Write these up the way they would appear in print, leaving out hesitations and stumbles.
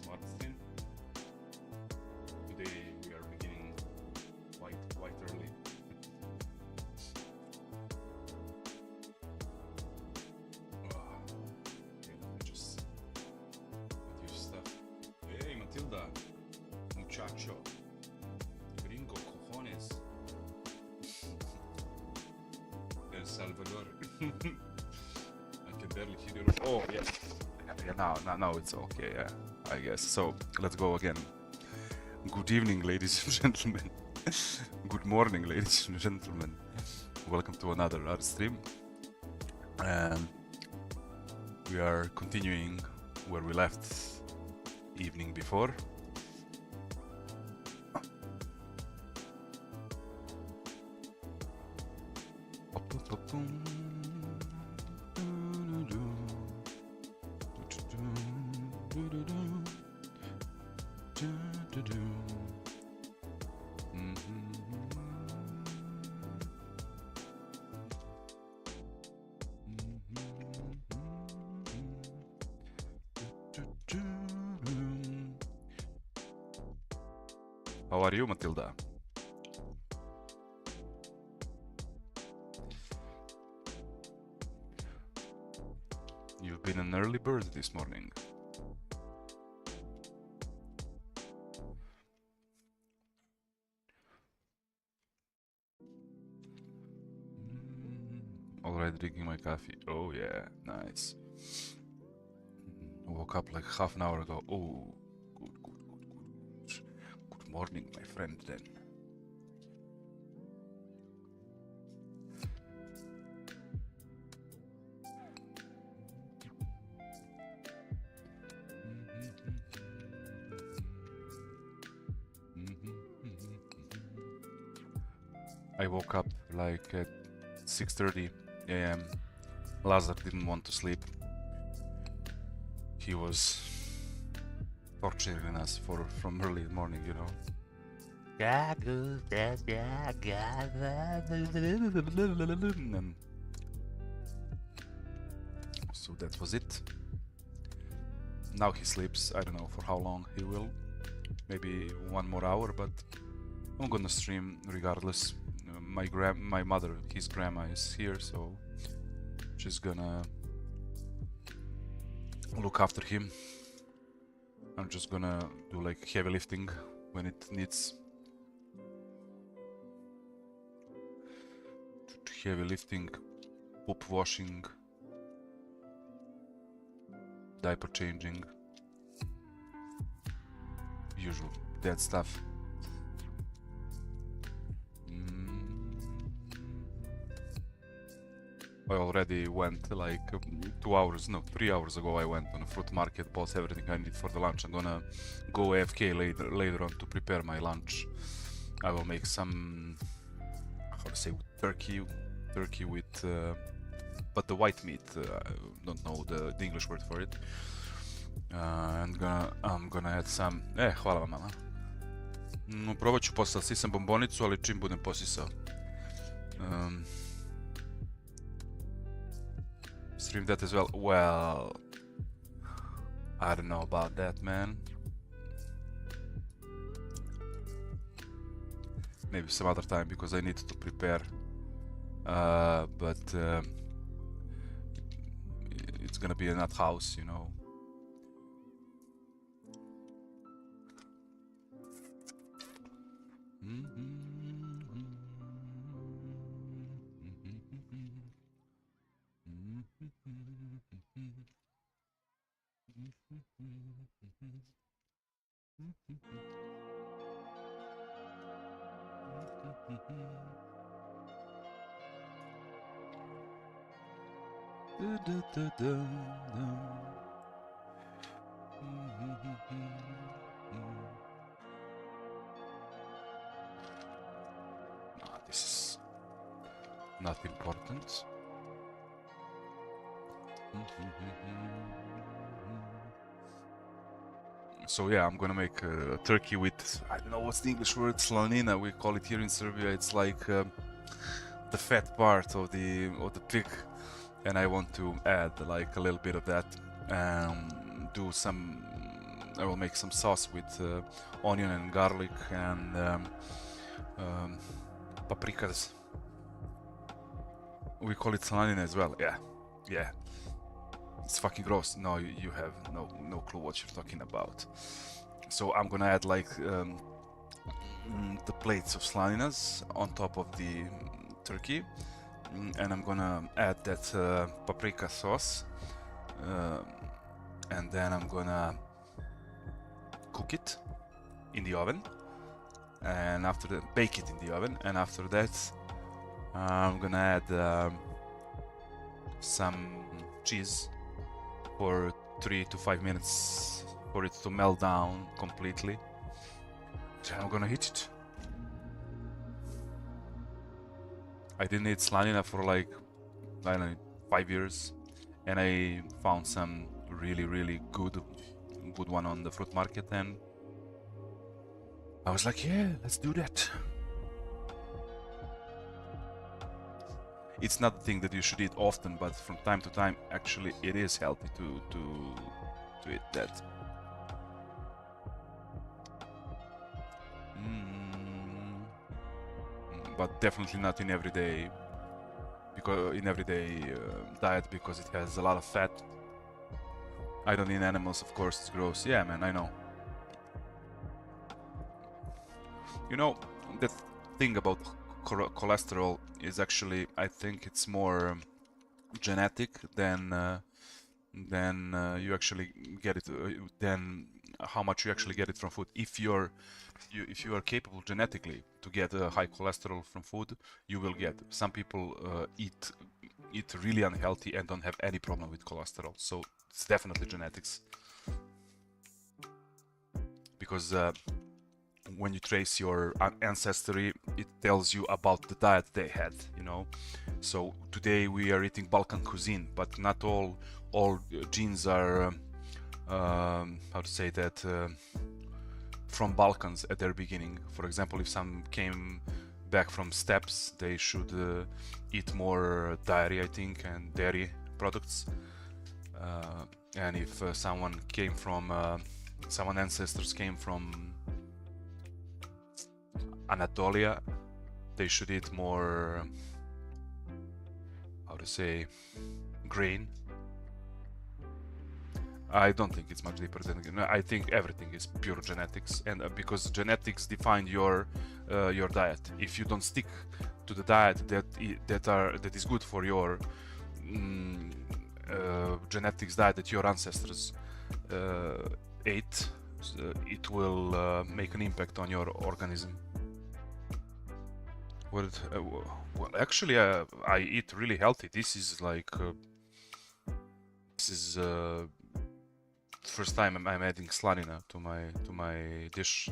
smart stream. Today we are beginning quite early. Okay, let me just put your stuff. Hey Matilda, muchacho, gringo, cojones, El Salvador. I can barely hear you. Oh yeah. Yeah, now it's okay. Yeah, I guess. So let's go again. Good evening, ladies and gentlemen. Good morning, ladies and gentlemen. Welcome to another art stream. We are continuing where we left evening before. How are you, Matilda? You've been an early bird this morning. Already drinking my coffee. Oh yeah, nice. Woke up like half an hour ago. Oh, good. Good morning, my friend then. I woke up like at 6:30 a.m. Lazar didn't want to sleep. He was torturing us from early morning, you know. And so that was it. Now he sleeps. I don't know for how long he will. Maybe 1 more hour, but I'm gonna stream regardless. My mother, his grandma, is here, so she's gonna look after him. I'm just gonna do like heavy lifting when it needs. Heavy lifting, poop washing, diaper changing, usual that stuff. I already went like 3 hours ago. I went on a fruit market, bought everything I need for the lunch. I'm gonna go AFK later on to prepare my lunch. I will make some, how to say, turkey with, but the white meat. I don't know the English word for it. I'm gonna add some. Hvala vam, mama. Probat ću posle, sisam bombonicu, ali čim budem posisao. Stream that as well. Well, I don't know about that, man. Maybe some other time because I need to prepare. But it's gonna be a nut house, you know. This is not important. So yeah, I'm gonna make turkey with, I don't know what's the English word, slanina, we call it here in Serbia. It's like the fat part of the pig, and I want to add like a little bit of that, do some I will make some sauce with onion and garlic and paprikas. We call it slanina as well. Yeah. It's fucking gross. No, you have no clue what you're talking about. So I'm gonna add like the plates of slaninas on top of the turkey, and I'm gonna add that paprika sauce, and then I'm gonna cook it in the oven, and after that bake it in the oven, and after that I'm gonna add some cheese for 3 to 5 minutes for it to melt down completely. Then I'm gonna eat it. I didn't eat slanina for like, I don't know, 5 years, and I found some really good one on the fruit market, and I was like, yeah, let's do that. It's not a thing that you should eat often, but from time to time, actually, it is healthy to eat that. But definitely not in everyday, diet, because it has a lot of fat. I don't eat animals, of course. It's gross. Yeah, man, I know. You know, the thing about cholesterol is actually, I think it's more genetic than you actually get it, than how much you actually get it from food. If you are capable genetically to get high cholesterol from food, you will get. Some people eat really unhealthy and don't have any problem with cholesterol. So it's definitely genetics, because when you trace your ancestry, it tells you about the diet they had, you know. So today we are eating Balkan cuisine, but not all genes are how to say that, from Balkans at their beginning. For example, if some came back from steppes, they should eat more dairy, I think, and dairy products. And if someone ancestors came from Anatolia, they should eat more, how to say, grain. I don't think it's much deeper than, I think everything is pure genetics, and because genetics define your diet. If you don't stick to the diet that is good for your genetics diet that your ancestors ate, it will make an impact on your organism. Well, actually, I eat really healthy. This is like first time I'm adding slanina to my dish.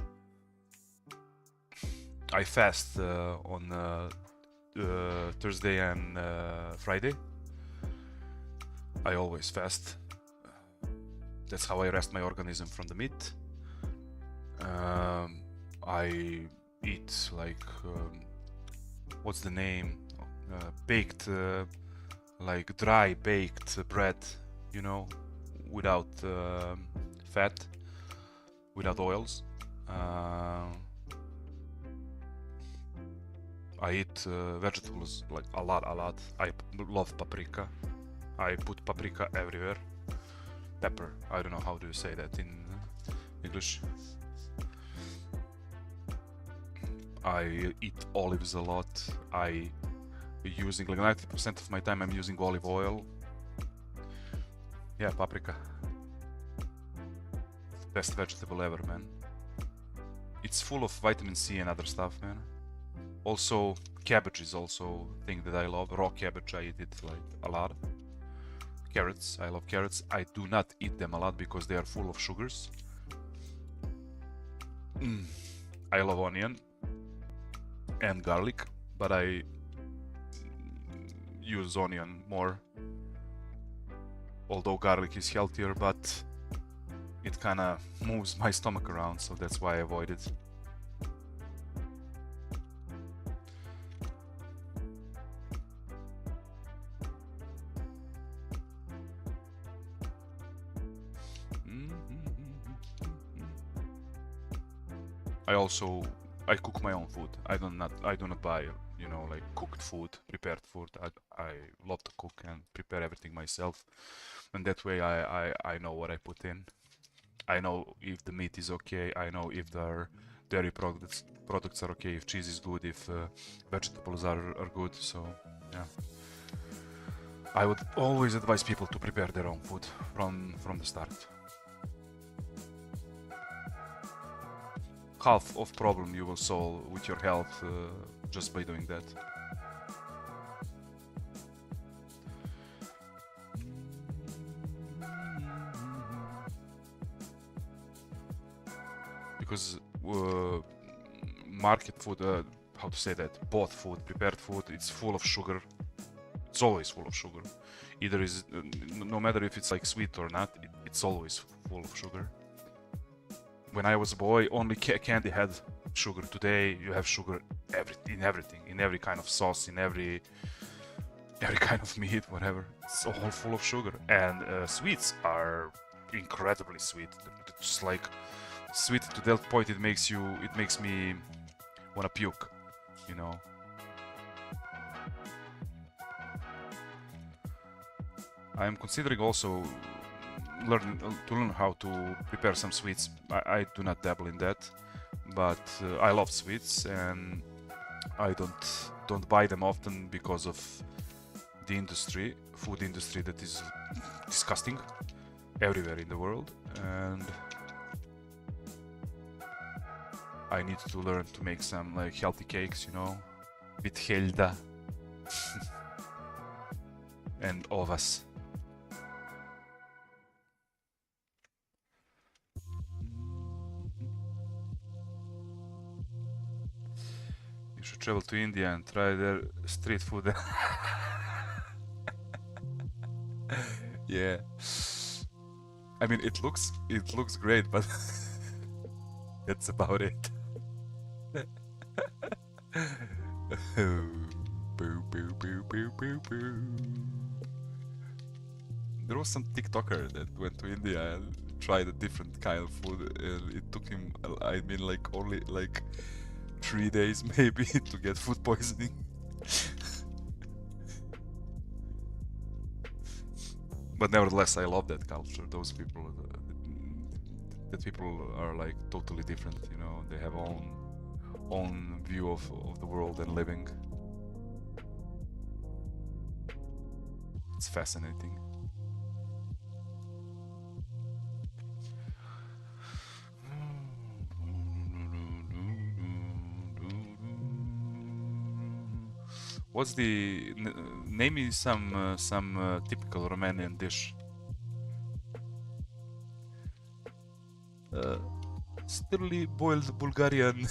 I fast on Thursday and Friday. I always fast. That's how I rest my organism from the meat. I eat like what's the name? Baked, like dry baked bread, you know, without fat, without oils. I eat vegetables like a lot. I love paprika. I put paprika everywhere. Pepper. I don't know how do you say that in English. I eat olives a lot. I using like 90% of my time I'm using olive oil. Yeah, paprika. Best vegetable ever, man. It's full of vitamin C and other stuff, man. Also, cabbage is also a thing that I love. Raw cabbage, I eat it like a lot. Carrots, I love carrots. I do not eat them a lot because they are full of sugars. I love onion and garlic, but I use onion more. Although garlic is healthier, but it kinda moves my stomach around, so that's why I avoid it. I cook my own food. I do not buy, you know, like cooked food, prepared food. I love to cook and prepare everything myself, and that way I know what I put in. I know if the meat is okay. I know if the dairy products are okay. If cheese is good. If vegetables are good. So yeah, I would always advise people to prepare their own food from the start. Half of problem you will solve with your health just by doing that. Because market food, how to say that, bought food, prepared food, it's full of sugar. It's always full of sugar. Either is no matter if it's like sweet or not, it's always full of sugar. When I was a boy, only candy had sugar. Today you have sugar in everything, in every kind of sauce, in every kind of meat, whatever. It's all full of sugar. And sweets are incredibly sweet. It's like sweet to that point it makes me wanna puke, you know. I am considering also learn how to prepare some sweets. I do not dabble in that, but I love sweets and I don't buy them often because of the food industry that is disgusting everywhere in the world, and I need to learn to make some like healthy cakes, you know, with Hilda and ovas. You should travel to India and try their street food. Yeah. I mean, it looks great, but that's about it. Boo, boo, boo, boo, boo, boo. There was some TikToker that went to India and tried a different kind of food, and it took him, I mean, like only like 3 days maybe to get food poisoning. But nevertheless, I love that culture. Those people, that people are like totally different. You know, they have own view of the world and living. It's fascinating. What's the name me some typical Romanian dish? Stirly boiled Bulgarian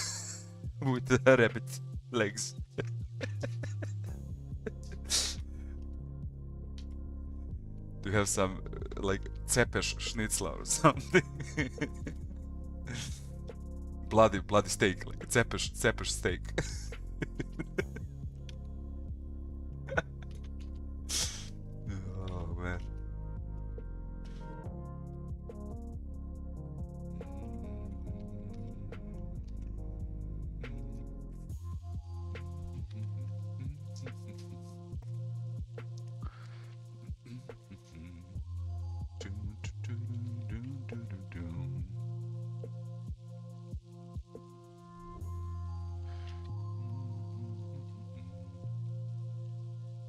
with rabbit legs. Do you have some like cepeš schnitzel or something? bloody steak, like a cepeš steak. Oh man.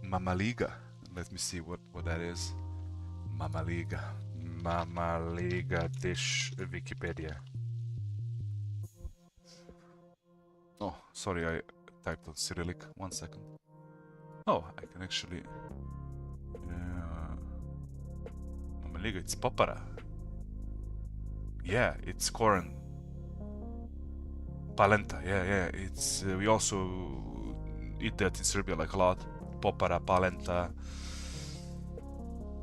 Mamaliga. Let me see what that is. Mamaliga. Mamaliga dish Wikipedia. Oh, sorry, I typed on Cyrillic. 1 second. Oh, I can actually. Mamaliga, it's papara. Yeah, it's corn. Palenta, yeah. It's we also eat that in Serbia like a lot. Popara, palenta,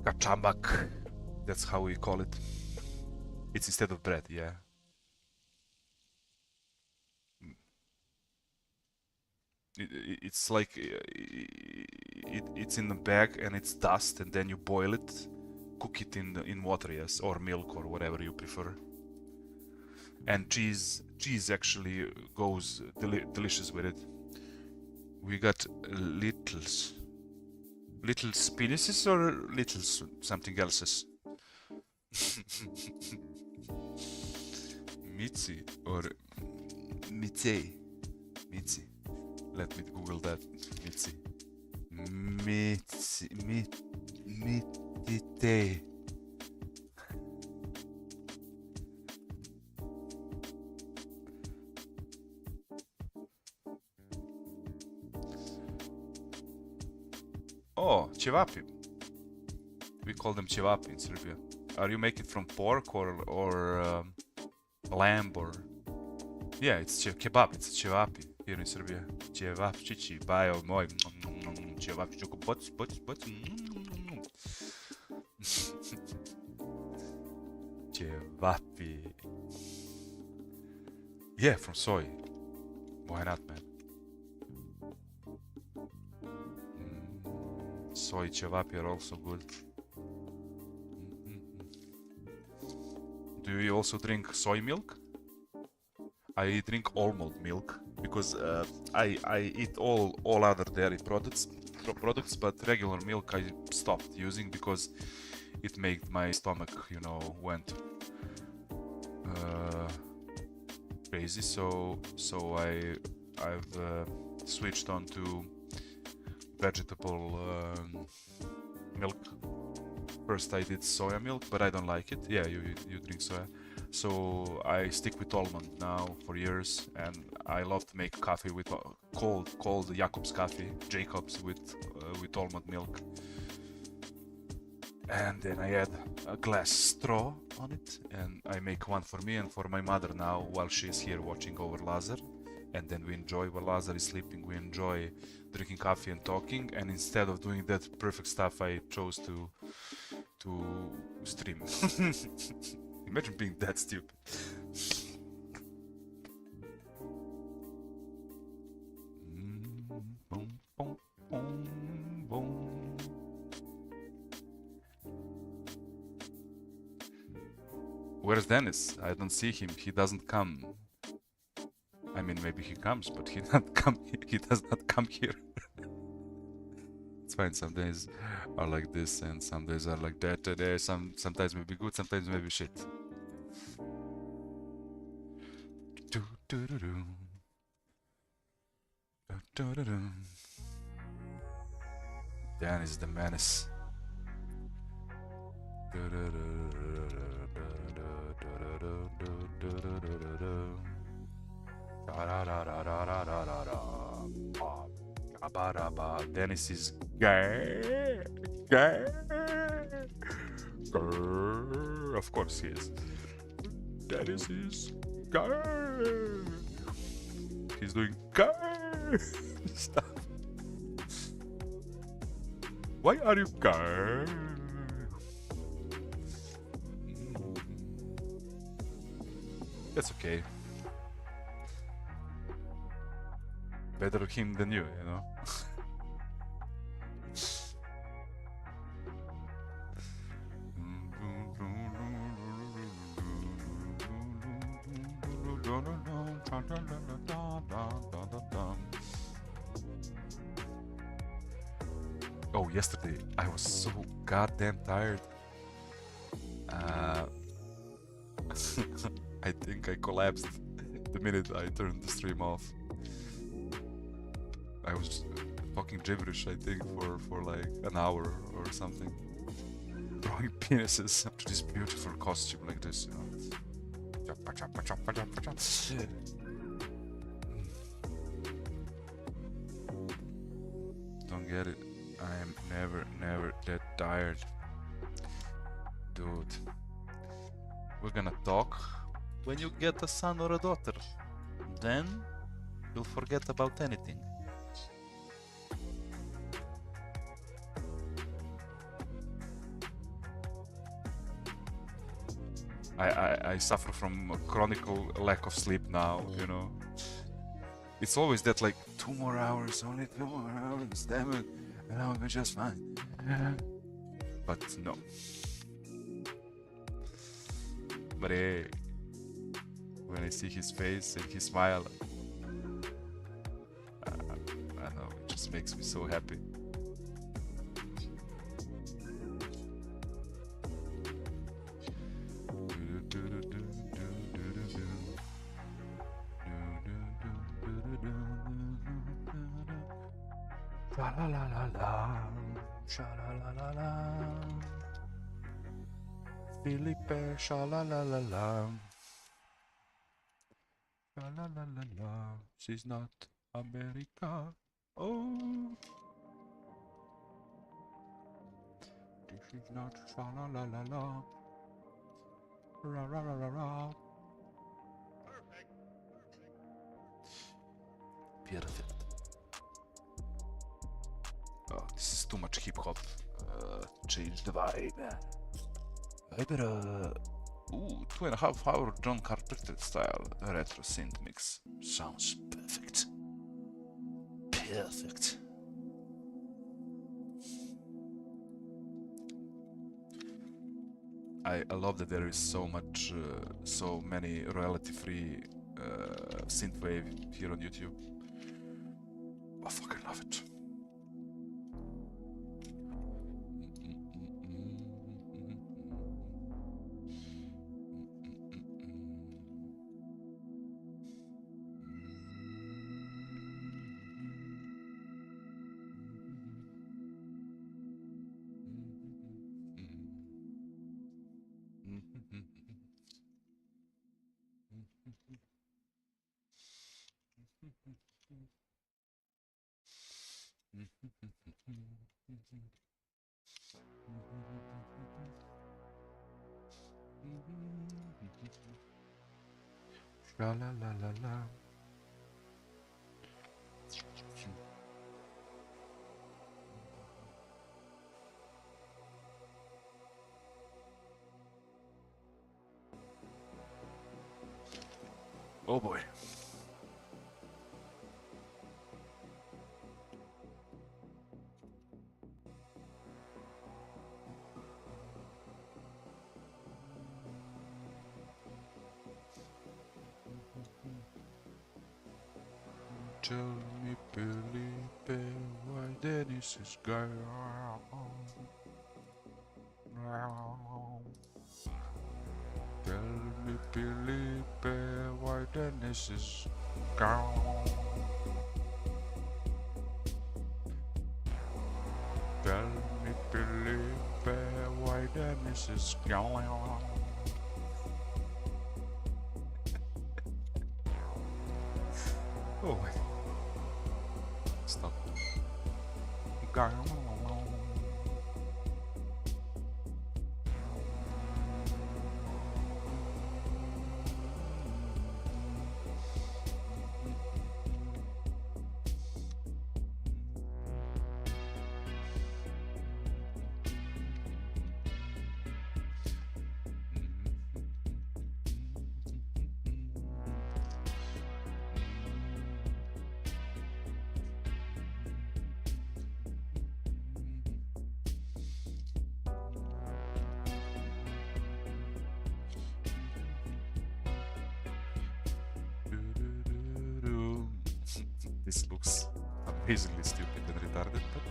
kačamak. That's how we call it. It's instead of bread, yeah. It's like it's in the bag and it's dust, and then you boil it, cook it in water, yes, or milk or whatever you prefer. and cheese actually goes delicious with it. We got littles penises or littles something else's. Mitzi or Mitzi. Let me Google that. Mitzi. Mitite. Oh, cevapi. We call them cevapi in Serbia. Are you making it from pork or lamb or? Yeah, it's kebab. It's cevapi here in Serbia. Cevapčići, bajo moj. Cevapčići, boc. Cevapi. Yeah, from soy. Why not, man? Soy cevapi are also good. Do you also drink soy milk? I drink almond milk because I eat all other dairy products, but regular milk I stopped using because it made my stomach, went crazy. So I've switched on to vegetable milk. First I did soya milk, but I don't like it. Yeah, you drink soya. So I stick with almond now for years, and I love to make coffee with cold Jacob's coffee, Jacob's with almond milk. And then I add a glass straw on it, and I make one for me and for my mother now while she's here watching over Lazar. And then we enjoy, while Lazar is sleeping, we enjoy drinking coffee and talking. And instead of doing that perfect stuff, I chose to stream. Imagine being that stupid. Where's Dennis? I don't see him. He doesn't come. I mean, maybe he comes, but he not come. He does not come here. It's fine. Some days are like this, and some days are like that. Sometimes maybe good, sometimes maybe shit. Dan is the menace. Dennis is gay. Of course he is. Dennis is gay. He's doing gay stuff. Why are you gay? That's okay. Better him than you, you know? Oh, yesterday I was so goddamn tired. I think I collapsed the minute I turned the stream off. I was talking gibberish, I think, for like an hour or something. Drawing penises up to this beautiful costume like this, you know. Don't get it. I am never that tired. Dude. We're gonna talk when you get a son or a daughter. Then you'll forget about anything. I suffer from a chronic lack of sleep now, you know. It's always that like 2 more hours, only 2 more hours, damn it, and I'll be just fine. But no. But hey, when I see his face and his smile, I don't know, it just makes me so happy. Sha la la la la, sha la la la la. Felipe, sha la la la la. Sha la la la la. She's not America. Oh. This is not sha la la la la. Ra ra ra ra ra. Perfect. Oh, this is too much hip hop. Change the vibe. I better. Ooh, 2.5 hour John Carpenter style retro synth mix. Sounds perfect. Perfect. I love that there is so much, so many royalty-free synthwave here on YouTube. I fucking love it. La la la la la. Oh boy. Tell me, Felipe, why Dennis is gone. Tell me, Felipe, why Dennis is gone. Tell me, Felipe, why Dennis is gone. Oh my. Stop. This looks amazingly stupid and retarded, but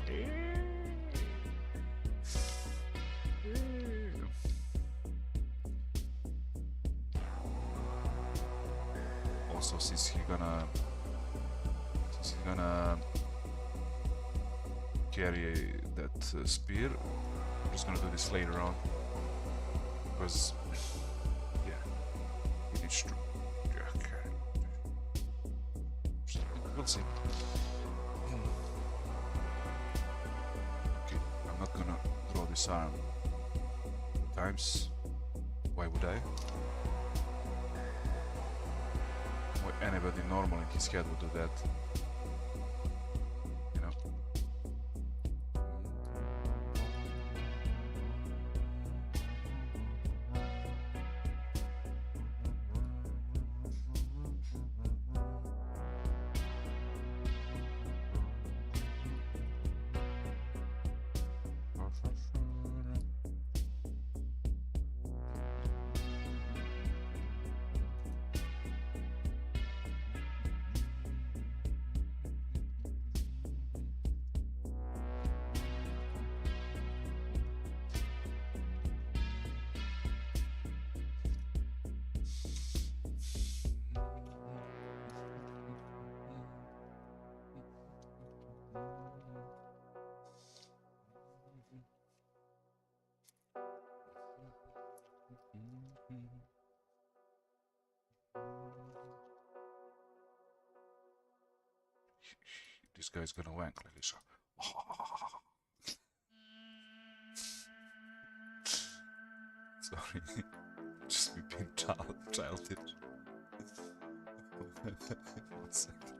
also since he's gonna carry that spear, I'm just gonna do this later on because yeah, he needs to. Okay. We'll see. Okay, I'm not gonna draw this arm times. Why would I? Why anybody normal in his head would do that? You know? This guy's gonna wank like this. Sorry, just me being childish. One second.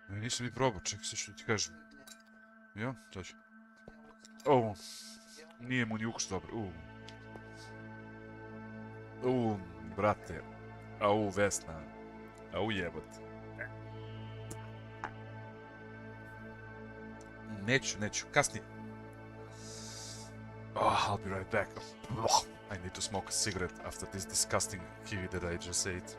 Nisam ni probao, čekaj se što ti kažem. Ja, to će. O, nije mu ni ukus dobar. Brate. Vesna. Jebote. Neću, kasnije. I'll be right back. I need to smoke a cigarette after this disgusting kiwi that I just ate.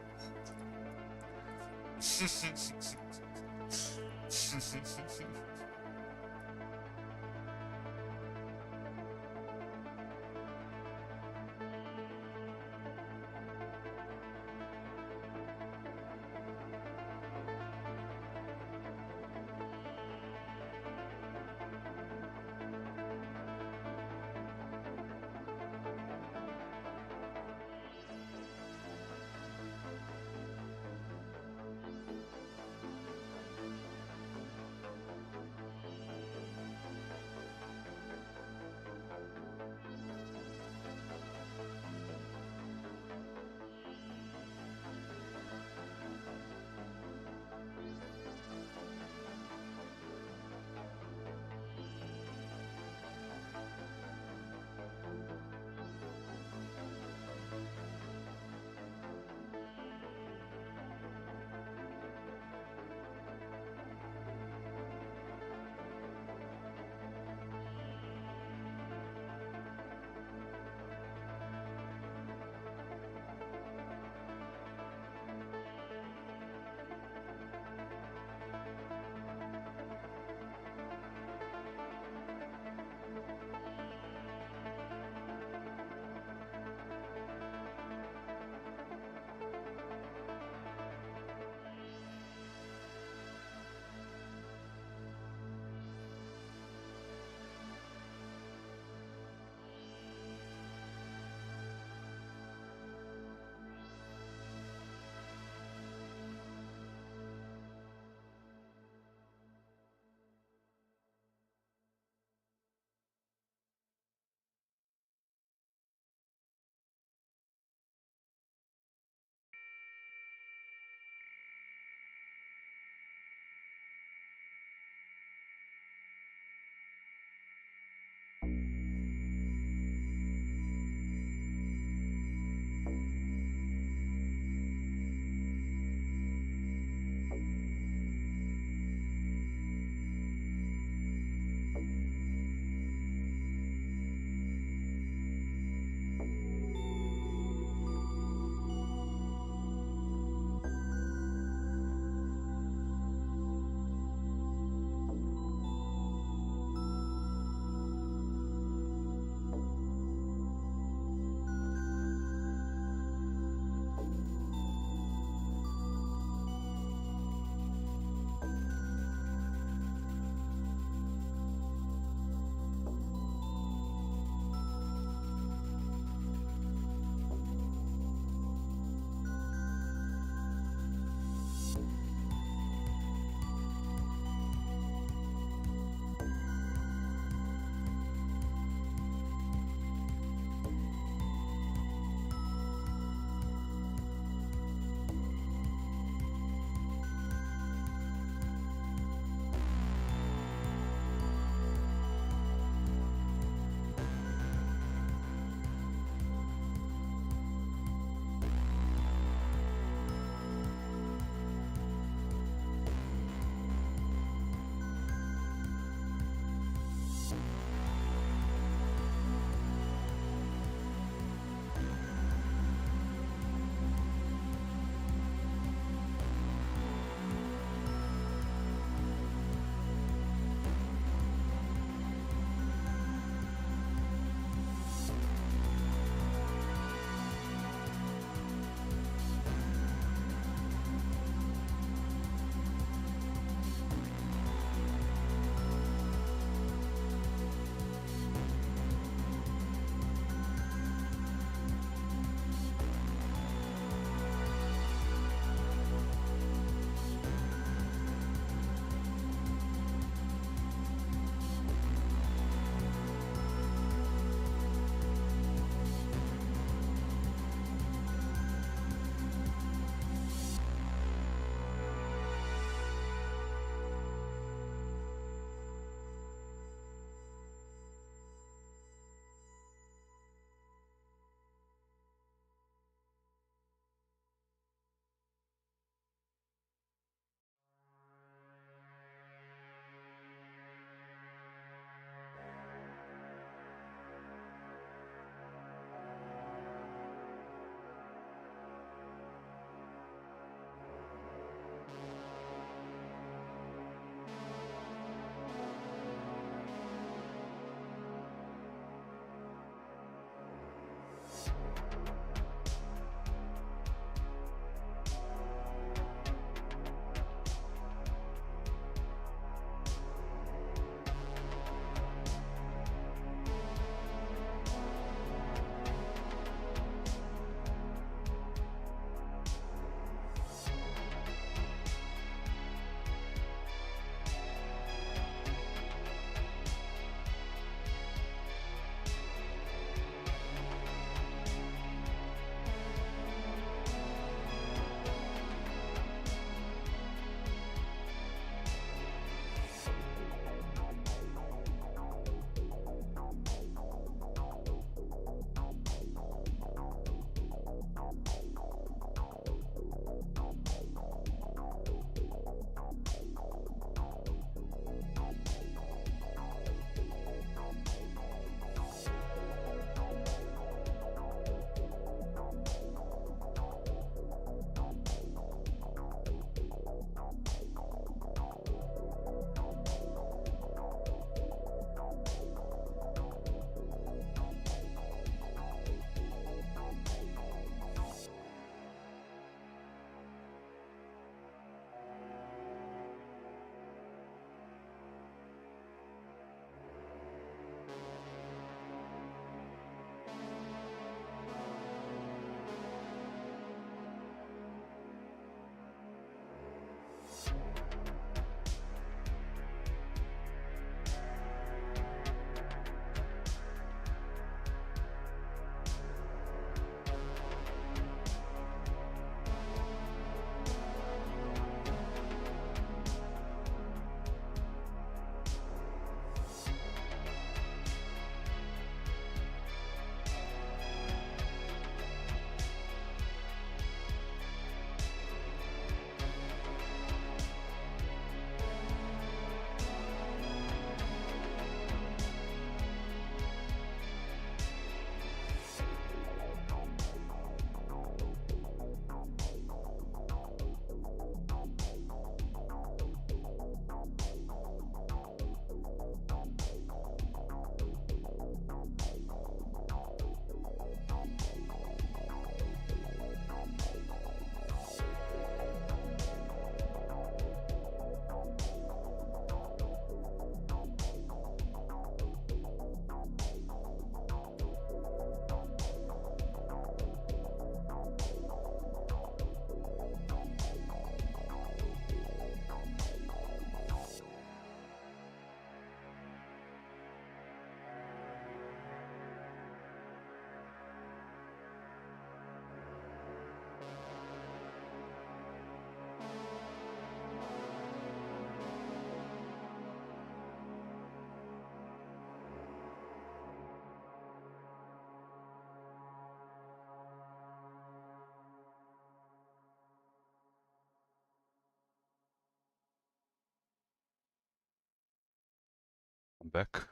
I'm back.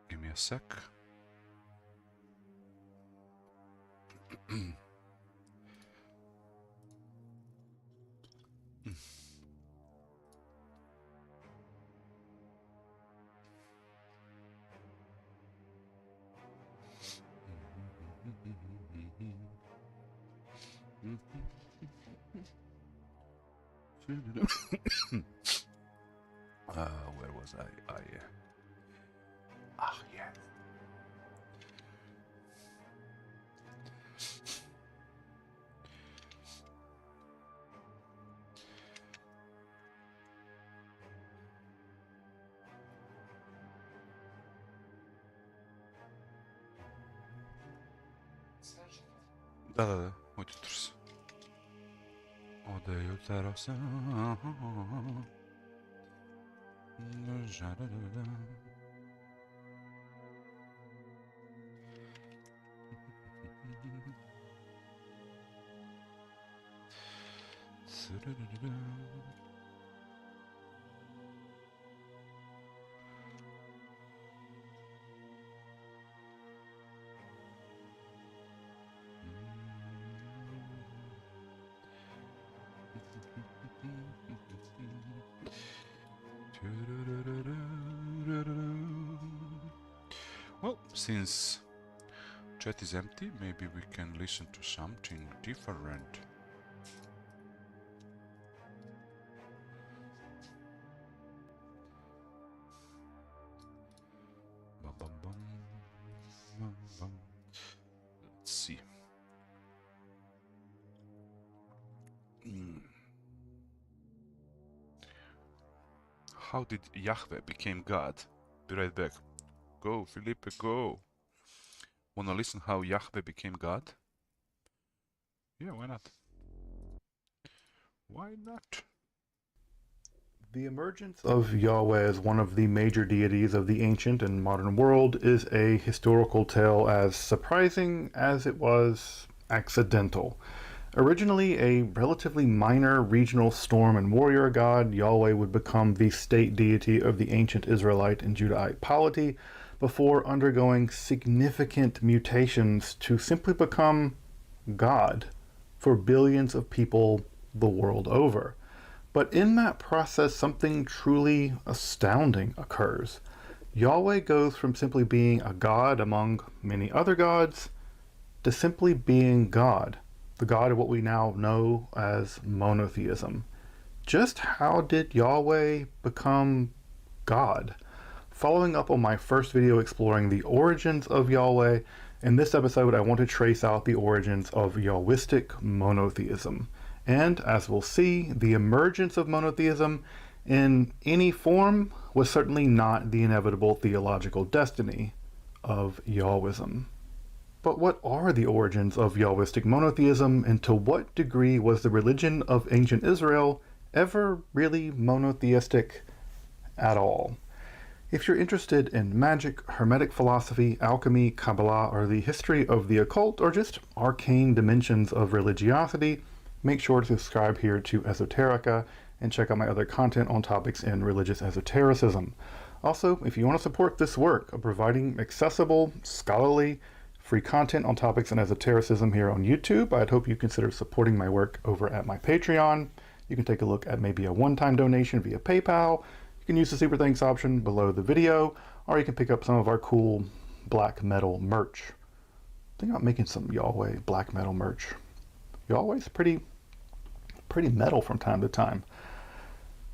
Give me a sec. Where was I? Yeah. Da. Uite trus. Odeju teraz. Well, since chat is empty, maybe we can listen to something different. Let's see. How did Yahweh became God? Be right back. Go, Felipe, go. Wanna listen how Yahweh became God? Yeah, why not? Why not? The emergence of Yahweh as one of the major deities of the ancient and modern world is a historical tale as surprising as it was accidental. Originally a relatively minor regional storm and warrior god, Yahweh would become the state deity of the ancient Israelite and Judahite polity before undergoing significant mutations to simply become God for billions of people the world over. But in that process, something truly astounding occurs. Yahweh goes from simply being a god among many other gods to simply being God, the God of what we now know as monotheism. Just how did Yahweh become God? Following up on my first video exploring the origins of Yahweh, in this episode I want to trace out the origins of Yahwistic monotheism. And, as we'll see, the emergence of monotheism in any form was certainly not the inevitable theological destiny of Yahwism. But what are the origins of Yahwistic monotheism, and to what degree was the religion of ancient Israel ever really monotheistic at all? If you're interested in magic, hermetic philosophy, alchemy, Kabbalah, or the history of the occult, or just arcane dimensions of religiosity, make sure to subscribe here to Esoterica and check out my other content on topics in religious esotericism. Also, if you want to support this work of providing accessible, scholarly, free content on topics in esotericism here on YouTube, I'd hope you consider supporting my work over at my Patreon. You can take a look at maybe a one-time donation via PayPal. You can use the Super Thanks option below the video, or you can pick up some of our cool black metal merch. Think about making some Yahweh black metal merch. Yahweh's pretty metal from time to time.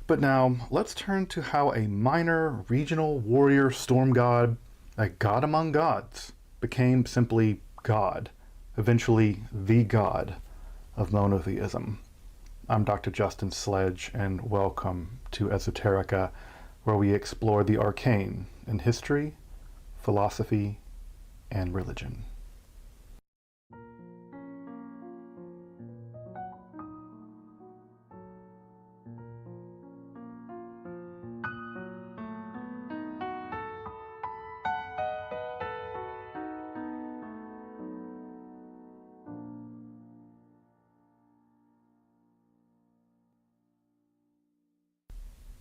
But now, let's turn to how a minor regional warrior storm god, a god among gods, became simply God, eventually the god of monotheism. I'm Dr. Justin Sledge, and welcome to Esoterica, where we explore the arcane in history, philosophy, and religion.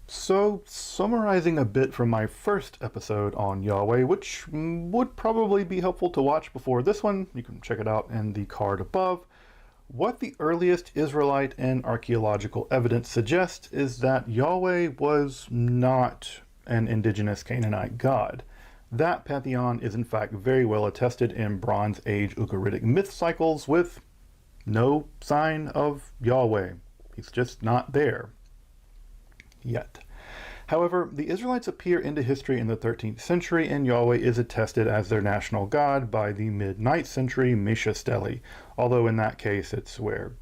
So, summarizing a bit from my first episode on Yahweh, which would probably be helpful to watch before this one, you can check it out in the card above. What the earliest Israelite and archaeological evidence suggests is that Yahweh was not an indigenous Canaanite god. That pantheon is in fact very well attested in Bronze Age Ugaritic myth cycles with no sign of Yahweh. He's just not there. Yet. However, the Israelites appear into history in the 13th century, and Yahweh is attested as their national god by the mid-9th century Misha Stele, although in that case it's where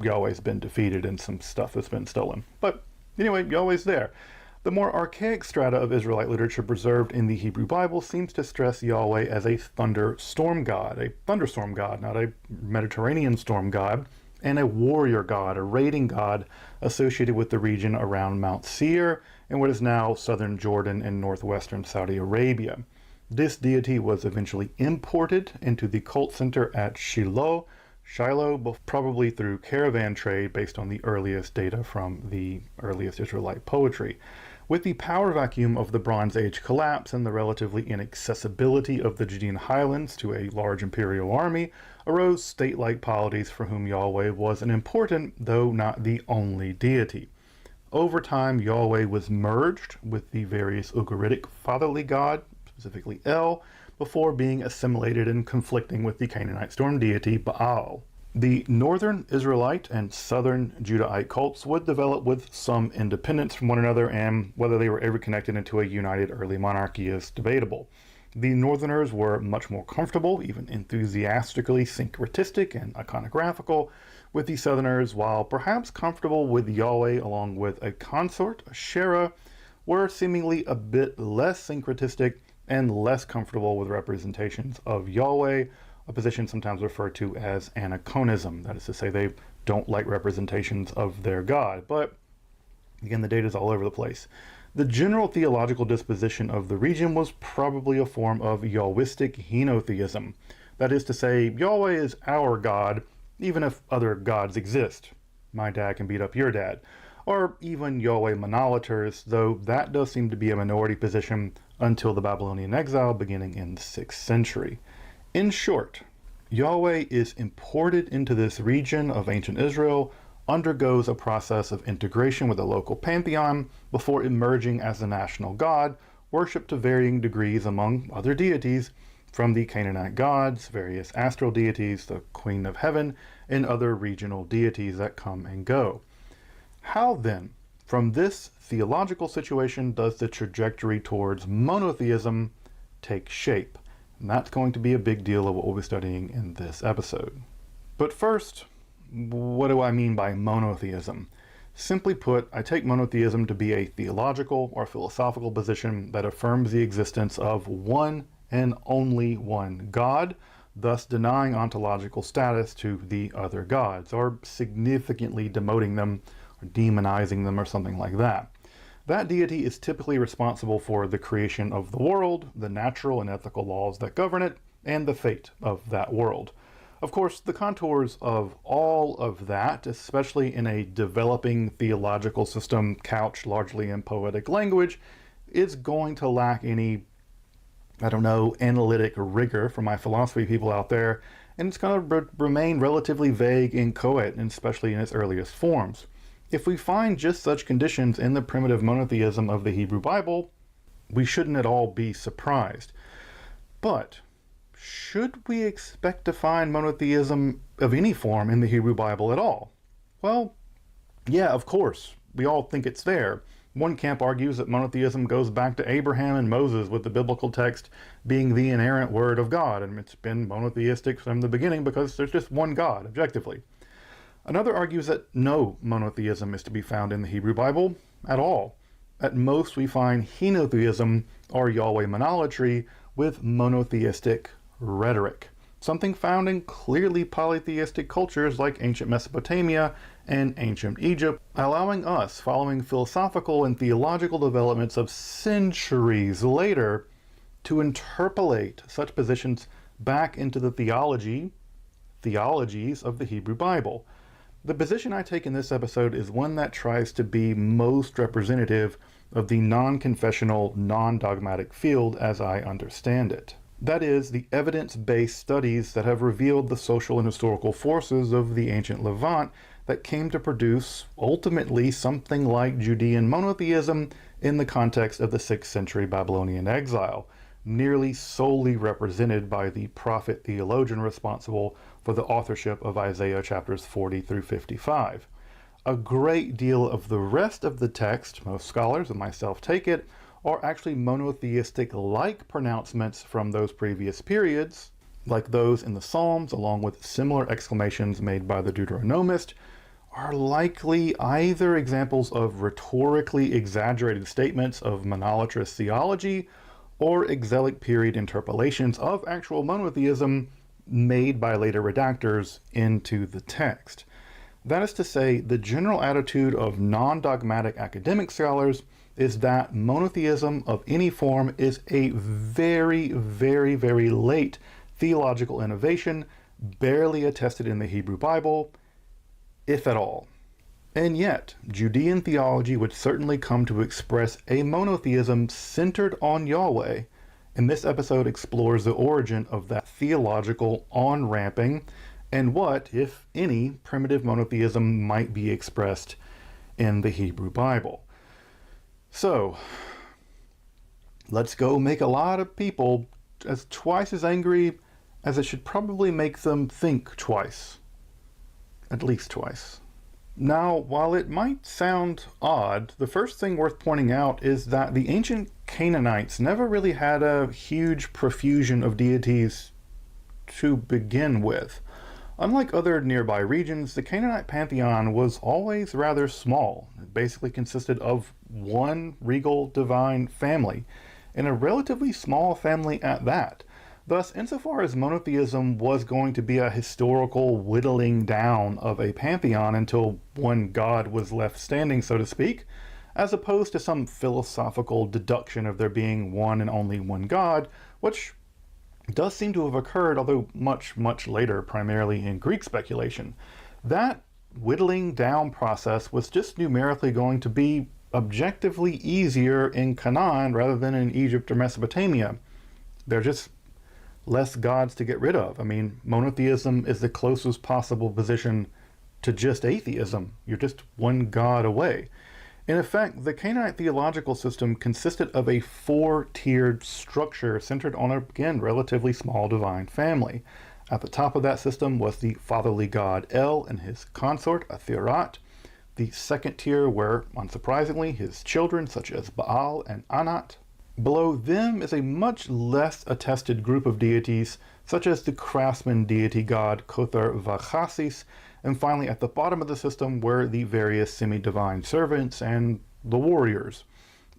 Yahweh's been defeated and some stuff has been stolen. But anyway, Yahweh's there. The more archaic strata of Israelite literature preserved in the Hebrew Bible seems to stress Yahweh as a thunderstorm god, not a Mediterranean storm god, and a warrior god, a raiding god associated with the region around Mount Seir and what is now southern Jordan and northwestern Saudi Arabia. This deity was eventually imported into the cult center at Shiloh, probably through caravan trade based on the earliest data from the earliest Israelite poetry. With the power vacuum of the Bronze Age collapse and the relatively inaccessibility of the Judean highlands to a large imperial army, arose state-like polities for whom Yahweh was an important, though not the only deity. Over time, Yahweh was merged with the various Ugaritic fatherly god, specifically El, before being assimilated and conflicting with the Canaanite storm deity Baal. The northern Israelite and southern Judahite cults would develop with some independence from one another, and whether they were ever connected into a united early monarchy is debatable. The northerners were much more comfortable, even enthusiastically syncretistic and iconographical, with the southerners, while perhaps comfortable with Yahweh along with a consort, Asherah, were seemingly a bit less syncretistic and less comfortable with representations of Yahweh, a position sometimes referred to as aniconism. That is to say, they don't like representations of their God. But again, the data is all over the place. The general theological disposition of the region was probably a form of Yahwistic henotheism. That is to say, Yahweh is our God, even if other gods exist. My dad can beat up your dad. Or even Yahweh monolaters, though that does seem to be a minority position until the Babylonian exile beginning in the 6th century. In short, Yahweh is imported into this region of ancient Israel, undergoes a process of integration with the local pantheon before emerging as the national god, worshipped to varying degrees among other deities, from the Canaanite gods, various astral deities, the Queen of Heaven, and other regional deities that come and go. How then, from this theological situation, does the trajectory towards monotheism take shape? And that's going to be a big deal of what we'll be studying in this episode. But first, what do I mean by monotheism? Simply put, I take monotheism to be a theological or philosophical position that affirms the existence of one and only one God, thus denying ontological status to the other gods, or significantly demoting them, or demonizing them, or something like that. That deity is typically responsible for the creation of the world, the natural and ethical laws that govern it, and the fate of that world. Of course, the contours of all of that, especially in a developing theological system couched largely in poetic language, is going to lack any, analytic rigor for my philosophy people out there, and it's going to remain relatively vague and inchoate, especially in its earliest forms. If we find just such conditions in the primitive monotheism of the Hebrew Bible, we shouldn't at all be surprised. But should we expect to find monotheism of any form in the Hebrew Bible at all? Well, yeah, of course. We all think it's there. One camp argues that monotheism goes back to Abraham and Moses, with the biblical text being the inerrant word of God, and it's been monotheistic from the beginning because there's just one God, objectively. Another argues that no monotheism is to be found in the Hebrew Bible at all. At most, we find henotheism, or Yahweh monolatry, with monotheistic rhetoric, something found in clearly polytheistic cultures like ancient Mesopotamia and ancient Egypt, allowing us, following philosophical and theological developments of centuries later, to interpolate such positions back into the theologies of the Hebrew Bible. The position I take in this episode is one that tries to be most representative of the non-confessional, non-dogmatic field as I understand it. That is, the evidence-based studies that have revealed the social and historical forces of the ancient Levant that came to produce, ultimately, something like Judean monotheism in the context of the 6th century Babylonian exile, nearly solely represented by the prophet theologian responsible for the authorship of Isaiah chapters 40 through 55. A great deal of the rest of the text, most scholars and myself take it, are actually monotheistic-like pronouncements from those previous periods, like those in the Psalms, along with similar exclamations made by the Deuteronomist, are likely either examples of rhetorically exaggerated statements of monolatrous theology or exilic period interpolations of actual monotheism made by later redactors into the text. That is to say, the general attitude of non-dogmatic academic scholars is that monotheism of any form is a very, very, very late theological innovation, barely attested in the Hebrew Bible, if at all. And yet, Judean theology would certainly come to express a monotheism centered on Yahweh, and this episode explores the origin of that theological on-ramping and what, if any, primitive monotheism might be expressed in the Hebrew Bible. So, let's go make a lot of people twice as angry as it should probably make them think twice. At least twice. Now, while it might sound odd, the first thing worth pointing out is that the ancient Canaanites never really had a huge profusion of deities to begin with. Unlike other nearby regions, the Canaanite pantheon was always rather small. It basically consisted of one regal divine family, and a relatively small family at that. Thus, insofar as monotheism was going to be a historical whittling down of a pantheon until one god was left standing, so to speak, as opposed to some philosophical deduction of there being one and only one god, which does seem to have occurred, although much, much later, primarily in Greek speculation. That whittling down process was just numerically going to be objectively easier in Canaan rather than in Egypt or Mesopotamia. They're just less gods to get rid of. I mean, monotheism is the closest possible position to just atheism. You're just one god away. In effect, the Canaanite theological system consisted of a four-tiered structure centered on a, again, relatively small divine family. At the top of that system was the fatherly god El and his consort, Athirat. The second tier were, unsurprisingly, his children, such as Baal and Anat. Below them is a much less attested group of deities, such as the craftsman deity god Kothar Vachasis, and finally at the bottom of the system were the various semi-divine servants and the warriors.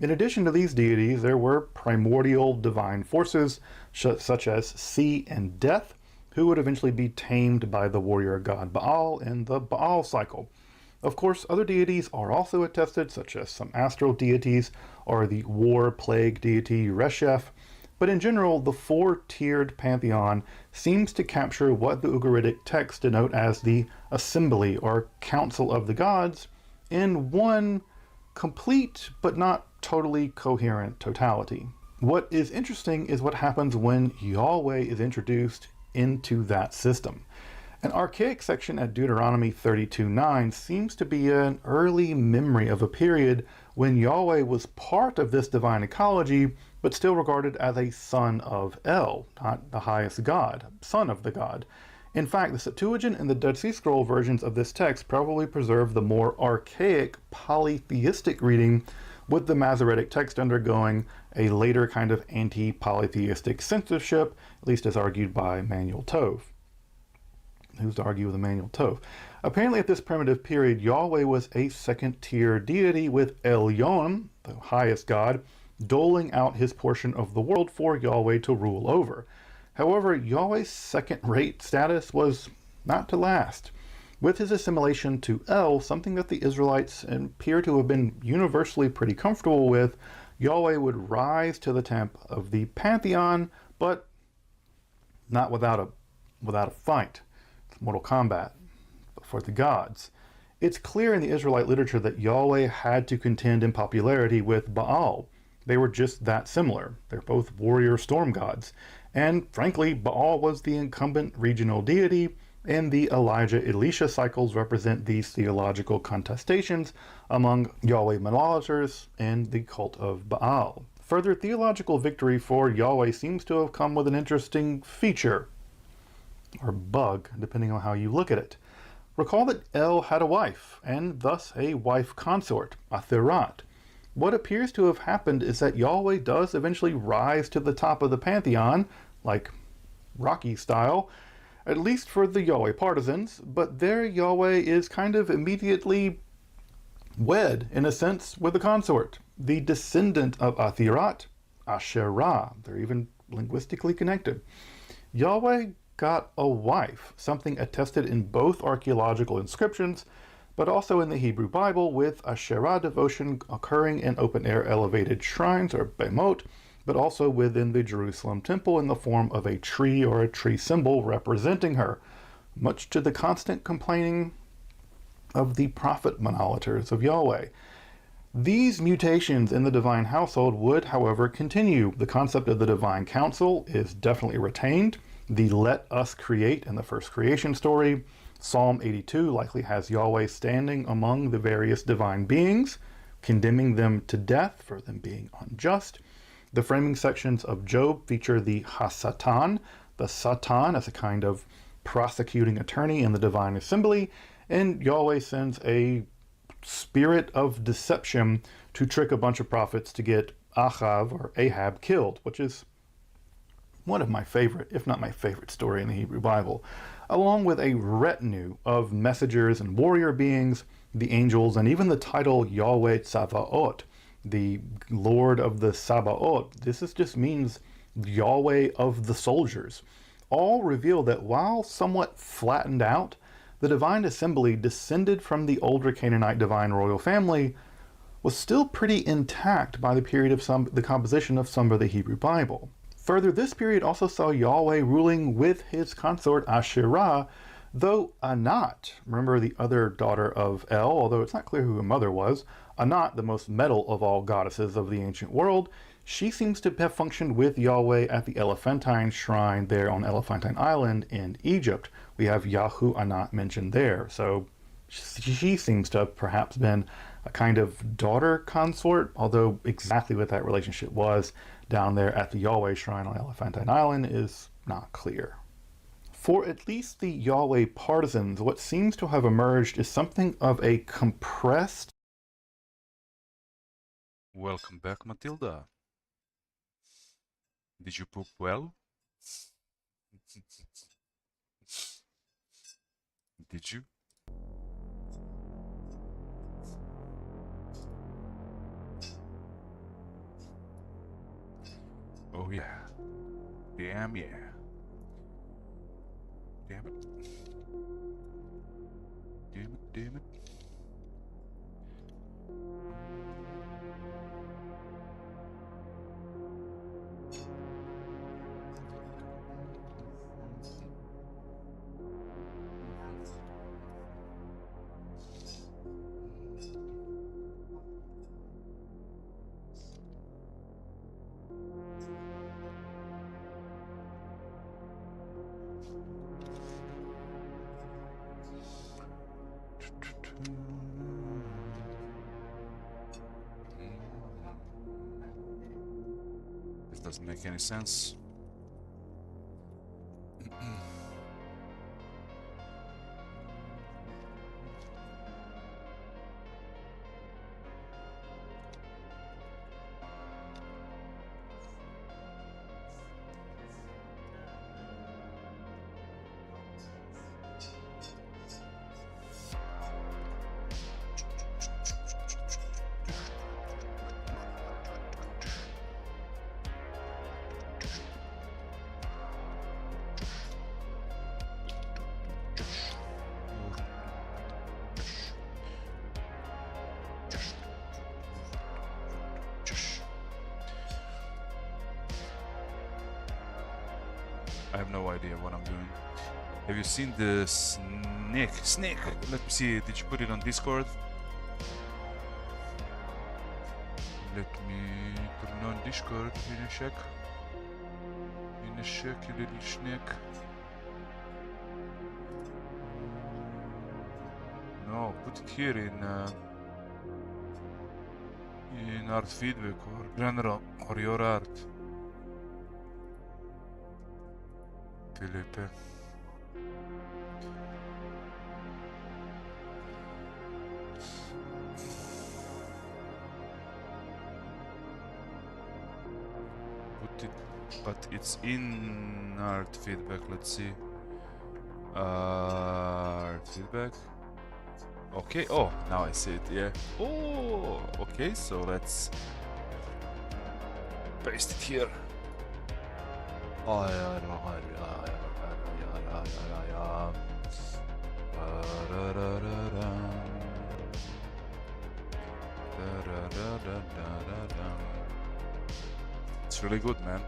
In addition to these deities, there were primordial divine forces, such as sea and death, who would eventually be tamed by the warrior god Baal in the Baal cycle. Of course, other deities are also attested, such as some astral deities or the war plague deity Resheph, but in general, the four-tiered pantheon seems to capture what the Ugaritic texts denote as the assembly or council of the gods in one complete but not totally coherent totality. What is interesting is what happens when Yahweh is introduced into that system. An archaic section at Deuteronomy 32:9 seems to be an early memory of a period when Yahweh was part of this divine ecology, but still regarded as a son of El, not the highest god, son of the god. In fact, the Septuagint and the Dead Sea Scroll versions of this text probably preserve the more archaic polytheistic reading, with the Masoretic text undergoing a later kind of anti-polytheistic censorship, at least as argued by Manuel Tov. Who's to argue with Emmanuel Tov? Apparently at this primitive period, Yahweh was a second-tier deity with Elyon, the highest god, doling out his portion of the world for Yahweh to rule over. However, Yahweh's second-rate status was not to last. With his assimilation to El, something that the Israelites appear to have been universally pretty comfortable with, Yahweh would rise to the temp of the pantheon, but not without a fight. Mortal Kombat for the gods. It's clear in the Israelite literature that Yahweh had to contend in popularity with Baal. They were just that similar. They're both warrior storm gods. And frankly, Baal was the incumbent regional deity, and the Elijah-Elisha cycles represent these theological contestations among Yahweh monolators and the cult of Baal. Further theological victory for Yahweh seems to have come with an interesting feature, or bug, depending on how you look at it. Recall that El had a wife, and thus a wife consort, Athirat. What appears to have happened is that Yahweh does eventually rise to the top of the pantheon, like Rocky style, at least for the Yahweh partisans, but there Yahweh is kind of immediately wed, in a sense, with a consort, the descendant of Athirat, Asherah. They're even linguistically connected. Yahweh got a wife, something attested in both archaeological inscriptions, but also in the Hebrew Bible, with Asherah devotion occurring in open-air elevated shrines, or bemot, but also within the Jerusalem temple in the form of a tree or a tree symbol representing her, much to the constant complaining of the prophet monolators of Yahweh. These mutations in the divine household would, however, continue. The concept of the divine council is definitely retained. The let us create in the first creation story. Psalm 82 likely has Yahweh standing among the various divine beings, condemning them to death for them being unjust. The framing sections of Job feature the Hasatan, the Satan as a kind of prosecuting attorney in the divine assembly, and Yahweh sends a spirit of deception to trick a bunch of prophets to get Achav or Ahab killed, which is one of my favorite, if not my favorite story in the Hebrew Bible, along with a retinue of messengers and warrior beings, the angels, and even the title Yahweh Tzavaot, the Lord of the Sabaoth. Just means Yahweh of the soldiers. All reveal that while somewhat flattened out, the divine assembly descended from the older Canaanite divine royal family was still pretty intact by the period of the composition of some of the Hebrew Bible. Further, this period also saw Yahweh ruling with his consort Asherah, though Anat, remember the other daughter of El, although it's not clear who her mother was, Anat, the most metal of all goddesses of the ancient world, she seems to have functioned with Yahweh at the Elephantine shrine there on Elephantine Island in Egypt. We have Yahu Anat mentioned there, so she seems to have perhaps been a kind of daughter consort, although exactly what that relationship was down there at the Yahweh shrine on Elephantine Island is not clear. For at least the Yahweh partisans, what seems to have emerged is something of a compressed... Welcome back, Matilda. Did you poop well? Did you? Oh yeah. Damn yeah. Damn it. Damn it, damn it. This doesn't make any sense. I have no idea what I'm doing. Have you seen the Snake. Let me see. Did you put it on Discord? Let me turn on Discord in a sec. In a sec, you little snake. No, put it here in art feedback or general or your art. Felipe. Put it, but it's in art feedback. Let's see. Art feedback. Okay. Oh, now I see it. Yeah. Oh. Okay. So let's paste it here. It's really good, man.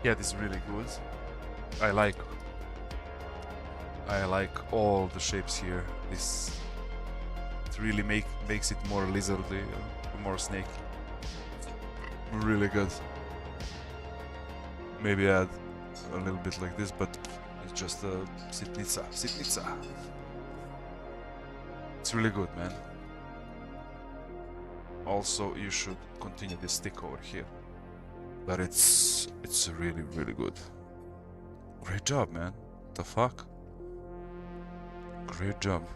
Yeah, this is really good. I like all the shapes here. This it really makes it more lizardy, more snake. Really good. Maybe add a little bit like this, but it's just a sitnica. It's really good, man. Also, you should continue this stick over here. But it's really, really good. Great job, man. What the fuck? Great job.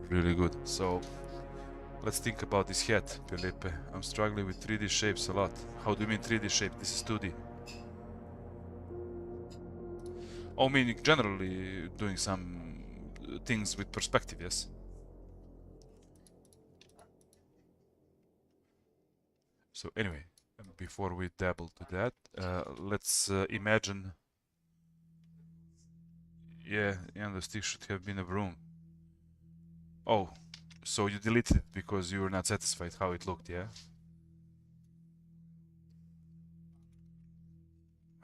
Really good. So, let's think about this head, Felipe. I'm struggling with 3D shapes a lot. How do you mean 3D shape? This is 2D. Oh, I mean generally doing some things with perspective, yes? So anyway, before we dabble to that, let's imagine... Yeah, the stick should have been a broom. Oh, so you deleted it because you were not satisfied how it looked, yeah?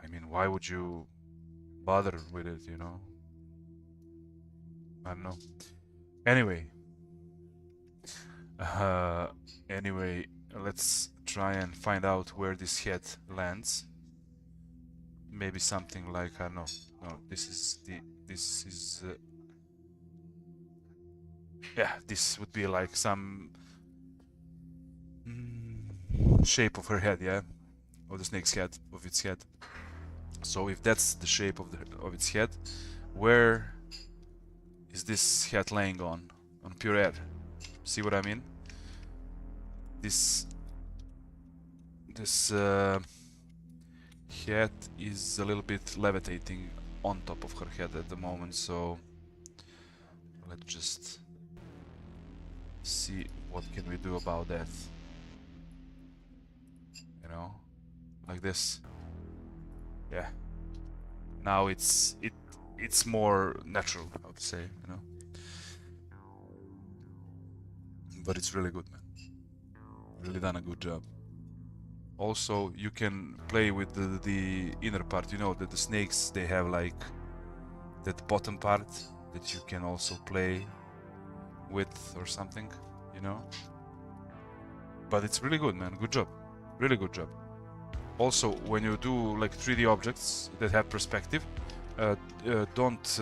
I mean, why would you bother with it, you know? I don't know. Anyway. Anyway, let's try and find out where this head lands. Maybe something like, I don't know. No, this is... yeah, this would be like some shape of her head, yeah? Of the snake's head, of its head. So if that's the shape of its head, where is this head laying on? On pure air. See what I mean? This head is a little bit levitating on top of her head at the moment, so let's just see what can we do about that. You know, like this. Yeah. Now it's more natural, I would say, you know. But it's really good, man. Really done a good job. Also, you can play with the inner part. You know that the snakes, they have like that bottom part that you can also play with or something, you know. But it's really good, man. Good job. Really good job. Also, when you do like 3D objects that have perspective, don't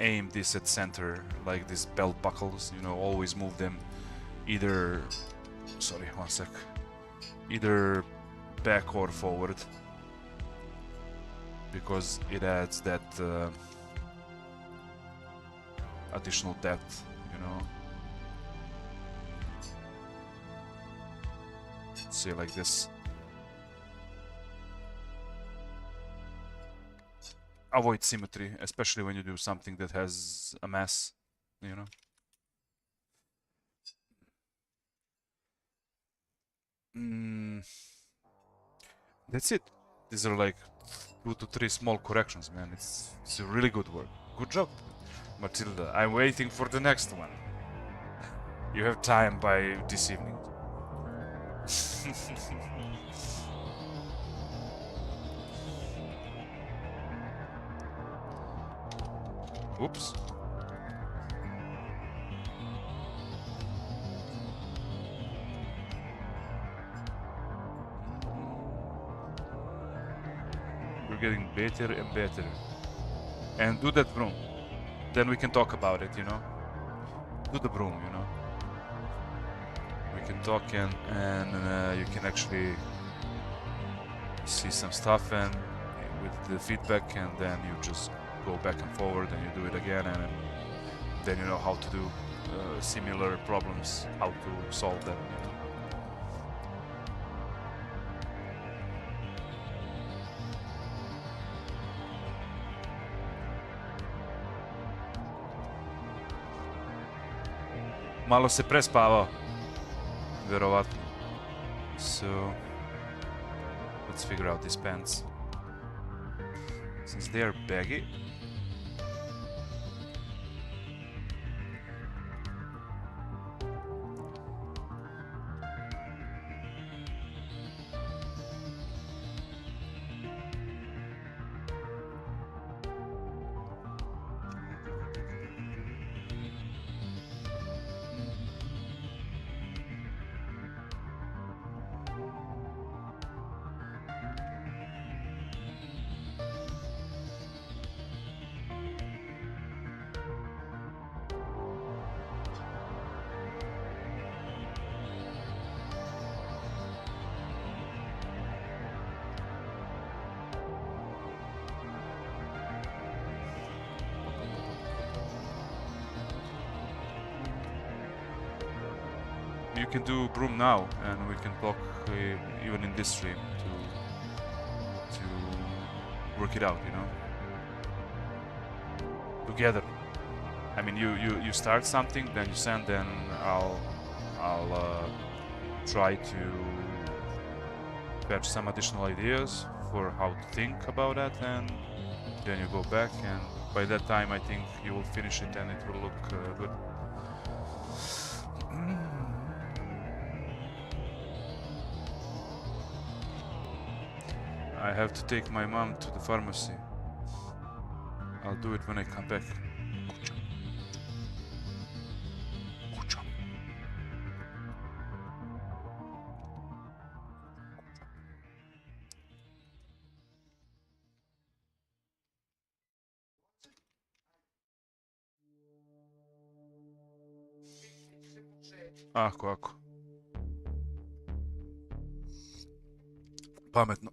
aim this at center like these belt buckles, you know. Always move them either, sorry, one sec, either back or forward, because it adds that additional depth, you know. Say like this. Avoid symmetry, especially when you do something that has a mass, you know. That's it. These are like 2 to 3 small corrections, man. It's a really good work. Good job, Matilda. I'm waiting for the next one. You have time by this evening. Oops. You're getting better and better. And do that broom. Then we can talk about it, you know? Do the broom, you know? We can talk and you can actually see some stuff and with the feedback, and then you just go back and forward and you do it again, and then you know how to do similar problems, how to solve them, you know? Malo se prespavao, verovatno. So, let's figure out these pants. Since they are baggy. You can do broom now, and we can talk even in this stream to work it out, you know, together. I mean, you start something, then you send, then I'll try to fetch some additional ideas for how to think about that, and then you go back, and by that time I think you will finish it and it will look good. I have to take my mom to the pharmacy. I'll do it when I come back. Ako. Pametno.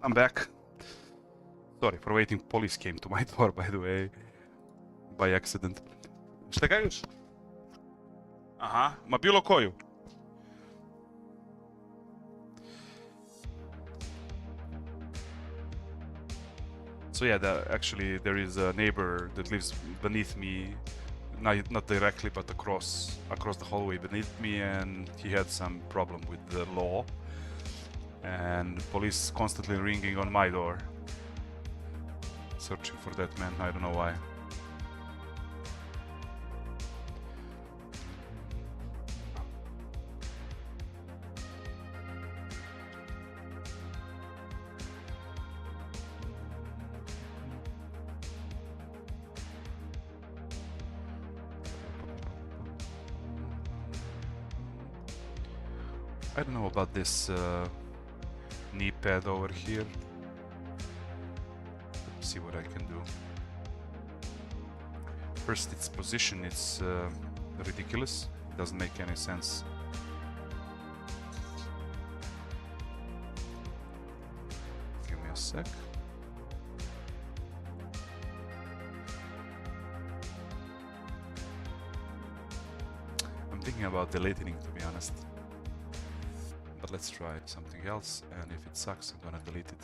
I'm back. Sorry for waiting, police came to my door, by the way. By accident. Šta kažeš? Aha, ma bilo koju. So yeah, actually there is a neighbor that lives beneath me, not directly, but across the hallway beneath me, and he had some problem with the law, and police constantly ringing on my door, searching for that man. I don't know why. I don't know about this knee pad over here. Let's see what I can do. First, its position is ridiculous. It doesn't make any sense. Give me a sec. I'm thinking about deleting it, to be honest. But let's try something else, and if it sucks, I'm gonna delete it.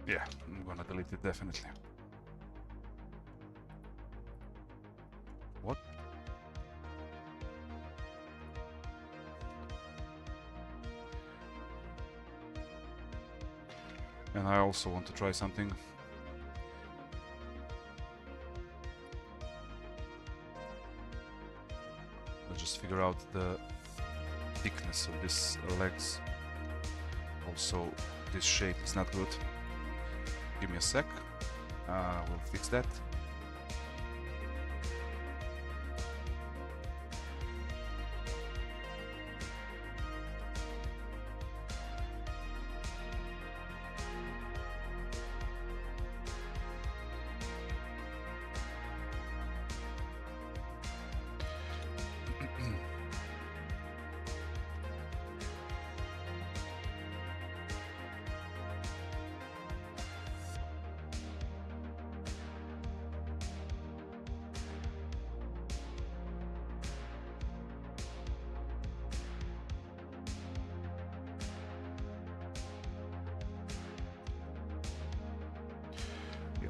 Yeah, I'm gonna delete it definitely. What? And I also want to try something. Just figure out the thickness of this legs. Also, this shape is not good. Give me a sec. We'll fix that.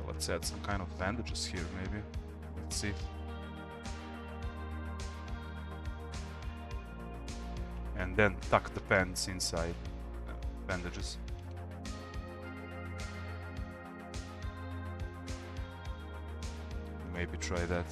Let's add some kind of bandages here, maybe. Let's see. And then tuck the pants inside bandages. Maybe try that.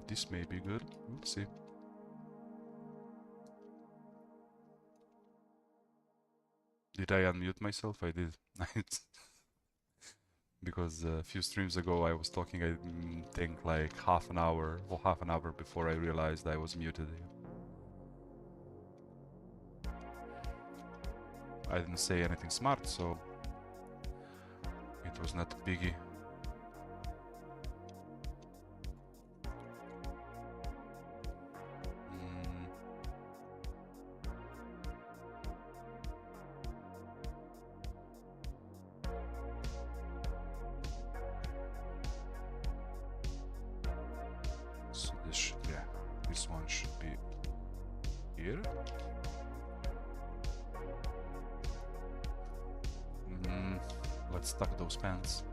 This may be good. We'll see. Did I unmute myself? I did. Because a few streams ago I was talking, I think like half an hour before I realized I was muted. I didn't say anything smart, so it was not a biggie. So this should, yeah, this one should be here. Let's tuck those pants.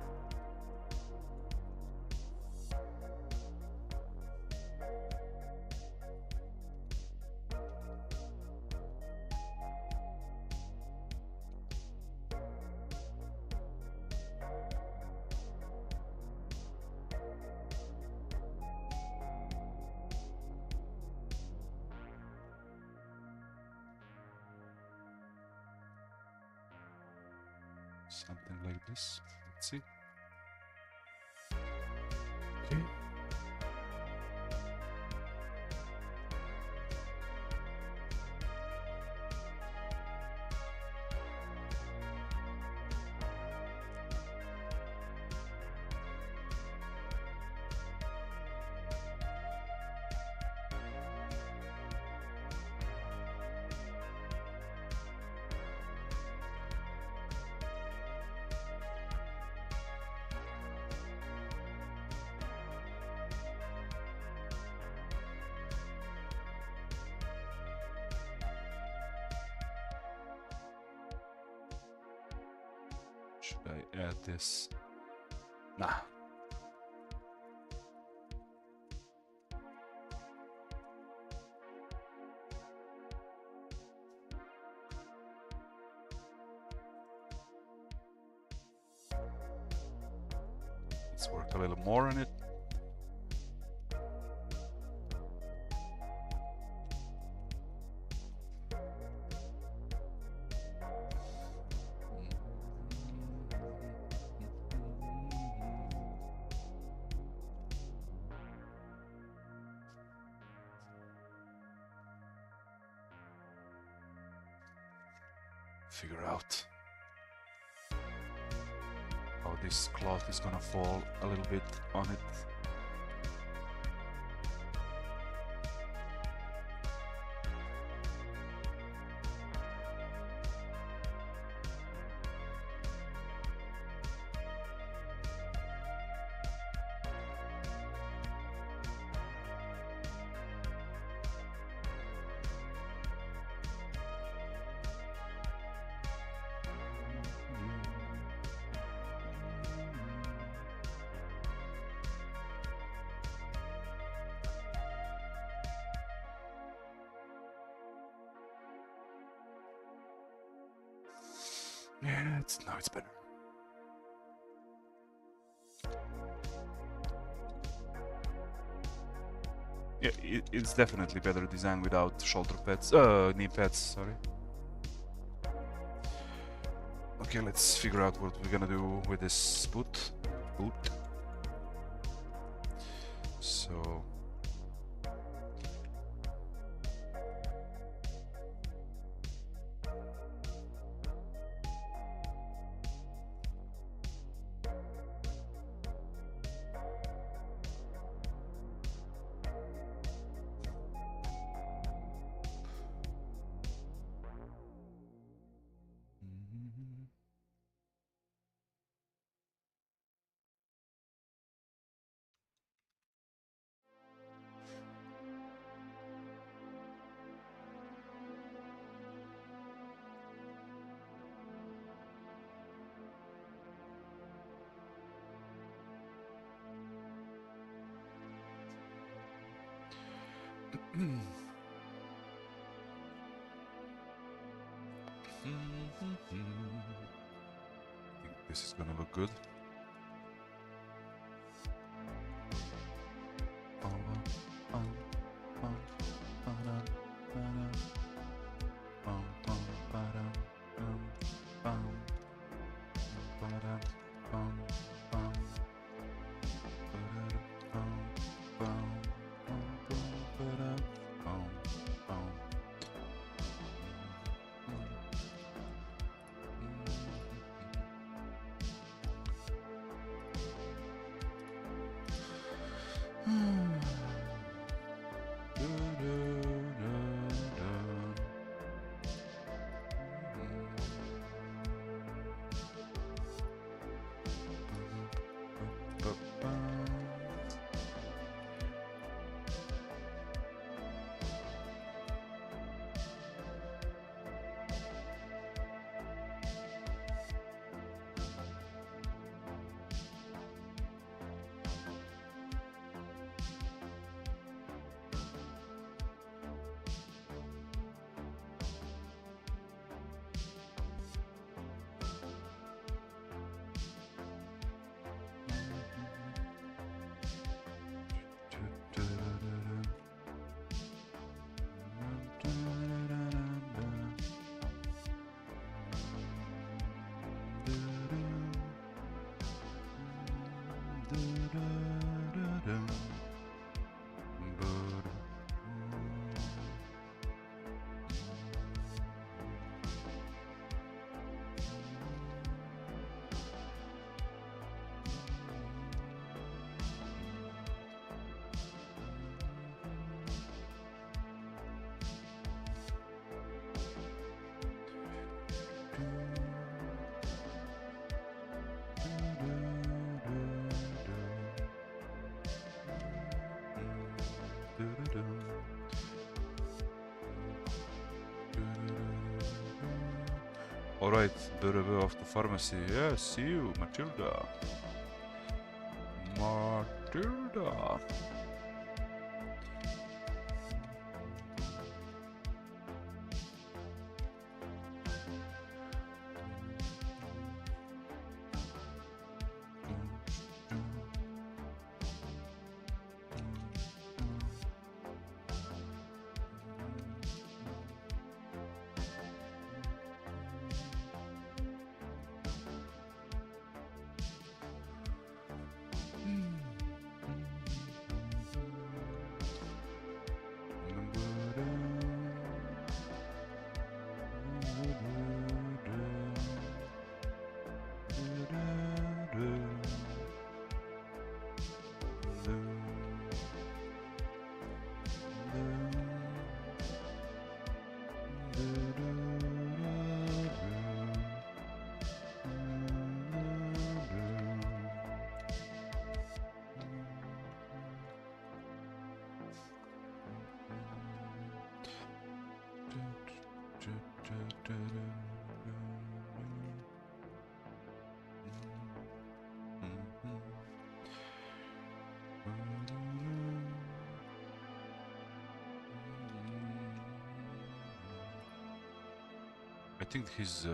Something like this. Let's see. Okay. Should I add this? Nah. Let's work a little more on it. Figure out how this cloth is gonna fall a little bit on it. Yeah, now it's better. Yeah, it's definitely better design without shoulder pads, knee pads, sorry. Okay, let's figure out what we're gonna do with this boot. So I think this is gonna look good. Alright, Burroway of the pharmacy. Yes, see you, Matilda. Matilda. I think his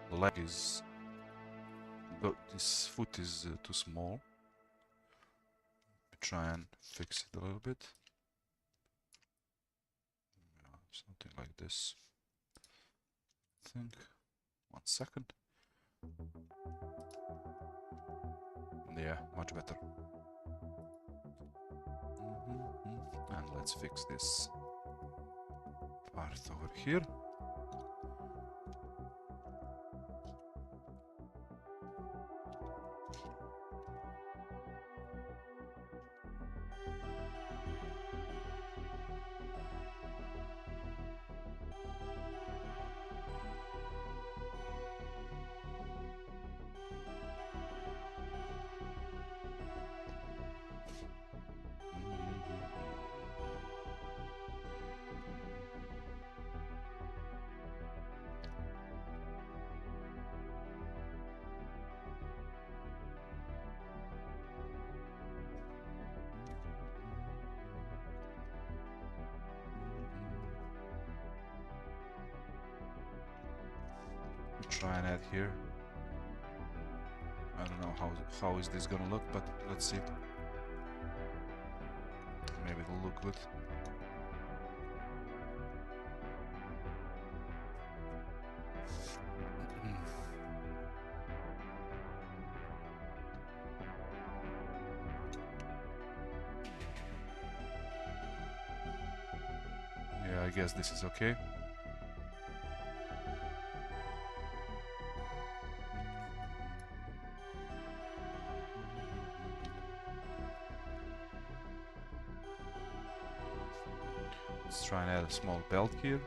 leg is, his foot is too small. Try and fix it a little bit. Yeah, something like this. I think. 1 second. Yeah, much better. And let's fix this part over here. Try and add here. I don't know how is this gonna look, but let's see. Maybe it'll look good. Yeah, I guess this is okay. Let's try and add a small belt here.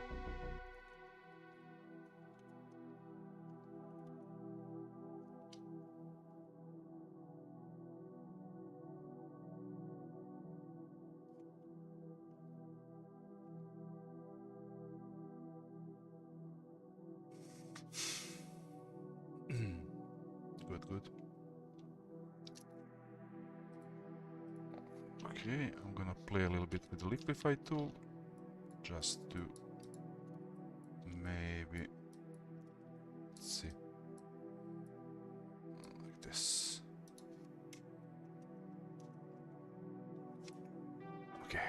Good. Okay, I'm gonna play a little bit with the liquify tool, just to maybe, let's see, like this. Okay.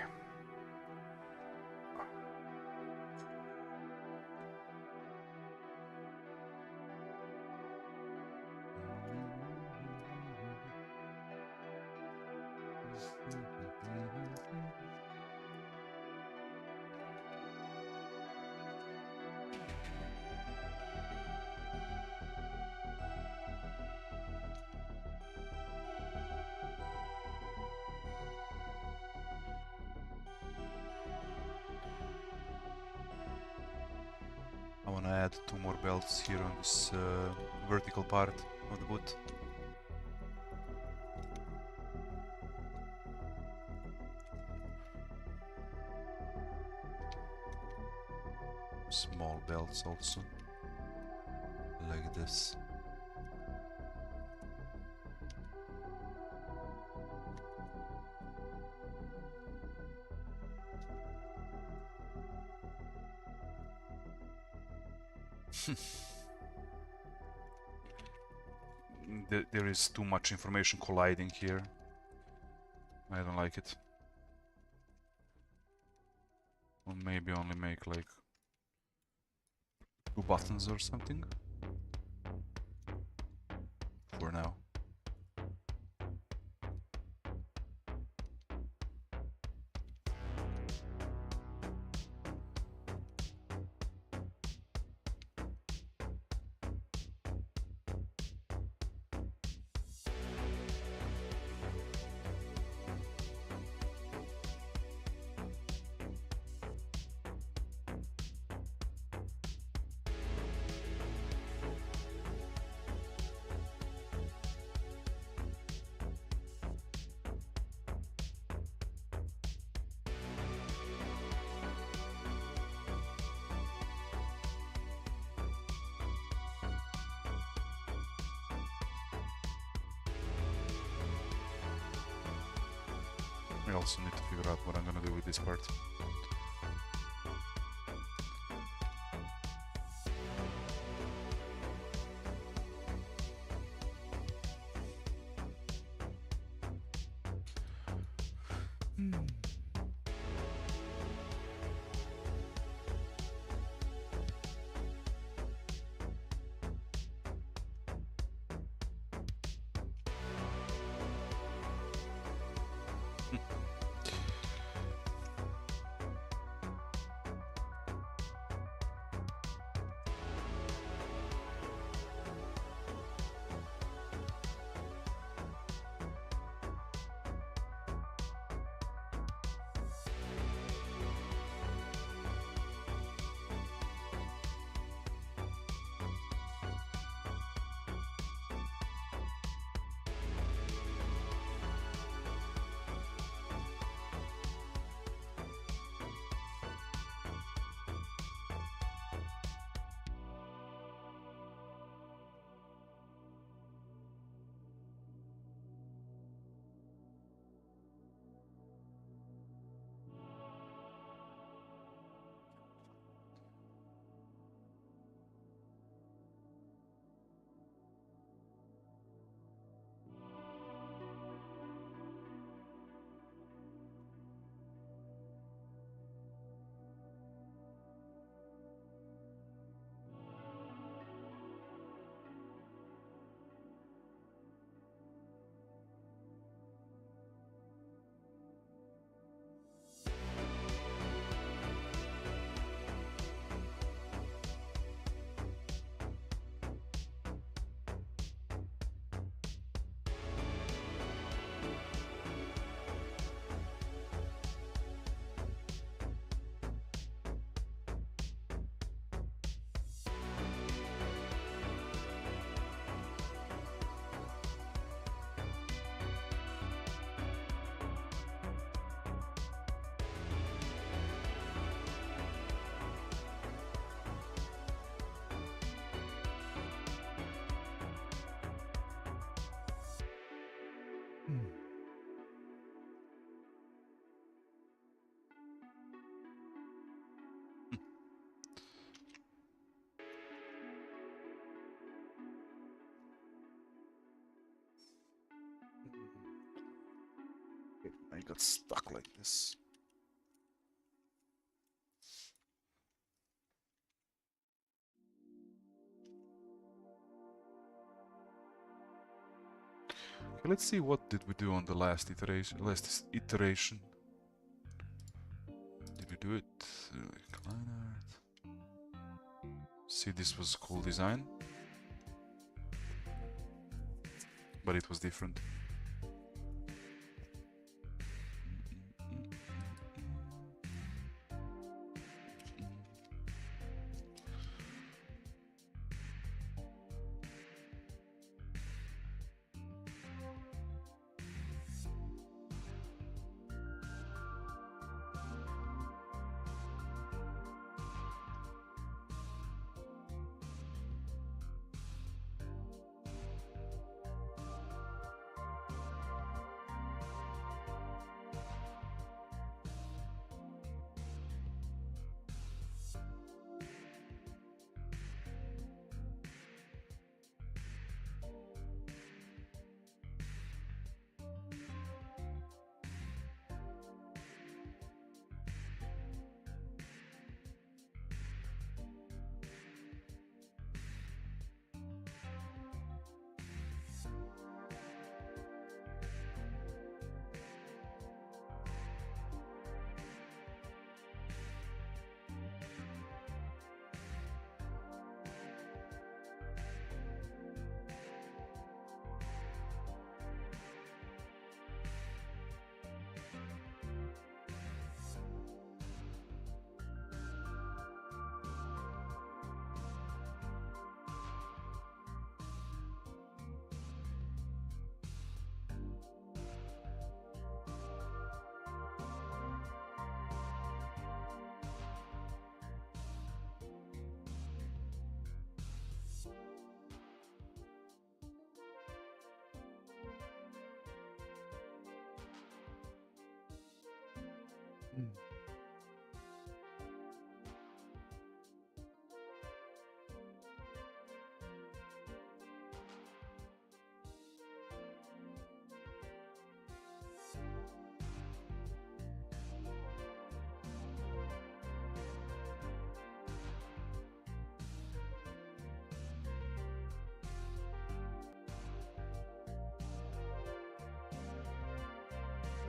add 2 more belts here on this vertical part of the boot. Small belts also, like this. There is too much information colliding here. I don't like it. Or maybe only make like 2 buttons or something. For now. I also need to figure out what I'm gonna do with this part. I got stuck like this. Okay, let's see what did we do on the last iteration. Did we do it? Client art. See, this was cool design, but it was different.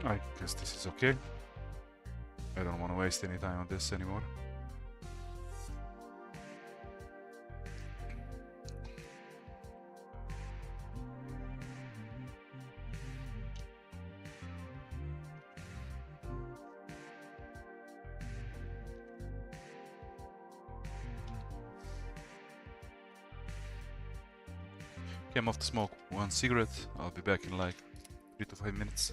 I guess this is okay. I don't want to waste any time on this anymore. Came off to smoke one cigarette. I'll be back in like 3 to 5 minutes.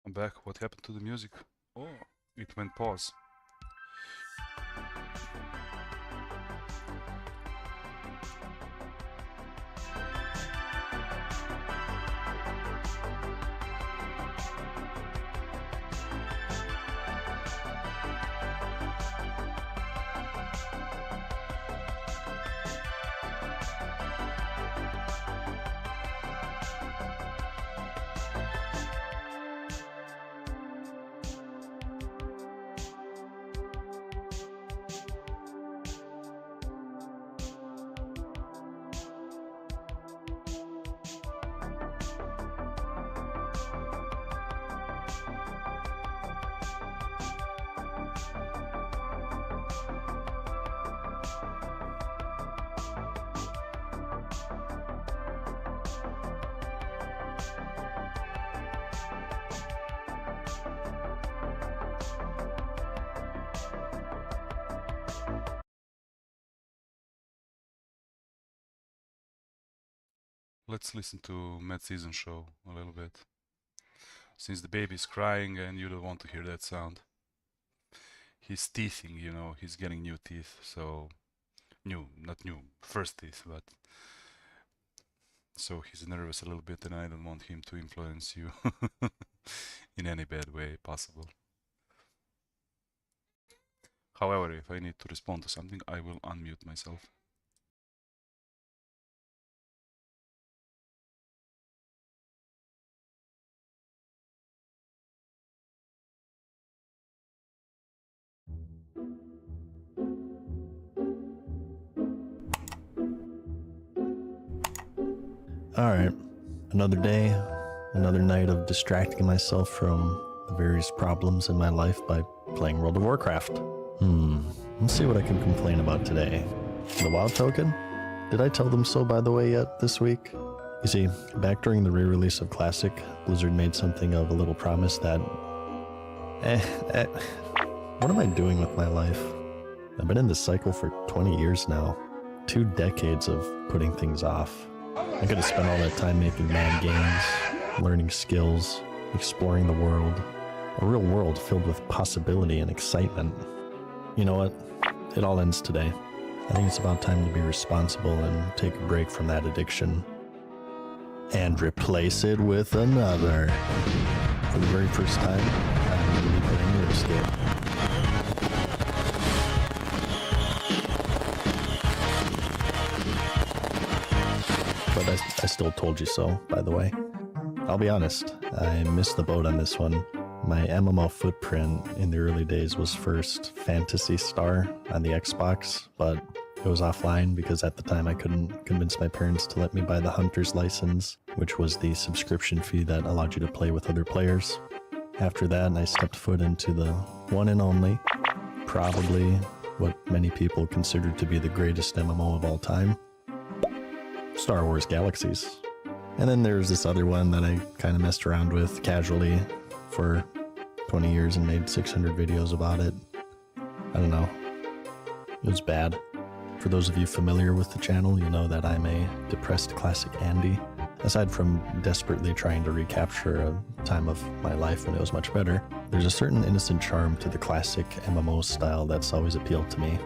I'm back. What happened to the music? Oh, it went pause. Let's listen to Mad Season Show a little bit. Since the baby's crying and you don't want to hear that sound. He's teething, you know, he's getting new teeth, so not new, first teeth, but so he's nervous a little bit and I don't want him to influence you in any bad way possible. However, if I need to respond to something, I will unmute myself. Alright, another day, another night of distracting myself from the various problems in my life by playing World of Warcraft. Let's see what I can complain about today. The WoW token? Did I tell them so, by the way, yet this week? You see, back during the re-release of Classic, Blizzard made something of a little promise that... what am I doing with my life? I've been in this cycle for 20 years now. 2 decades of putting things off. I could have spent all that time making mad games, learning skills, exploring the world. A real world filled with possibility and excitement. You know what? It all ends today. I think it's about time to be responsible and take a break from that addiction. And replace it with another. For the very first time, I'm going to be playing RuneScape. But I still told you so, by the way. I'll be honest, I missed the boat on this one. My MMO footprint in the early days was first Fantasy Star on the Xbox, but it was offline because at the time I couldn't convince my parents to let me buy the Hunter's license, which was the subscription fee that allowed you to play with other players. After that, I stepped foot into the one and only, probably what many people consider to be the greatest MMO of all time, Star Wars Galaxies. And then there's this other one that I kind of messed around with casually for 20 years and made 600 videos about it. I don't know. It was bad. For those of you familiar with the channel, you know that I'm a depressed classic Andy. Aside from desperately trying to recapture a time of my life when it was much better, there's a certain innocent charm to the classic MMO style that's always appealed to me.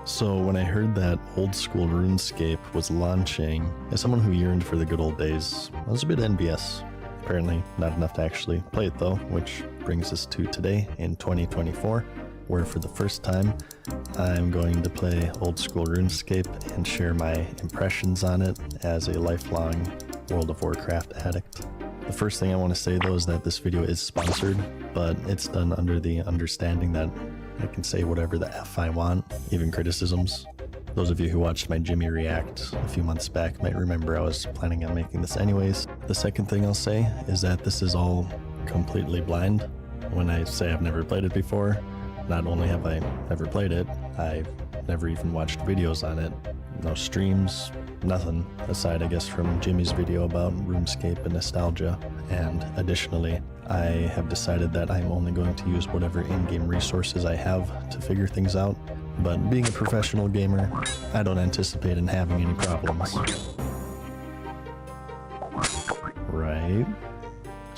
So when I heard that old school RuneScape was launching, as someone who yearned for the good old days, I was a bit envious. Apparently not enough to actually play it though, which brings us to today in 2024, where for the first time I'm going to play old school RuneScape and share my impressions on it as a lifelong World of Warcraft addict. The first thing I want to say though is that this video is sponsored, but it's done under the understanding that I can say whatever the F I want, even criticisms. Those of you who watched my Jimmy React a few months back might remember I was planning on making this anyways. The second thing I'll say is that this is all completely blind. When I say I've never played it before, not only have I never played it, I've never even watched videos on it. No streams, nothing, aside I guess from Jimmy's video about RuneScape and nostalgia. And additionally, I have decided that I'm only going to use whatever in-game resources I have to figure things out. But being a professional gamer, I don't anticipate in having any problems. Right?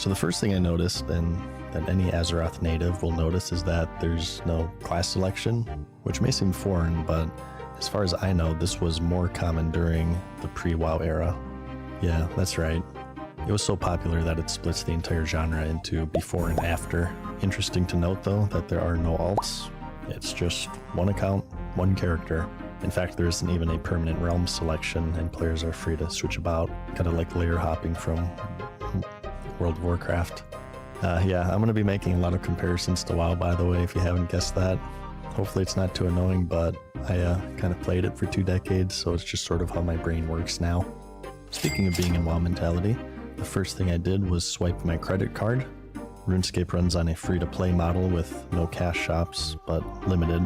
So the first thing I noticed, and that any Azeroth native will notice, is that there's no class selection, which may seem foreign, but as far as I know, this was more common during the pre-WoW era. Yeah, that's right. It was so popular that it splits the entire genre into before and after. Interesting to note though that there are no alts. It's just one account, one character. In fact, there isn't even a permanent realm selection and players are free to switch about, kind of like layer hopping from World of Warcraft. Yeah, I'm going to be making a lot of comparisons to WoW, by the way, if you haven't guessed that. Hopefully it's not too annoying, but I kind of played it for 2 decades, so it's just sort of how my brain works now. Speaking of being in WoW mentality, the first thing I did was swipe my credit card. RuneScape runs on a free-to-play model with no cash shops, but limited,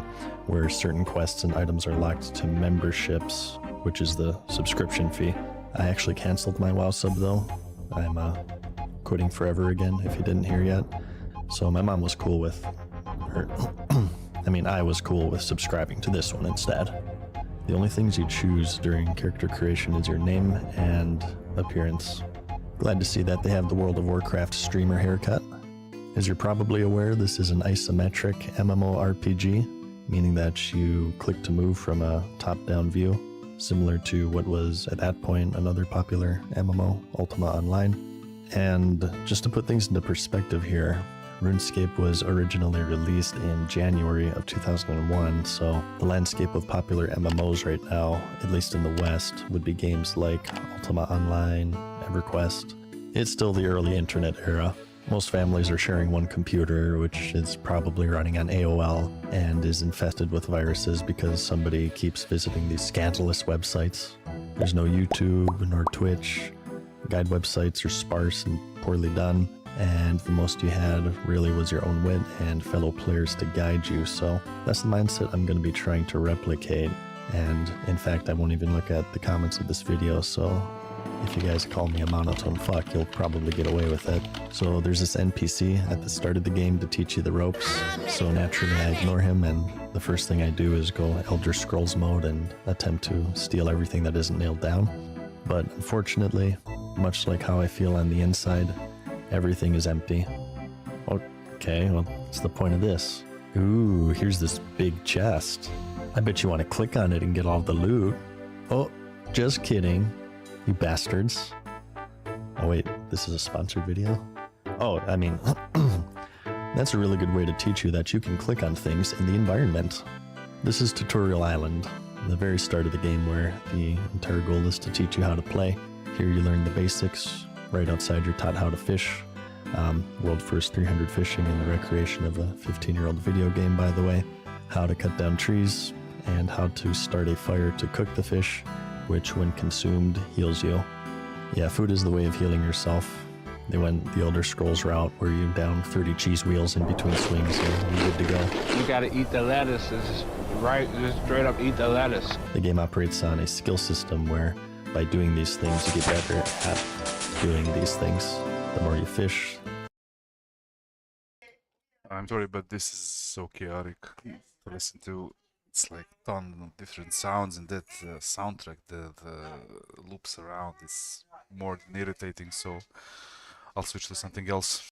where certain quests and items are locked to memberships, which is the subscription fee. I actually canceled my WoW sub though. I'm quitting forever again, if you didn't hear yet. So my mom was cool with her. I was cool with subscribing to this one instead. The only things you choose during character creation is your name and appearance. Glad to see that they have the World of Warcraft streamer haircut. As you're probably aware, this is an isometric MMORPG, meaning that you click to move from a top-down view, similar to what was at that point another popular MMO, Ultima Online. And just to put things into perspective here, RuneScape was originally released in January of 2001, so the landscape of popular MMOs right now, at least in the West, would be games like Ultima Online, EverQuest. It's still the early internet era. Most families are sharing one computer, which is probably running on AOL and is infested with viruses because somebody keeps visiting these scandalous websites. There's no YouTube nor Twitch. Guide websites are sparse and poorly done, and the most you had really was your own wit and fellow players to guide you, so that's the mindset I'm going to be trying to replicate. And in fact, I won't even look at the comments of this video, so if you guys call me a monotone fuck, you'll probably get away with it. So there's this NPC at the start of the game to teach you the ropes, so naturally I ignore him, and the first thing I do is go Elder Scrolls mode and attempt to steal everything that isn't nailed down. But unfortunately, much like how I feel on the inside, everything is empty. Okay, well, what's the point of this? Ooh, here's this big chest. I bet you want to click on it and get all the loot. Oh, just kidding. You bastards. Oh wait, this is a sponsored video? Oh, that's a really good way to teach you that you can click on things in the environment. This is Tutorial Island, the very start of the game where the entire goal is to teach you how to play. Here you learn the basics. Right outside you're taught how to fish. World first 300 fishing in the recreation of a 15-year-old video game, by the way. How to cut down trees, and how to start a fire to cook the fish, which when consumed heals you. Yeah, food is the way of healing yourself. They went the Elder Scrolls route where you down 30 cheese wheels in between swings and you're good to go. You gotta eat the lettuce, just straight up eat the lettuce. The game operates on a skill system where by doing these things you get better at doing these things. The more you fish. I'm sorry, but this is so chaotic to listen to. It's like ton of different sounds, and that soundtrack, the loops around is more than irritating, so I'll switch to something else.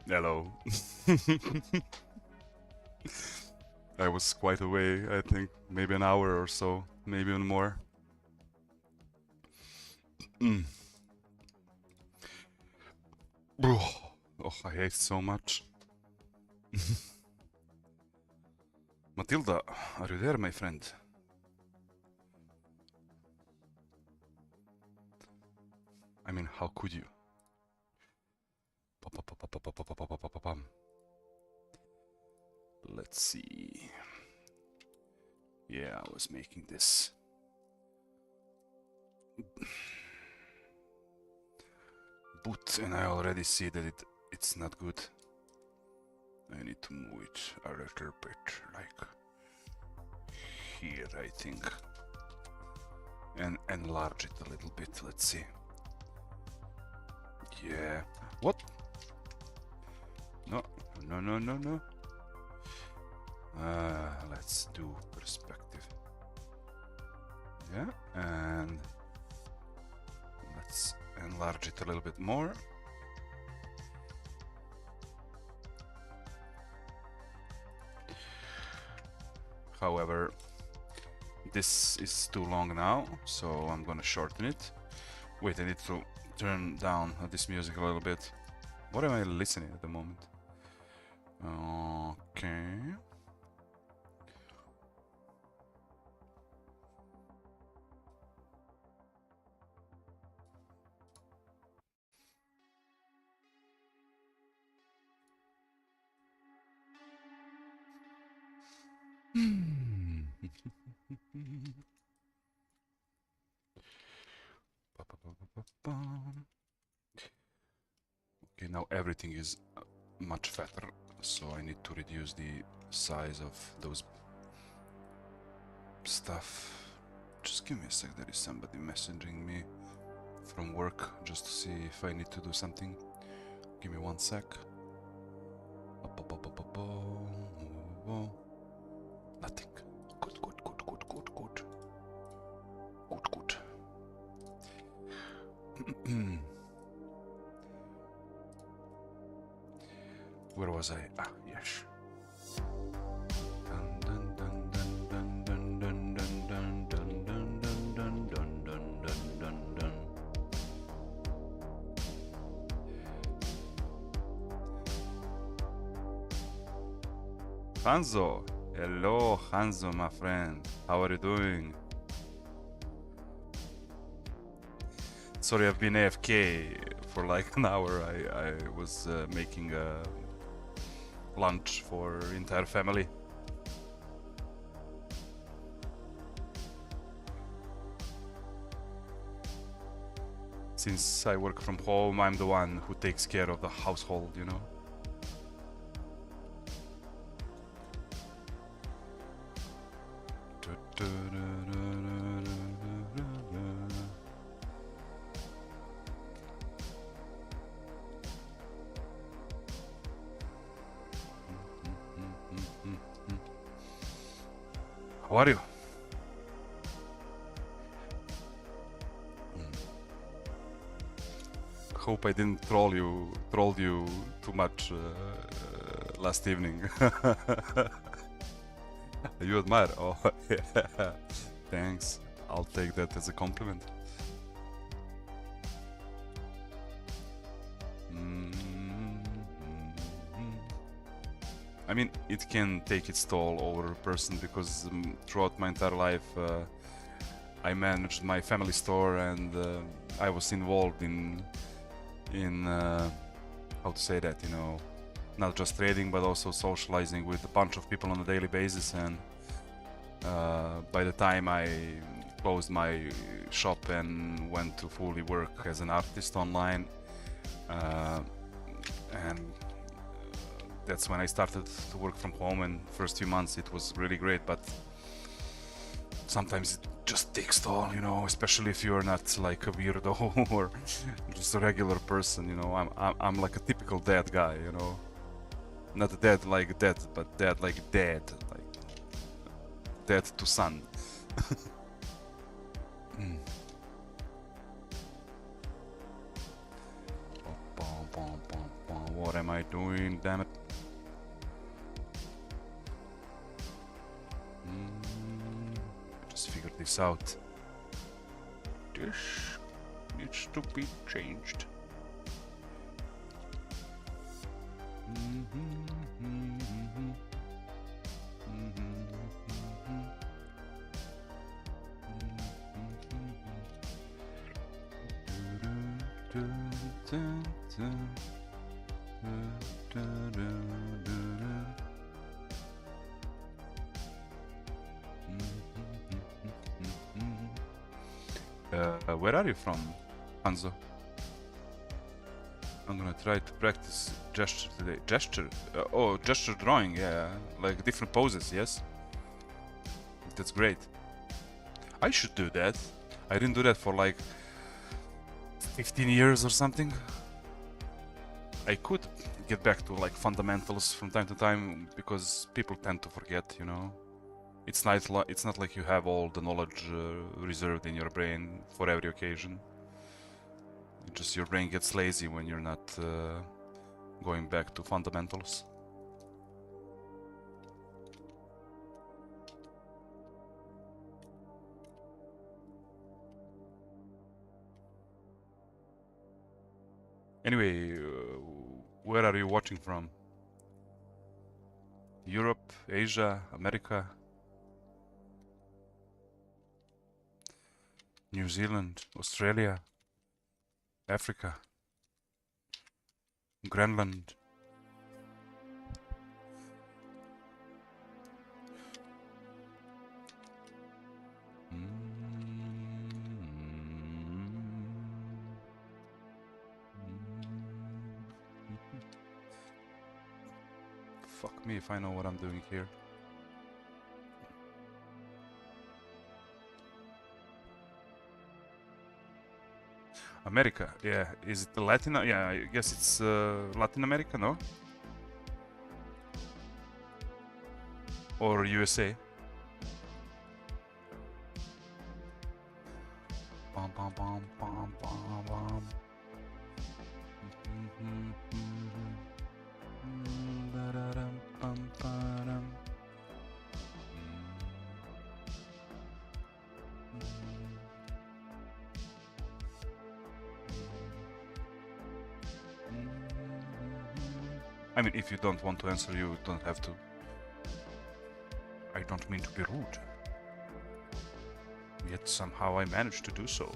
Hello. I was quite away, I think maybe an hour or so, maybe even more. Oh, I hate so much. Matilda, are you there, my friend? I mean, how could you? Let's see. Yeah, I was making this. Boot, and I already see that it's not good. I need to move it a little bit, like here, I think. And enlarge it a little bit, let's see. Yeah. What? No. Let's do perspective. Yeah, and let's enlarge it a little bit more. However, this is too long now, so I'm gonna shorten it. Wait, I need to turn down this music a little bit. What am I listening at the moment? Okay. Okay, now everything is much fatter, so I need to reduce the size of those stuff. Just give me a sec, there is somebody messaging me from work just to see if I need to do something. Give me 1 sec. Nothing. Good. Where was I? Ah, yes. Hanzo, hello Hanzo, my friend. How are you doing? Sorry, I've been AFK for like an hour. I was making lunch for entire family. Since I work from home, I'm the one who takes care of the household, you know. How are you? Hope I didn't trolled you too much last evening. You admire? Oh, yeah. Thanks. I'll take that as a compliment. I mean, it can take its toll over a person because throughout my entire life I managed my family store and I was involved in how to say that, you know, not just trading but also socializing with a bunch of people on a daily basis. And by the time I closed my shop and went to fully work as an artist online, and that's when I started to work from home. And first few months it was really great, but sometimes it just takes toll, you know, especially if you're not like a weirdo or just a regular person, you know. I'm like a typical dad guy, you know, not dad like dad, but dad like dad, like dad to son. What What am I doing? Damn it. Just figured this out. This needs to be changed. Where are you from, Hanzo? I'm gonna try to practice gesture today. Gesture? Oh, gesture drawing, yeah. Like different poses, yes? That's great. I should do that. I didn't do that for like 15 years or something. I could get back to like fundamentals from time to time because people tend to forget, you know. It's not like you have all the knowledge reserved in your brain for every occasion. Just your brain gets lazy when you're not going back to fundamentals. Anyway, where are you watching from? Europe, Asia, America? New Zealand, Australia, Africa, Greenland. Fuck me if I know what I'm doing here. America, yeah. Is it Latin? Yeah, I guess it's Latin America, no? Or USA? Bum, bum, bum, bum, bum, bum. Ba-da-dum, bum, ba-dum. I mean, if you don't want to answer, you don't have to. I don't mean to be rude. Yet somehow I managed to do so.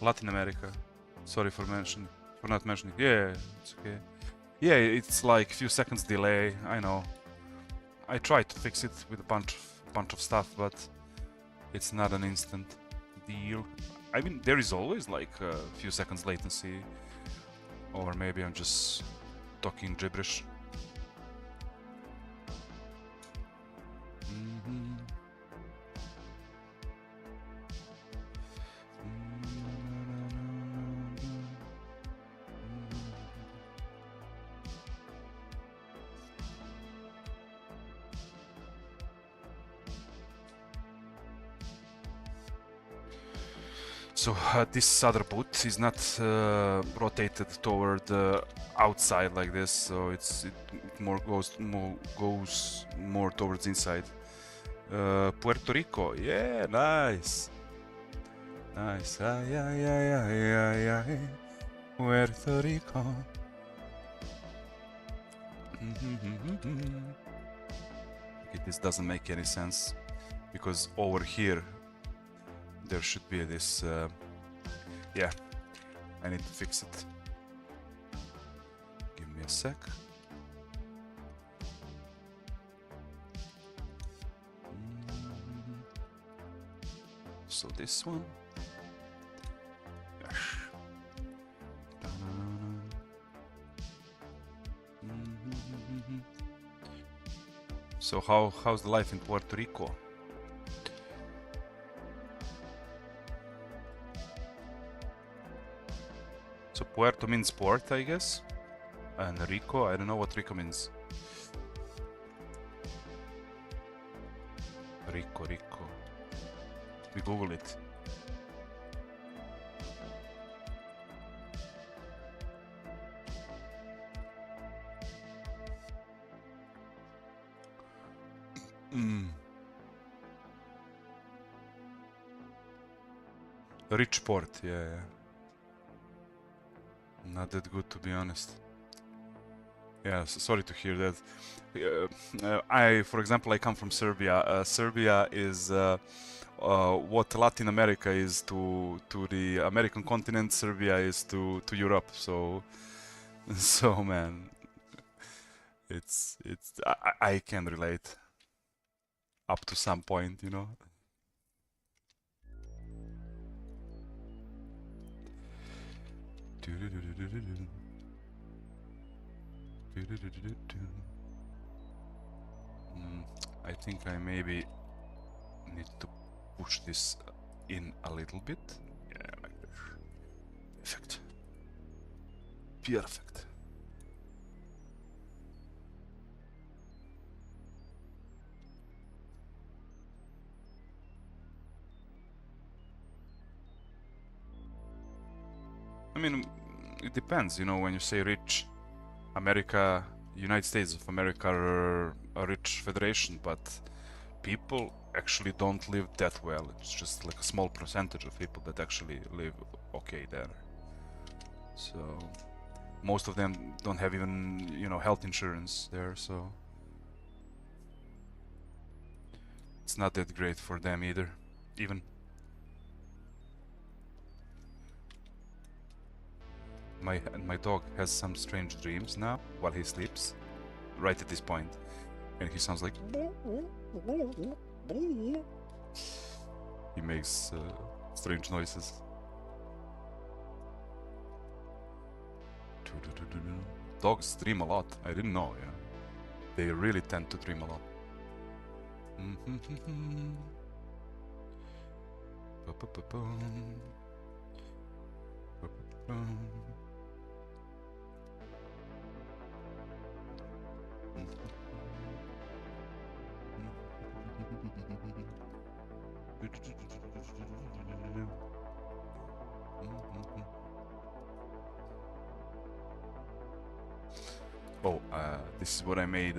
Latin America. Sorry for not mentioning. Yeah, it's okay. Yeah, it's like a few seconds delay. I know. I tried to fix it with a bunch of stuff, but it's not an instant deal. I mean, there is always like a few seconds latency, or maybe I'm just talking gibberish. So this other boot is not rotated toward outside like this, so it goes more towards inside. Puerto Rico, yeah, nice, nice. Ay, ay, ay, ay, ay, ay. Puerto Rico. Okay, this doesn't make any sense because over here there should be this, yeah, I need to fix it. Give me a sec. So this one. So how's the life in Puerto Rico? So Puerto means port, I guess, and Rico, I don't know what Rico means. Rico. We Google it. Rich port, yeah. Not that good, to be honest. Yeah, sorry to hear that. For example, I come from Serbia. Serbia is what Latin America is to the American continent. Serbia is to Europe. So, so man, it's I can relate up to some point, you know. I think I maybe need to push this in a little bit. Yeah, like this. Perfect. Perfect. I mean, it depends, you know, when you say rich, America, United States of America are a rich federation, but people actually don't live that well. It's just like a small percentage of people that actually live okay there. So most of them don't have even, you know, health insurance there, so it's not that great for them either, even. My dog has some strange dreams now while he sleeps, right at this point, and he sounds like he makes strange noises. Dogs dream a lot. I didn't know, yeah. They really tend to dream a lot. Oh, this is what I made.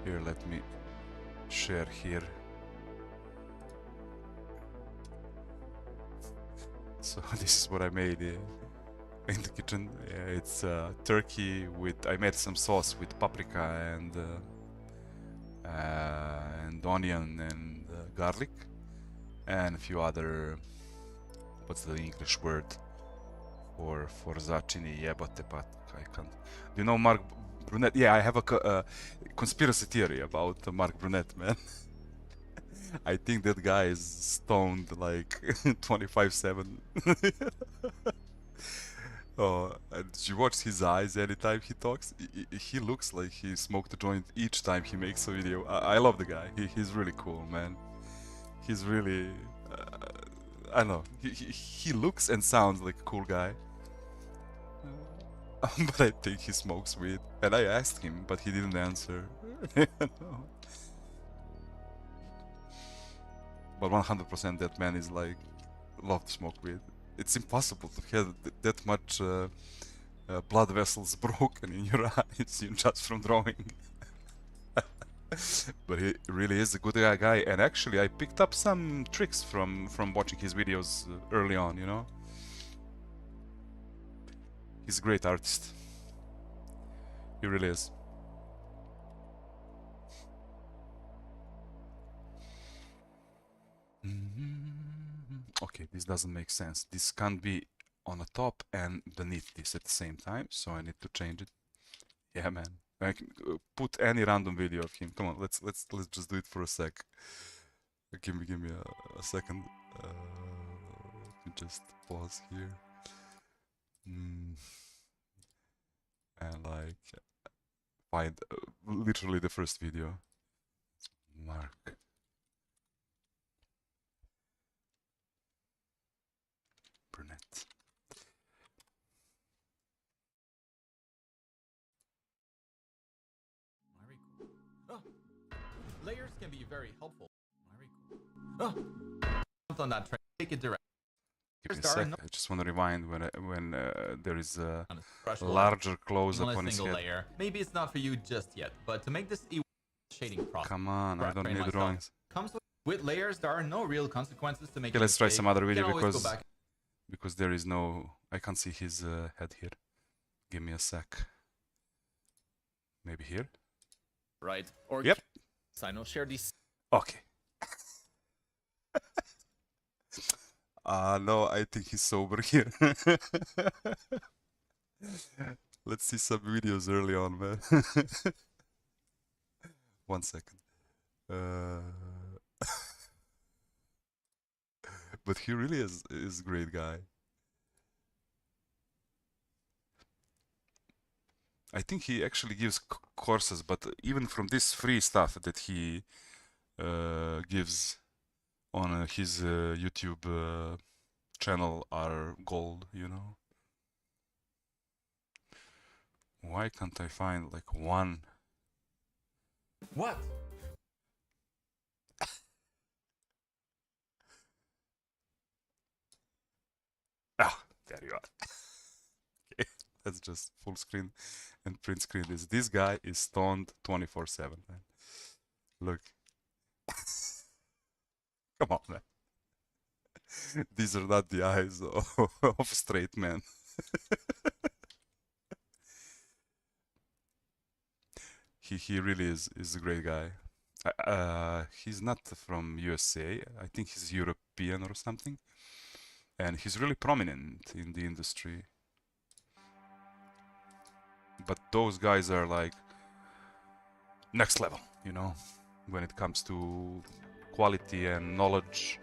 Here, let me share here. So this is what I made in the kitchen. It's turkey with. I made some sauce with paprika and onion and garlic and a few other. What's the English word for zacchini? Jebote pat. I can't. Do you know Mark Brunette? Yeah, I have a conspiracy theory about Mark Brunette, man. I think that guy is stoned like 25/7. Oh, and you watch his eyes anytime he talks. He looks like he smoked a joint each time he makes a video. I love the guy. He's really cool, man. He's really, I don't know. He looks and sounds like a cool guy. But I think he smokes weed. And I asked him, but he didn't answer. No. But 100% that man is like, love to smoke weed. It's impossible to have that much blood vessels broken in your eyes just from drawing. But he really is a good guy, and actually I picked up some tricks from watching his videos early on, you know. He's a great artist. He really is. Okay, this doesn't make sense. This can't be on the top and beneath this at the same time, so I need to change it. Yeah, man. I can put any random video of him. Come on, let's just do it for a sec. Give me a second. Let me just pause here. And like find literally the first video. Mark. Brunette. Very cool. Oh, layers can be very helpful. Very cool. Oh, on that train. Take it direct. Give me a sec. I just want to rewind when there is a larger close up on his head. Layer. Maybe it's not for you just yet, but to make this shading process. Come on, I don't need drawings. Comes with layers, there are no real consequences to make. Okay, let's try some other video because there is no. I can't see his head here. Give me a sec. Maybe here. Right. Or yep. I know share these. Okay. No, I think he's sober here. Let's see some videos early on, man. 1 second. But he really is a great guy. I think he actually gives courses, but even from this free stuff that he gives on his YouTube channel are gold, you know. Why can't I find like one? What? Ah, there you are. Okay, that's just full screen and print screen. This guy is stoned 24/7, man. Look. Come on, man. These are not the eyes of straight men. He really is a great guy. He's not from USA. I think he's European or something. And he's really prominent in the industry. But those guys are like next level, you know, when it comes to quality and knowledge.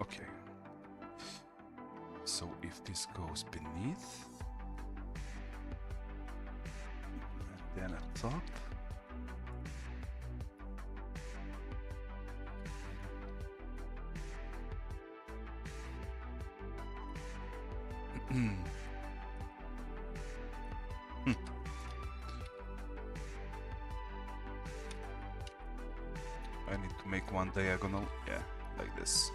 Okay. So if this goes beneath, then at top. I need to make one diagonal, yeah, like this.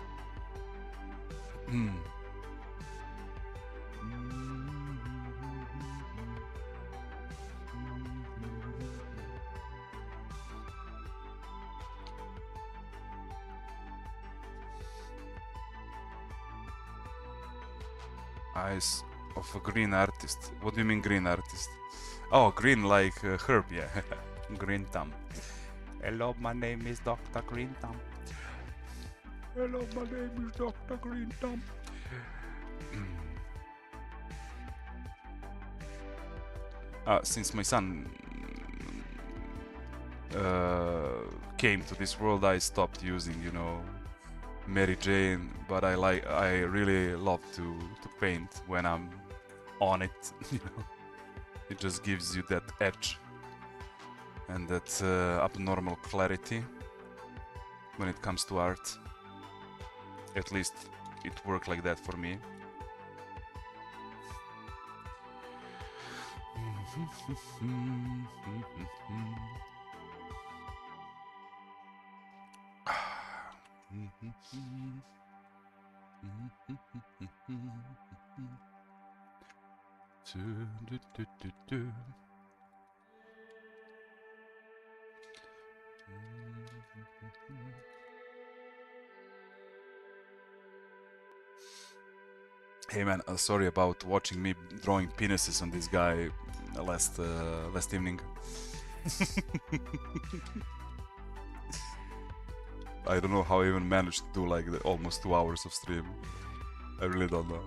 Eyes of a green artist. What do you mean green artist? Oh, green like herb, yeah. Green thumb. Hello, my name is Dr. Green Thumb. Hello, my name is Dr. Green Thumb. Since my son came to this world, I stopped using, you know, Mary Jane, but I really love to paint when I'm on it, you know. It just gives you that edge and that abnormal clarity when it comes to art. At least it worked like that for me. Hey man, sorry about watching me drawing penises on this guy last evening. I don't know how I even managed to do like almost 2 hours of stream. I really don't know.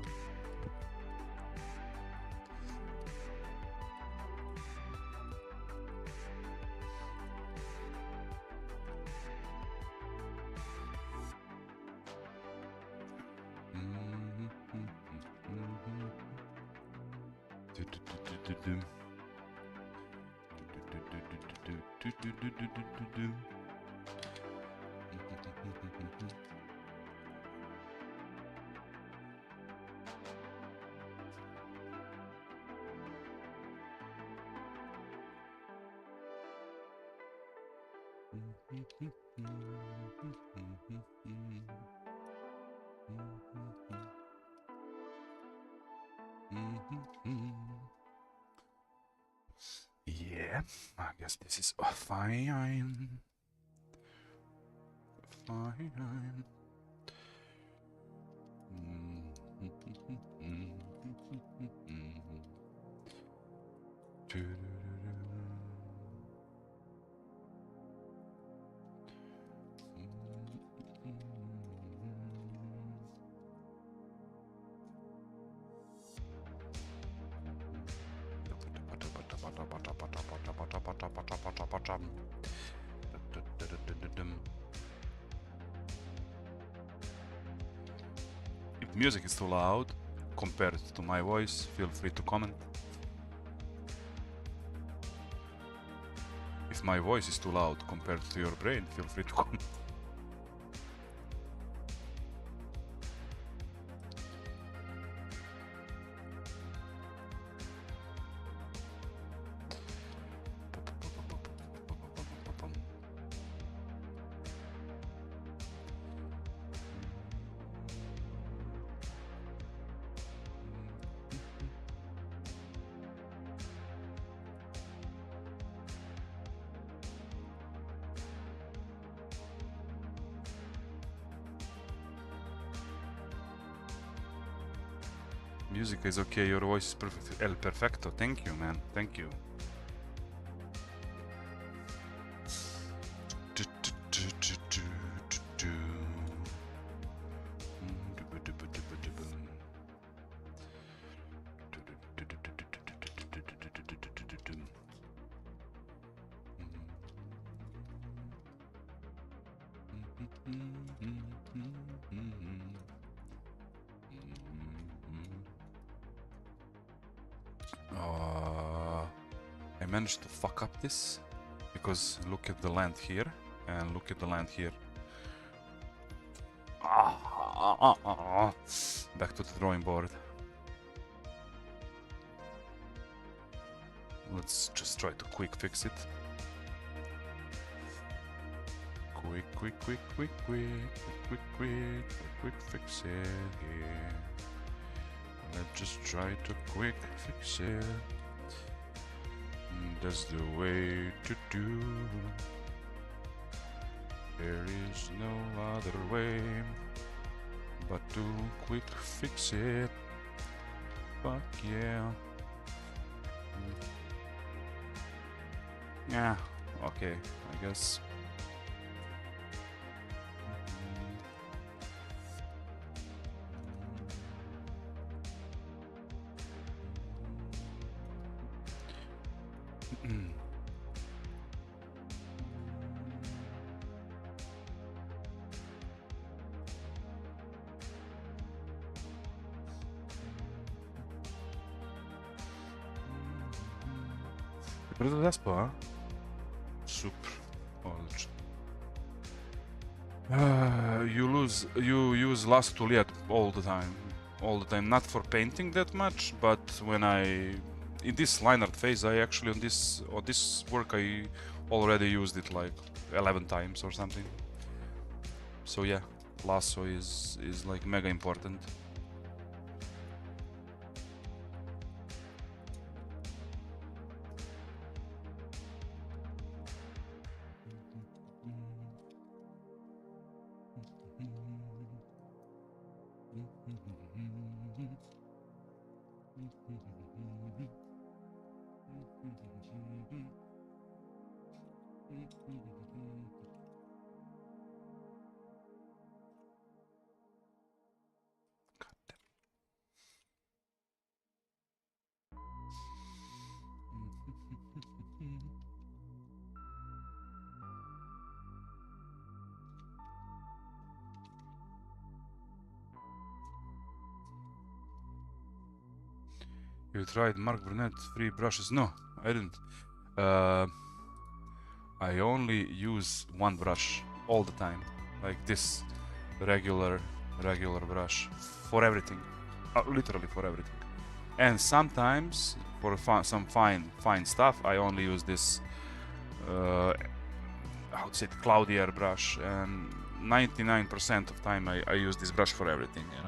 Yeah, I guess this is fine. Fine. If music is too loud compared to my voice, feel free to comment. If my voice is too loud compared to your brain, feel free to comment. Music is okay, your voice is perfect. El perfecto, thank you, man, thank you. I managed to fuck up this because look at the land here and look at the land here. Back to the drawing board. Let's just try to quick fix it. Quick fix it here. Let's just try to quick fix it. That's the way to do. There is no other way but to quick fix it. Fuck yeah. Yeah, okay, I guess. Preso despo, huh? Super. You use last tool yet all the time. Not for painting that much, but when in this line art phase, I actually on this work I already used it like 11 times or something. So yeah, lasso is like mega important. You tried Mark Burnett free brushes? No, I didn't. I only use one brush all the time, like this regular brush for everything, literally for everything. And sometimes for some fine stuff, I only use this how to say it, cloudy air brush, and 99% of time I use this brush for everything, you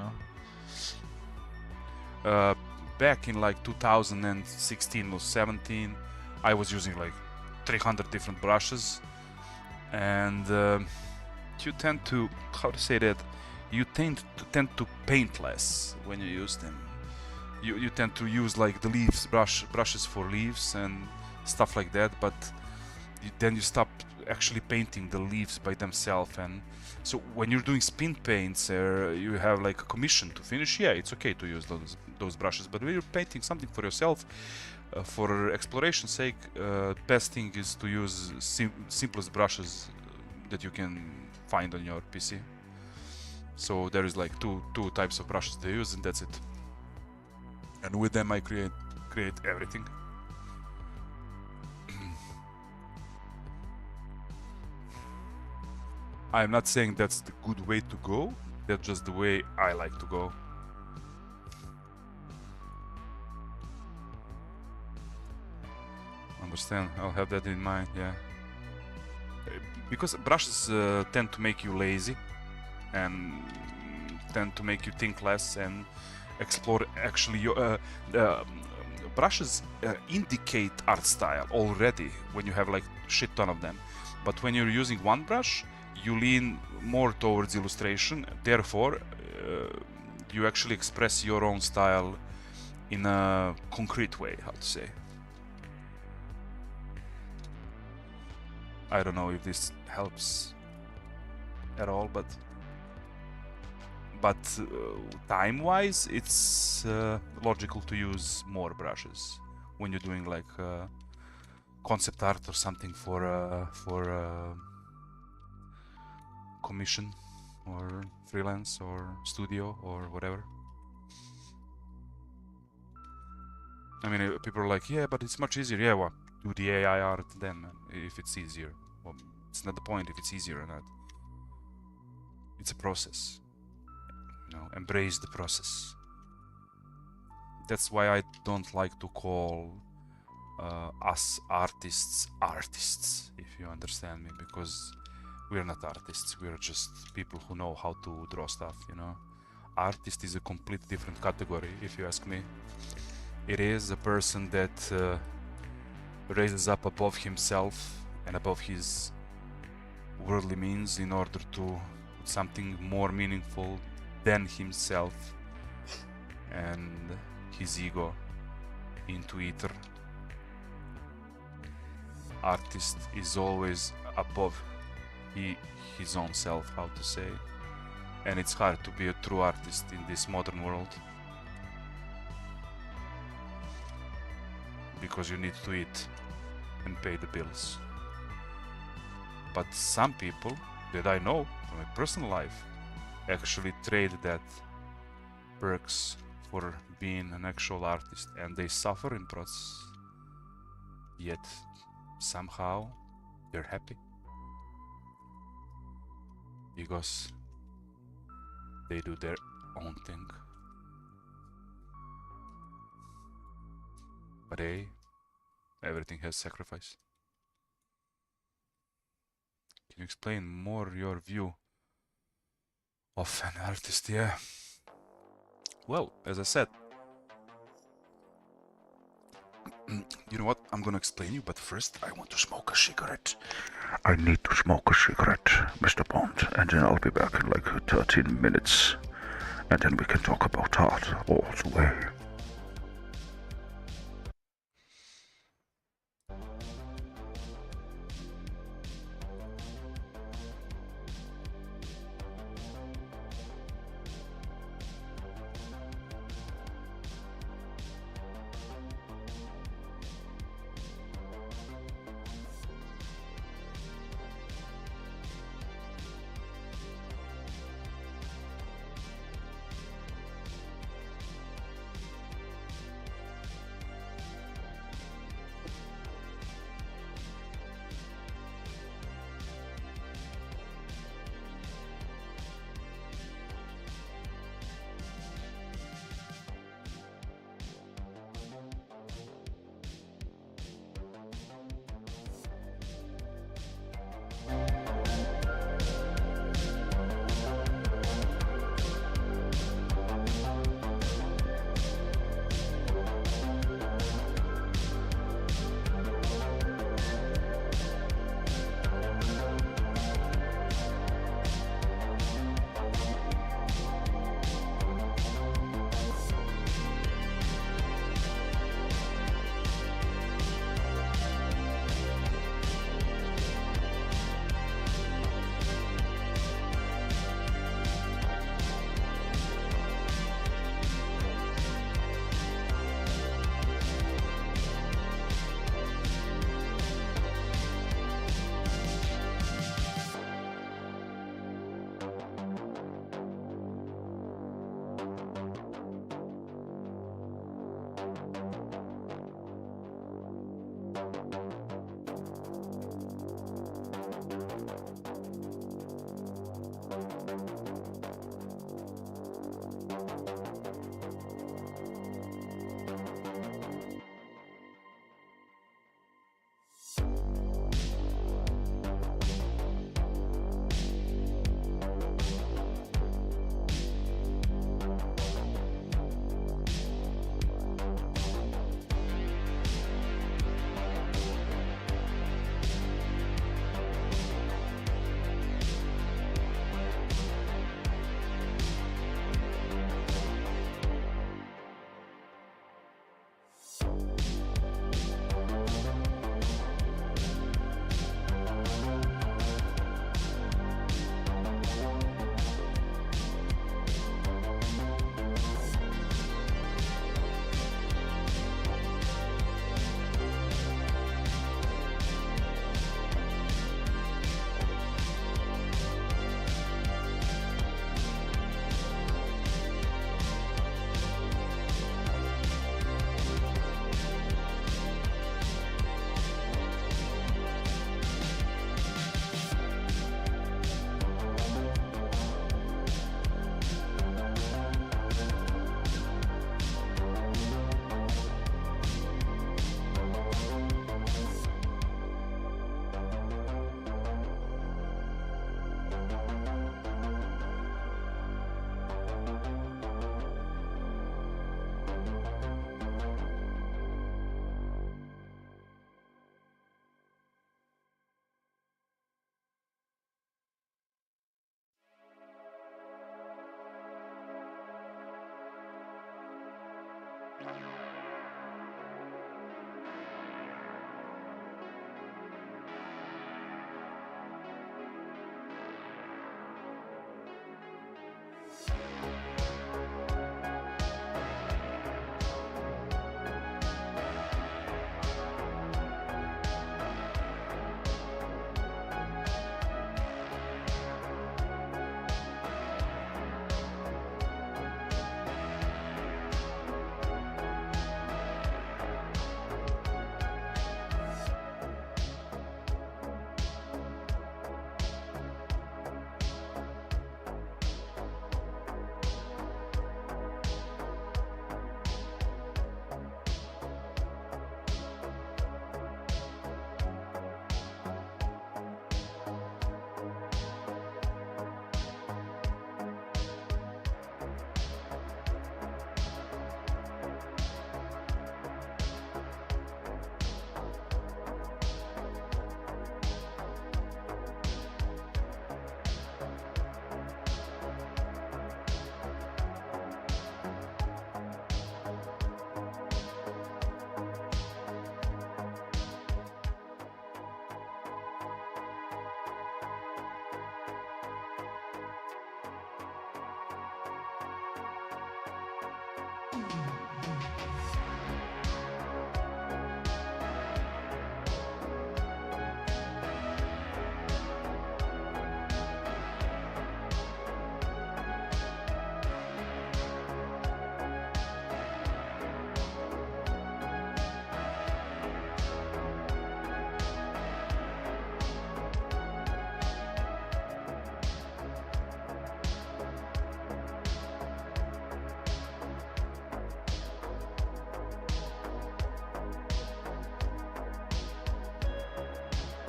know. Back in like 2016 or 17, I was using like 300 different brushes, and you tend to, how to say that, you tend to paint less when you use them. You tend to use like the leaves brushes for leaves and stuff like that, but then you stop actually painting the leaves by themselves. And so when you're doing spin paints, you have like a commission to finish, yeah, it's okay to use those brushes. But when you're painting something for yourself, for exploration's sake, best thing is to use simplest brushes that you can find on your PC. So there is like two types of brushes they use, and that's it. And with them I create everything. I'm not saying that's the good way to go, that's just the way I like to go. Understand, I'll have that in mind, yeah. Because brushes tend to make you lazy and tend to make you think less and explore actually your brushes indicate art style already when you have like shit ton of them. But when you're using one brush, you lean more towards illustration, therefore you actually express your own style in a concrete way, how to say. I don't know if this helps at all, but time-wise, it's logical to use more brushes when you're doing like concept art or something for commission or freelance or studio or whatever. I mean, people are like, yeah, but it's much easier. Yeah, well, do the AI art then if it's easier. Well, it's not the point if it's easier or not. It's a process. You know, embrace the process. That's why I don't like to call us artists, if you understand me, because we're not artists, we're just people who know how to draw stuff, you know. Artist is a completely different category, if you ask me. It is a person that raises up above himself and above his worldly means in order to put something more meaningful than himself and his ego into ether. Artist is always above his own self, how to say, and it's hard to be a true artist in this modern world because you need to eat and pay the bills. But some people that I know from my personal life actually trade that perks for being an actual artist, and they suffer in process, yet somehow they're happy because they do their own thing. But hey, everything has sacrifice. Can you explain more your view of an artist? Yeah. Well, as I said, you know what? I'm gonna explain you, but first I want to smoke a cigarette. I need to smoke a cigarette, Mr. Bond, and then I'll be back in like 13 minutes. And then we can talk about art all the way.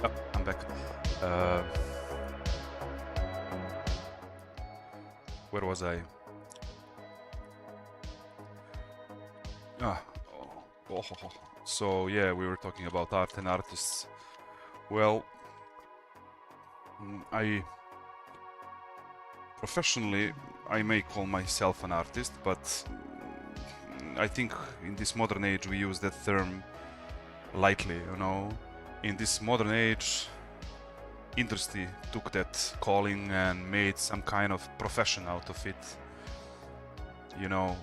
Oh, I'm back. Where was I? Ah, so yeah, we were talking about art and artists. Well, professionally, I may call myself an artist, but I think in this modern age we use that term lightly, you know. In this modern age, industry took that calling and made some kind of profession out of it. You know,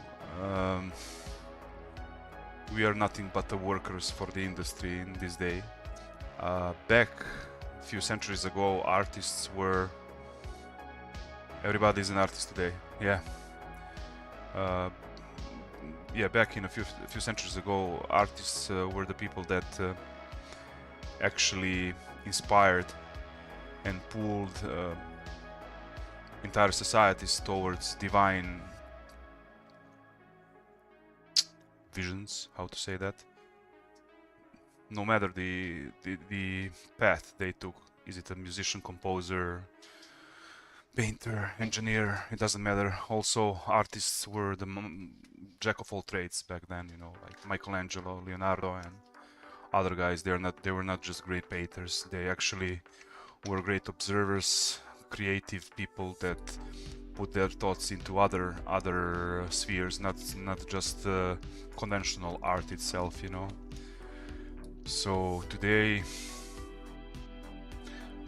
we are nothing but the workers for the industry in this day. Back a few centuries ago, artists were... Everybody's an artist today, yeah. Yeah, back in a few centuries ago, artists were the people that actually inspired and pulled entire societies towards divine visions, how to say that. No matter the path they took, is it a musician, composer, painter, engineer, it doesn't matter. Also, artists were the jack of all trades back then, you know, like Michelangelo, Leonardo, and other guys. They were not just great painters. They actually were great observers, creative people that put their thoughts into other spheres, not just conventional art itself, you know. So today,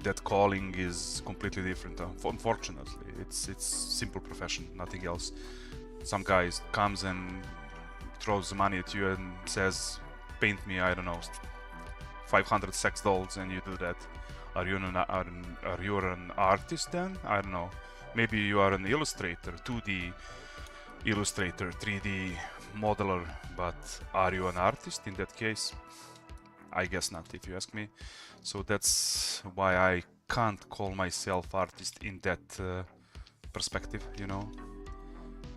that calling is completely different. Unfortunately, it's simple profession, nothing else. Some guy comes and throws the money at you and says, "Paint me, I don't know, 500 sex dolls," and you do that. Are you an artist then? I don't know. Maybe you are an illustrator, 2D illustrator, 3D modeler, but are you an artist in that case? I guess not, if you ask me. So that's why I can't call myself artist in that perspective, you know.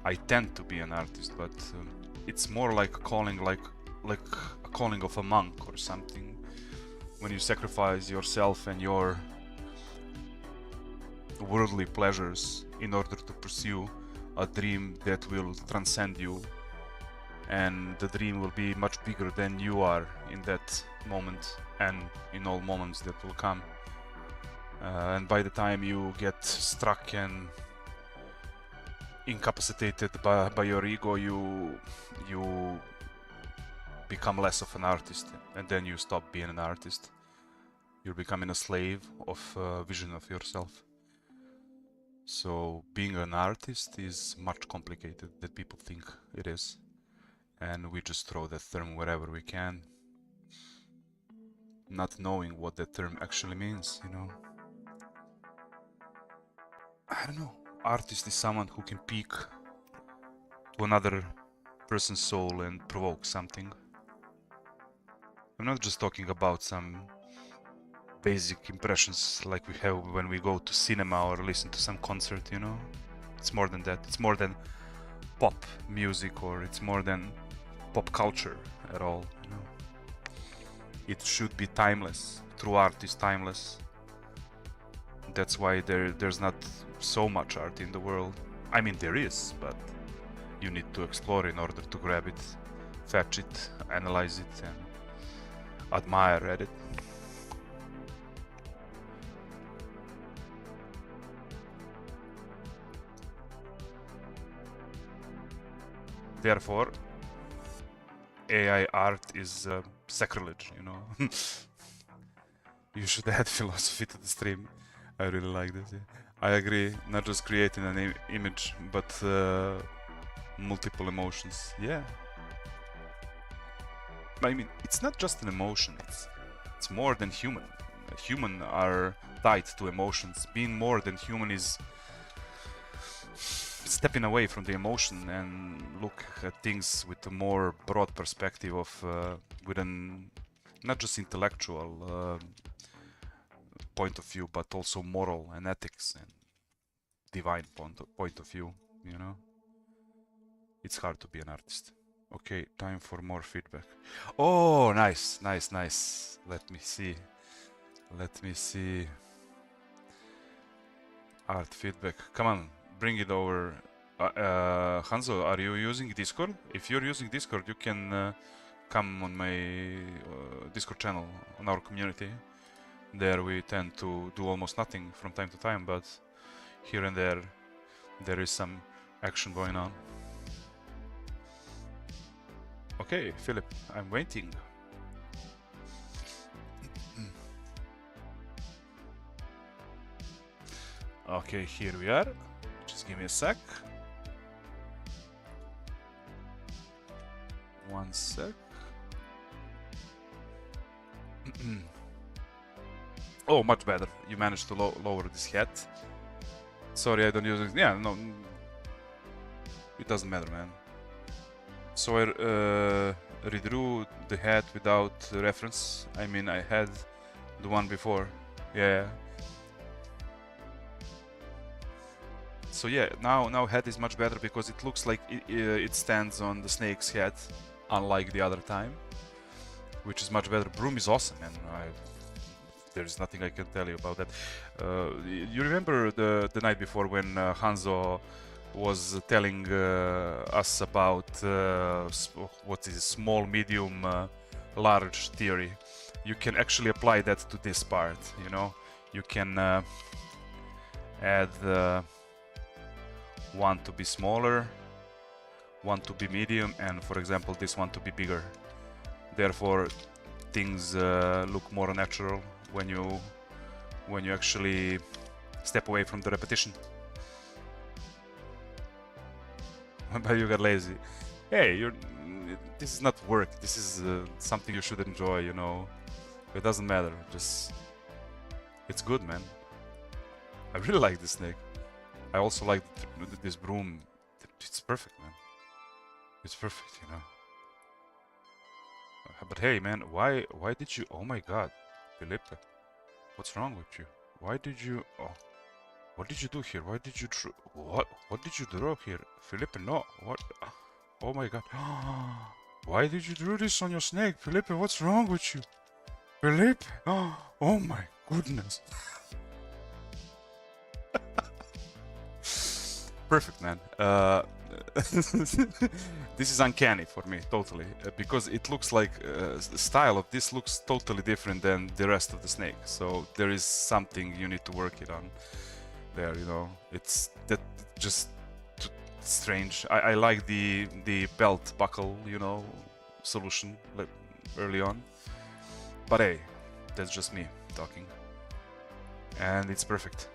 I tend to be an artist, but it's more like a calling, like a calling of a monk or something. When you sacrifice yourself and your worldly pleasures in order to pursue a dream that will transcend you, and the dream will be much bigger than you are in that moment and in all moments that will come. And by the time you get struck and incapacitated by your ego, you become less of an artist, and then you stop being an artist. You're becoming a slave of a vision of yourself. So being an artist is much complicated than people think it is, and we just throw that term wherever we can, not knowing what that term actually means, you know. I don't know. Artist is someone who can peek to another person's soul and provoke something. I'm not just talking about some basic impressions like we have when we go to cinema or listen to some concert, you know. It's more than that. It's more than pop music, or it's more than pop culture at all, you know. It should be timeless. True art is timeless. That's why there's not so much art in the world. I mean, there is, but you need to explore in order to grab it, fetch it, analyze it, and admire at it. Therefore, AI art is sacrilege, you know. You should add philosophy to the stream. I really like this. Yeah. I agree, not just creating an image, but multiple emotions. Yeah. I mean, it's not just an emotion, it's more than human. Human are tied to emotions. Being more than human is stepping away from the emotion and look at things with a more broad perspective of with an not just intellectual point of view, but also moral and ethics and divine point of view, you know. It's hard to be an artist. Okay, time for more feedback. Oh, nice. Let me see. Art feedback. Come on, bring it over. Hanzo, are you using Discord? If you're using Discord, you can come on my Discord channel, on our community. There we tend to do almost nothing from time to time, but here and there is some action going on. Okay, Philip, I'm waiting. Okay, here we are. Just give me a sec. One sec. Oh, much better. You managed to lower this hat. Sorry, I don't use it. Yeah, no. It doesn't matter, man. So I redrew the hat without reference. I mean, I had The one before. Yeah. So yeah, now head is much better because it looks like it stands on the snake's head, unlike the other time, which is much better. Broom is awesome, and there's nothing I can tell you about that. You remember the night before when Hanzo was telling us about what is small, medium, large theory? You can actually apply that to this part. You know, you can add one to be smaller, one to be medium, and for example this one to be bigger. Therefore things look more natural when you actually step away from the repetition. But you got lazy. Hey, this is not work, this is something you should enjoy, you know. It doesn't matter, just it's good, man. I really like this snake. I also like this broom. It's perfect, man. It's perfect, you know. But hey, man, why did you? Oh my God, Felipe, what's wrong with you? Why did you? Oh, what did you do here? Why did you? What did you draw here, Felipe? No, what? Oh my God, why did you do this on your snake, Felipe? What's wrong with you, Felipe? Oh my goodness. Perfect, man. This is uncanny for me, totally, because it looks like the style of this looks totally different than the rest of the snake. So there is something you need to work it on there, you know. It's that just strange. I like the belt buckle, you know, solution early on, but hey, that's just me talking, and it's perfect.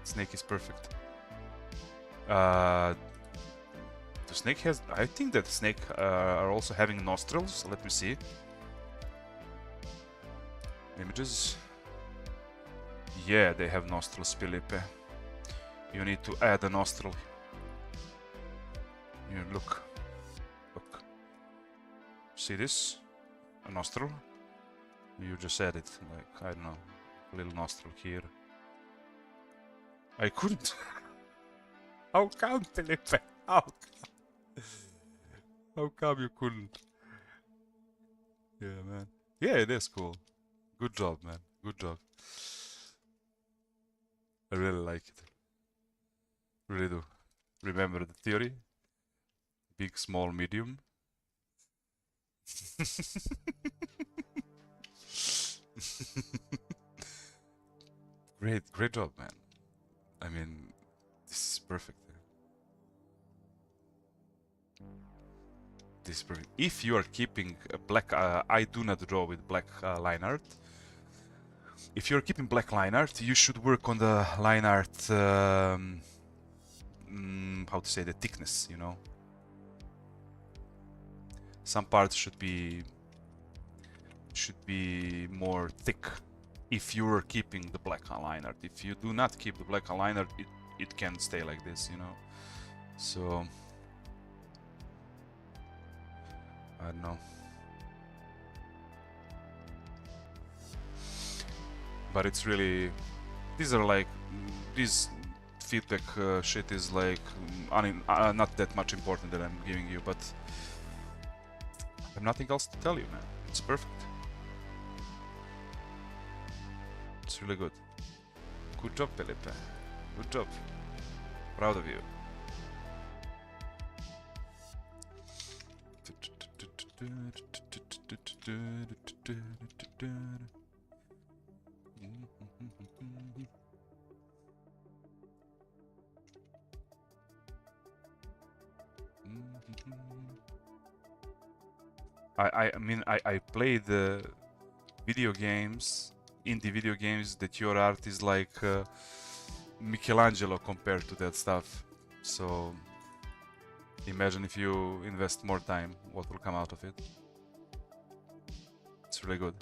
Snake is perfect. The snake has. I think that snake are also having nostrils. Let me see. Images. Yeah, they have nostrils, Felipe. You need to add a nostril. You look. See this? A nostril. You just add it, like I don't know, a little nostril here. I couldn't. How come, Felipe? How come you couldn't? Yeah, man. Yeah, it is cool. Good job, man. Good job. I really like it. Really do. Remember the theory? Big, small, medium. Great job, man. I mean, this is perfect. This is perfect. If you are keeping a black, I do not draw with black line art. If you're keeping black line art, you should work on the line art, how to say, the thickness, you know. Some parts should be more thick if you're keeping the black line art. If you do not keep the black line art, it can stay like this, you know. So I don't know. But it's really, these are like, this feedback shit is like not that much important that I'm giving you, but I have nothing else to tell you, man. It's perfect. It's really good. Good job, Felipe. Good job. Proud of you. I mean, I play the video games, indie video games, that your art is like Michelangelo compared to that stuff. So imagine if you invest more time, what will come out of it. It's really good.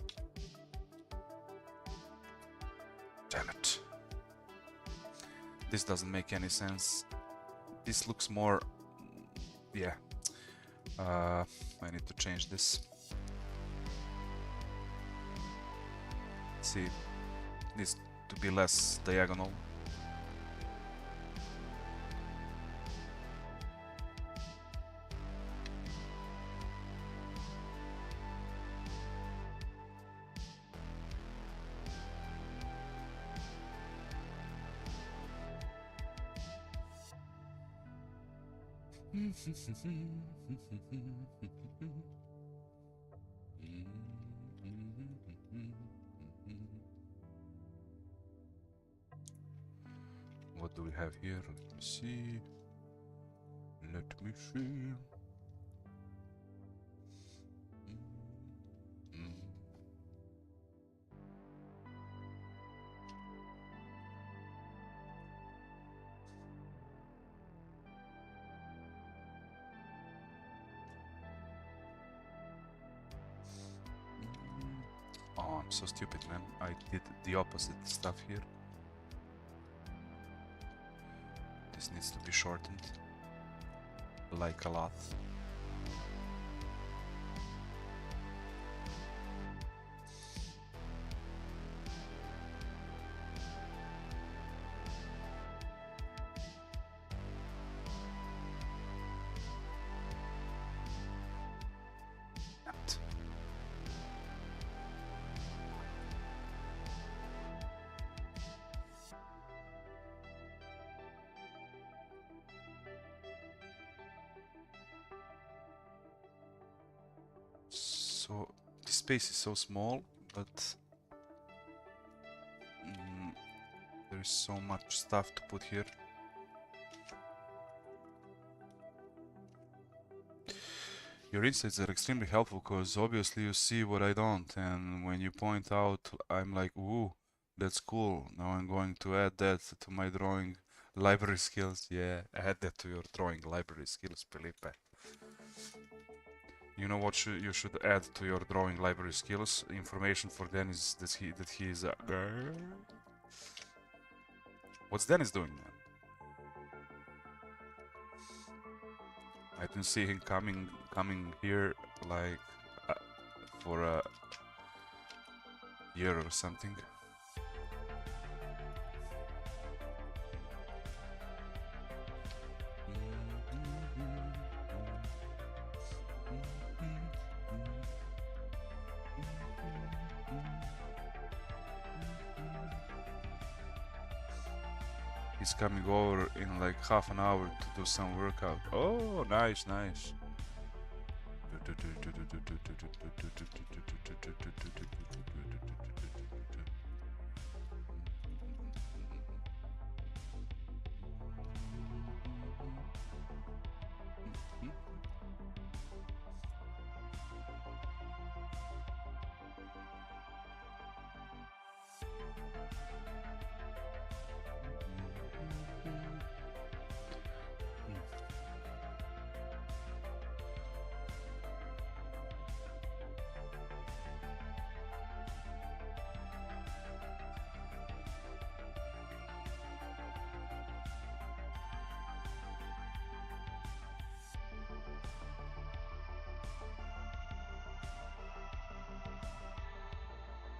Damn it. This doesn't make any sense. This looks more... yeah. I need to change this. see. Needs to be less diagonal. What do we have here? Let me see. Let me see. Oh, I'm so stupid, man. I did the opposite stuff here. This needs to be shortened. Like a lot. So this space is so small, but there is so much stuff to put here. Your insights are extremely helpful because obviously you see what I don't, and when you point out, I'm like, ooh, that's cool. Now I'm going to add that to my drawing library skills. Yeah, add that to your drawing library skills, Felipe. You know what you should add to your drawing library skills? Information for Dennis that he is a girl. What's Dennis doing, man? I didn't see him coming here like for a year or something. He's coming over in like half an hour to do some workout. Oh, nice, nice.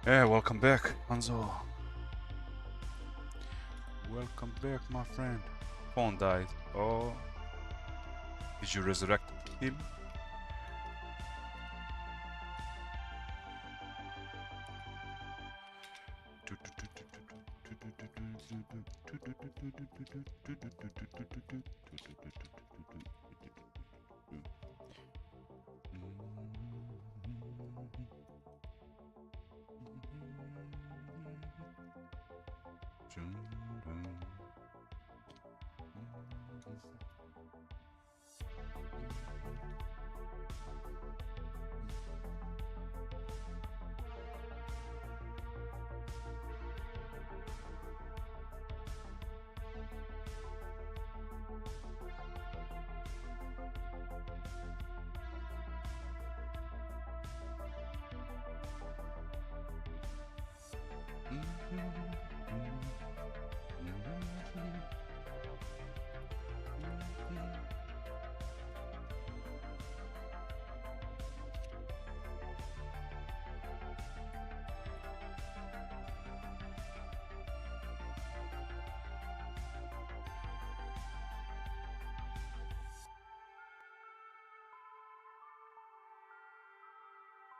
Yeah, welcome back, Hanzo. Welcome back, my friend. Phone died. Oh. Did you resurrect him?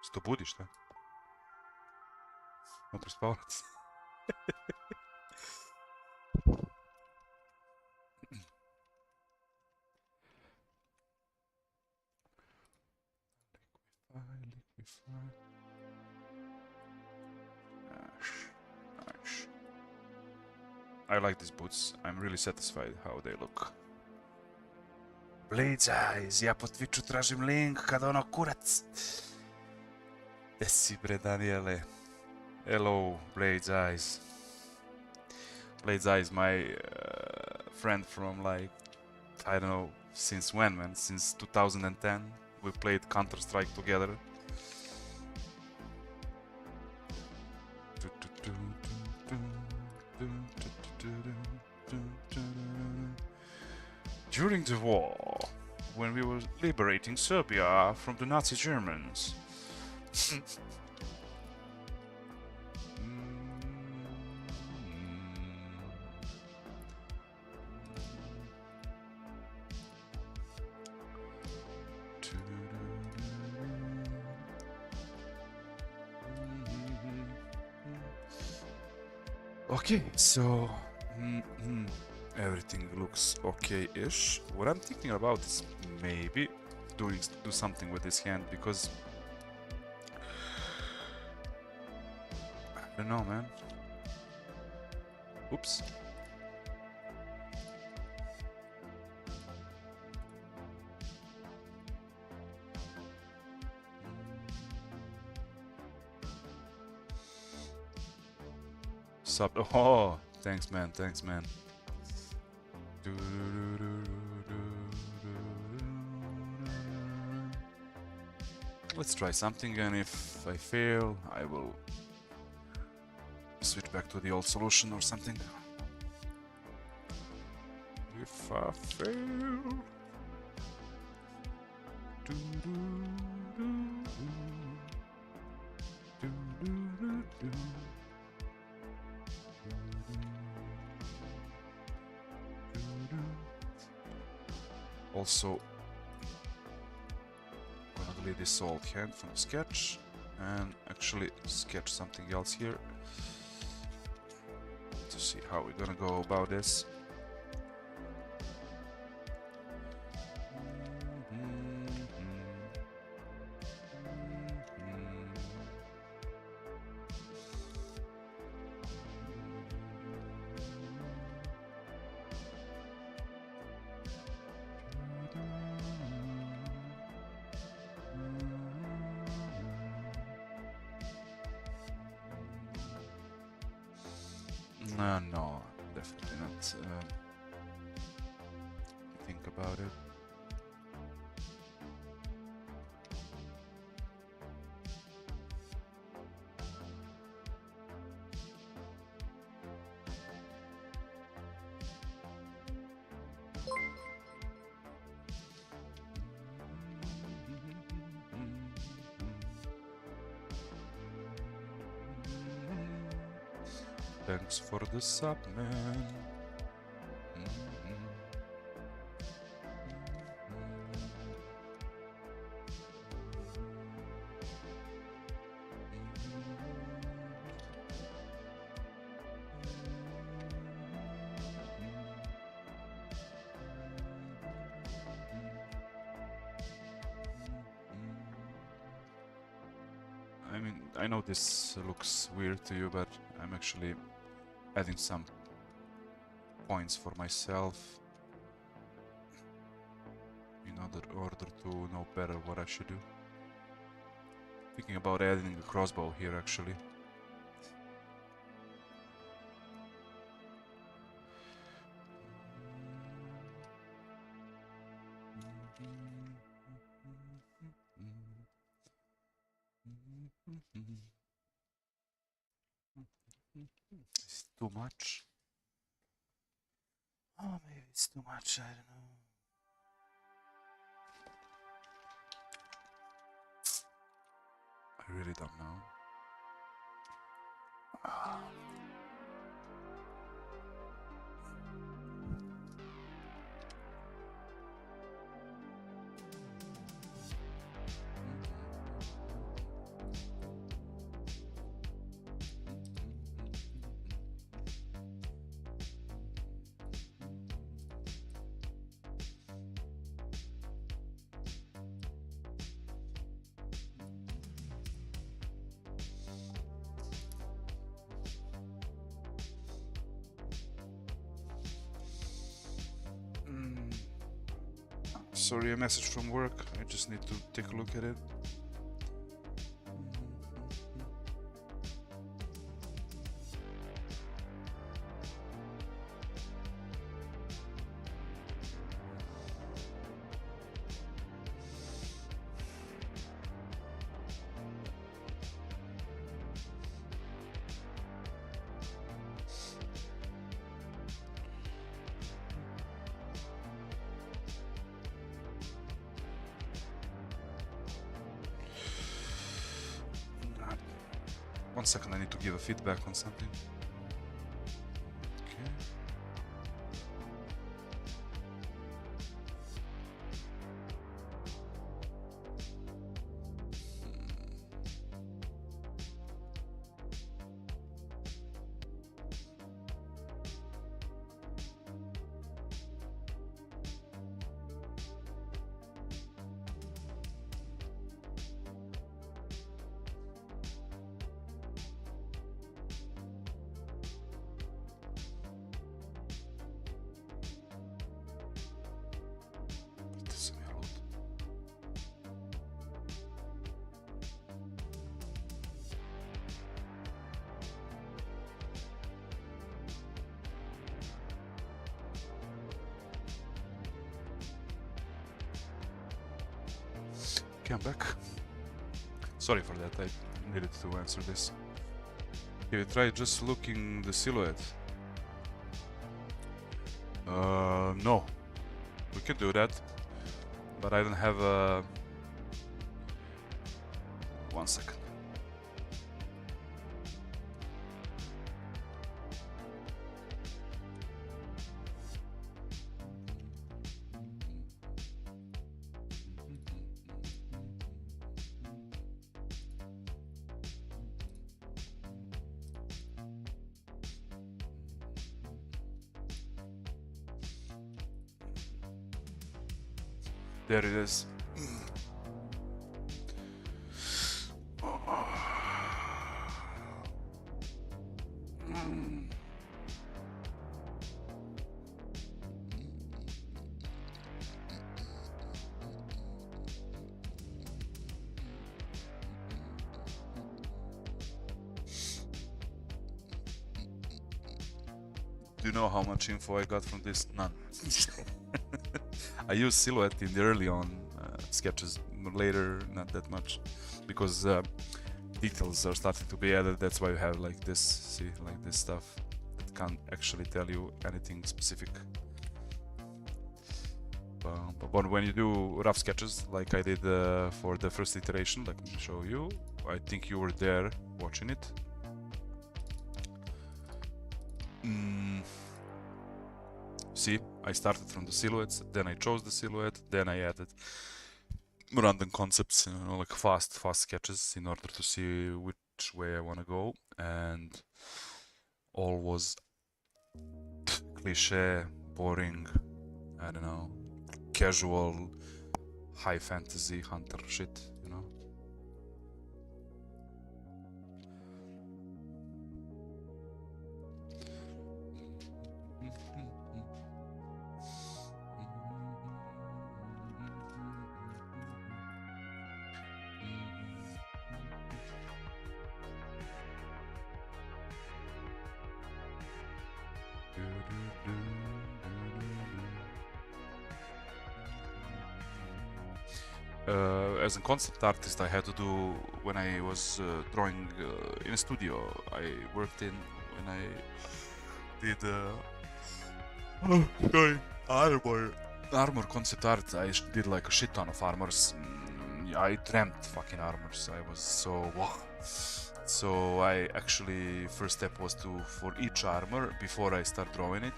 Sto budi, šta? No prespavac. Liquify. Nice. I like these boots. I'm really satisfied how they look. Blade's Eyes, ja po Twitchu tražim link kad ono kurac. Gde si bre Daniele? Hello, Blade's Eyes. Blade's Eyes, my friend from like, I don't know, since when man? Since 2010. We played Counter-Strike together. During the war, when we were liberating Serbia from the Nazi Germans. Okay, so everything looks okay-ish. What I'm thinking about is maybe do something with this hand, because I don't know, man. Oops. Oh, thanks man, thanks man. Let's try something, and if I fail, I will switch back to the old solution or something. If I fail... Also, gonna delete this old hand from the sketch and actually sketch something else here to see how we're gonna go about this. No, definitely not. Think about it. Thanks for the sub, man. I mean, I know this looks weird to you, but I'm actually adding some points for myself in order to know better what I should do. Thinking about adding a crossbow here actually. Is it too much? Oh, maybe it's too much, I don't know. I really don't know. Sorry, a message from work. I just need to take a look at it. One second, I need to give a feedback on something. Okay. Okay, I'm back. Sorry for that, I needed to answer this. Have you tried just looking the silhouette? No. We can do that. But I don't have a... One second. There it is. Do you know how much info I got from this? None. I used silhouette in the early on sketches, later not that much, because details are starting to be added. That's why you have like this, see, like this stuff that can't actually tell you anything specific. But when you do rough sketches, like I did for the first iteration, let me show you. I think you were there watching it. See, I started from the silhouettes, then I chose the silhouette, then I added random concepts, you know, like fast sketches in order to see which way I want to go, and all was cliche, boring, I don't know, casual, high fantasy hunter shit, you know. As a concept artist, I had to do when I was drawing in a studio. I worked in when I did armor concept art. I did like a shit ton of armors. I dreamt fucking armors. I was so wow. So I actually first step was to for each armor before I start drawing it,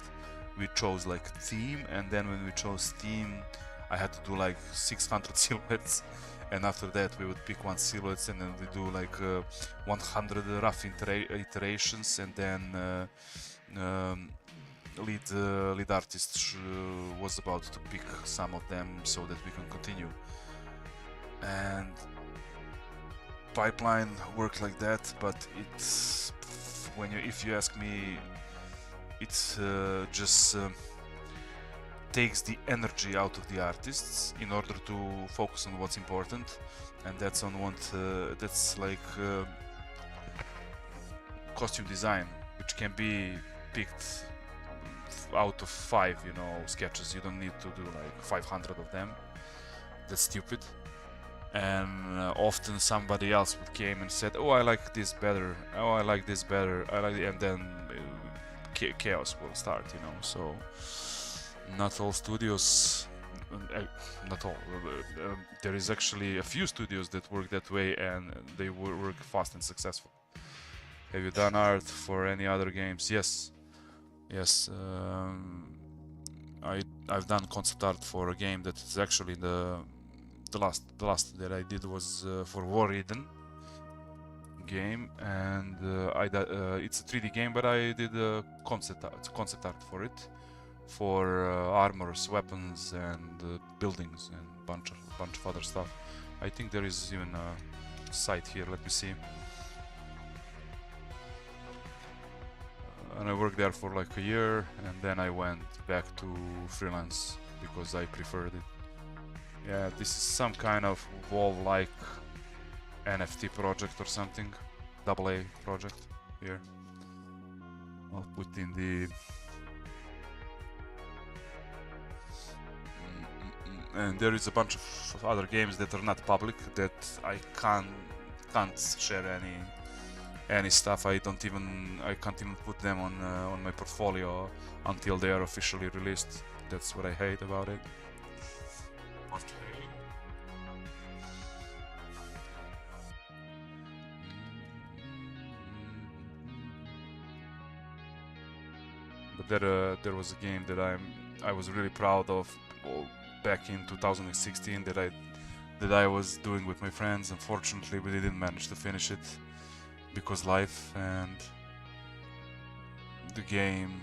we chose like theme, and then when we chose theme, I had to do like 600 silhouettes, and after that we would pick one silhouette, and then we do like 100 rough iterations, and then lead artist was about to pick some of them so that we can continue. And pipeline worked like that, but it's if you ask me, it's just takes the energy out of the artists in order to focus on what's important, and that's on what that's like costume design, which can be picked out of 5, you know, sketches. You don't need to do like 500 of them. That's stupid. And often somebody else would came and said, "Oh, I like this better. Oh, I like this better. I like," and then chaos will start, you know. So not all studios, not all. There is actually a few studios that work that way, and they work fast and successful. Have you done art for any other games? Yes, yes. I've done concept art for a game that is actually the last that I did was for War Eden game, and it's a 3D game, but I did concept art for it, for armors, weapons, and buildings, and bunch of other stuff. I think there is even a site here. Let me see. And I worked there for like a year, and then I went back to freelance because I preferred it. Yeah, this is some kind of WoW-like NFT project or something. AA project here. I'll put in the... And there is a bunch of other games that are not public that I can't share any stuff. I can't even put them on my portfolio until they are officially released. That's what I hate about it. But there was a game that I was really proud of back in 2016 that I was doing with my friends. Unfortunately, we didn't manage to finish it because life, and the game,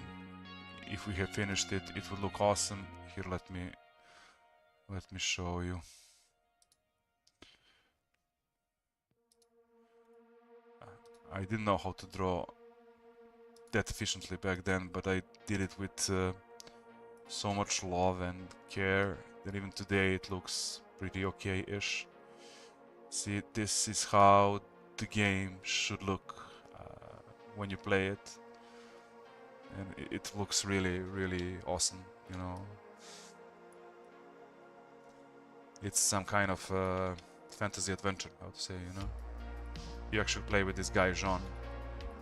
if we had finished it, it would look awesome. Here, let me show you. I didn't know how to draw that efficiently back then, but I did it with so much love and care that even today it looks pretty okay-ish. See, this is how the game should look when you play it, and it looks really, really awesome, you know. It's some kind of fantasy adventure, how to say, you know. You actually play with this guy Jean.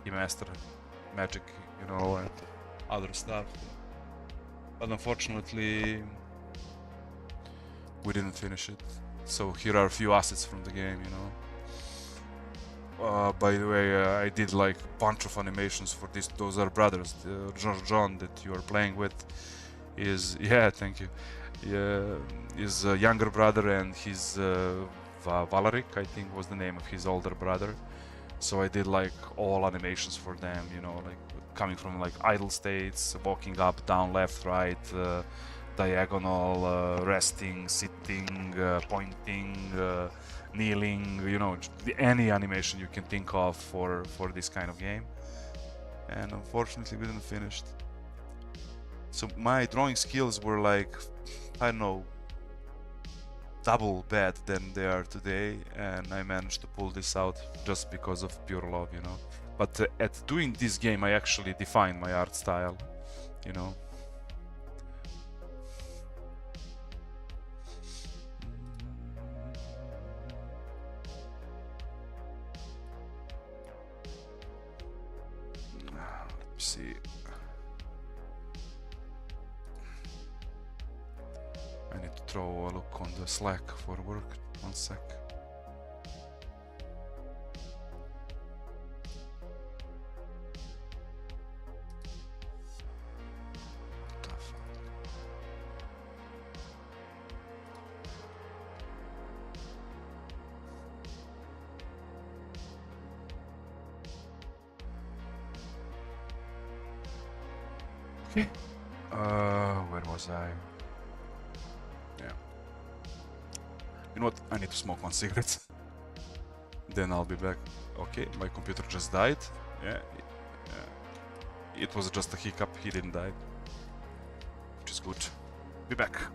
He mastered magic, you know, and other stuff. But unfortunately, we didn't finish it. So here are a few assets from the game, you know. By the way, I did like a bunch of animations for this. Those are brothers. John that you are playing with is, yeah, thank you. Yeah, is a younger brother, and his Valeric, I think, was the name of his older brother. So I did like all animations for them, you know, like coming from like idle states, walking up, down, left, right, diagonal, resting, sitting, pointing, kneeling, you know, any animation you can think of for this kind of game. And unfortunately we didn't finish. So my drawing skills were like, I don't know, double bad than they are today, and I managed to pull this out just because of pure love, you know. But at doing this game I actually defined my art style, you know. Let me see. I need to throw a look on the Slack for work. 1 sec. Okay. Where was I? Yeah. You know what? I need to smoke 1 cigarette. Then I'll be back. Okay, my computer just died. Yeah. It was just a hiccup. He didn't die, which is good. Be back.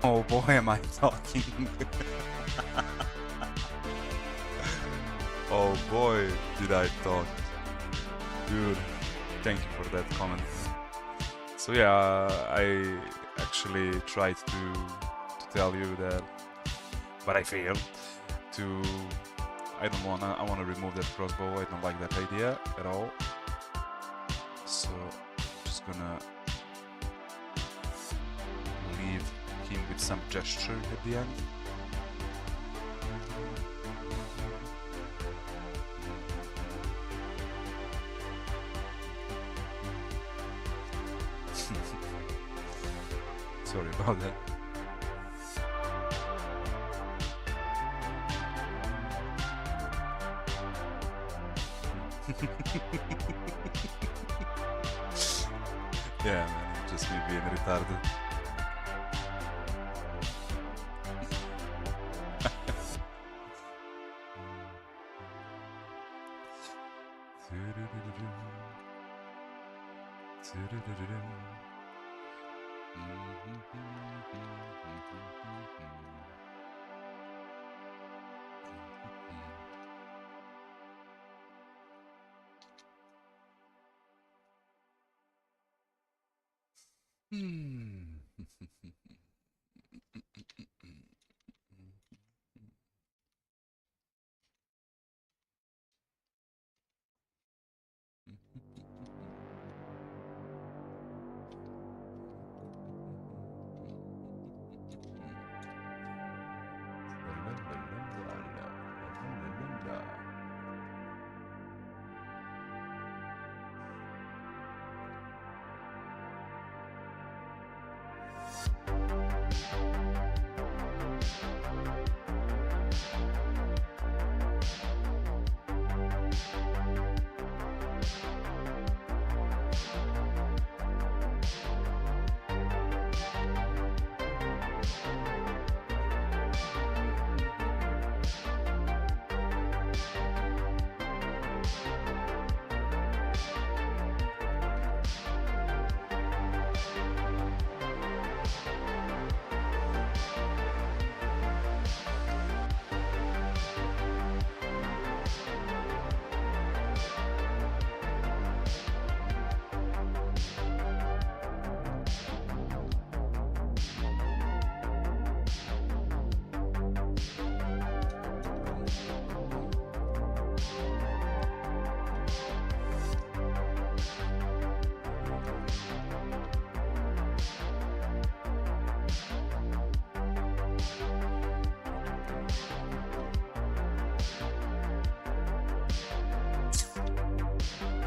Oh boy, am I talking. Oh boy, did I talk. Dude, thank you for that comment. So yeah, I actually tried to tell you that, but I failed to. I wanna remove that crossbow. I don't like that idea at all. So just gonna leave him with some gesture at the end. Sorry about that. Yeah, man, just me being retarded.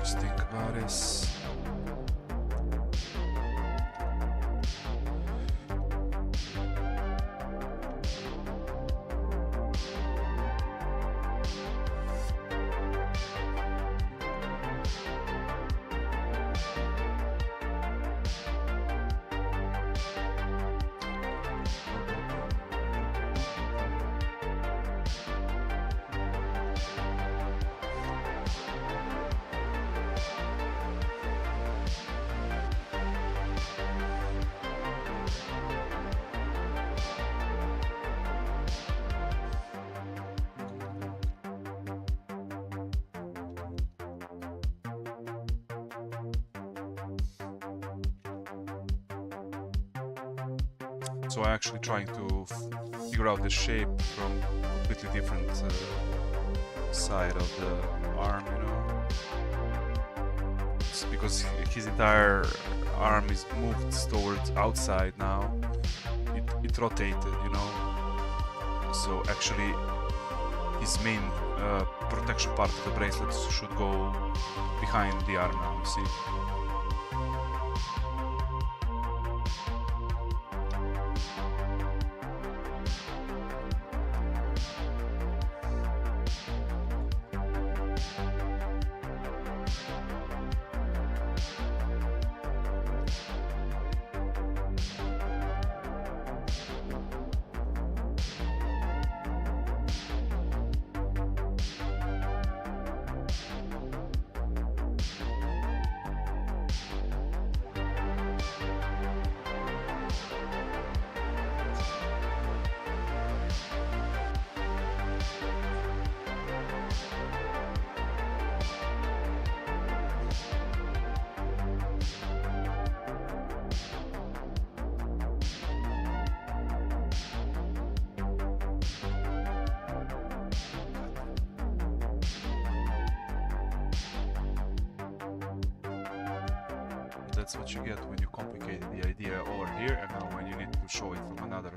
Just think about this. So I'm actually trying to figure out the shape from a completely different side of the arm, you know? It's because his entire arm is moved towards outside now. It rotated, you know? So actually his main protection part of the bracelet should go behind the arm now, you see? that's what you get when you complicate the idea over here, and now when you need to show it from another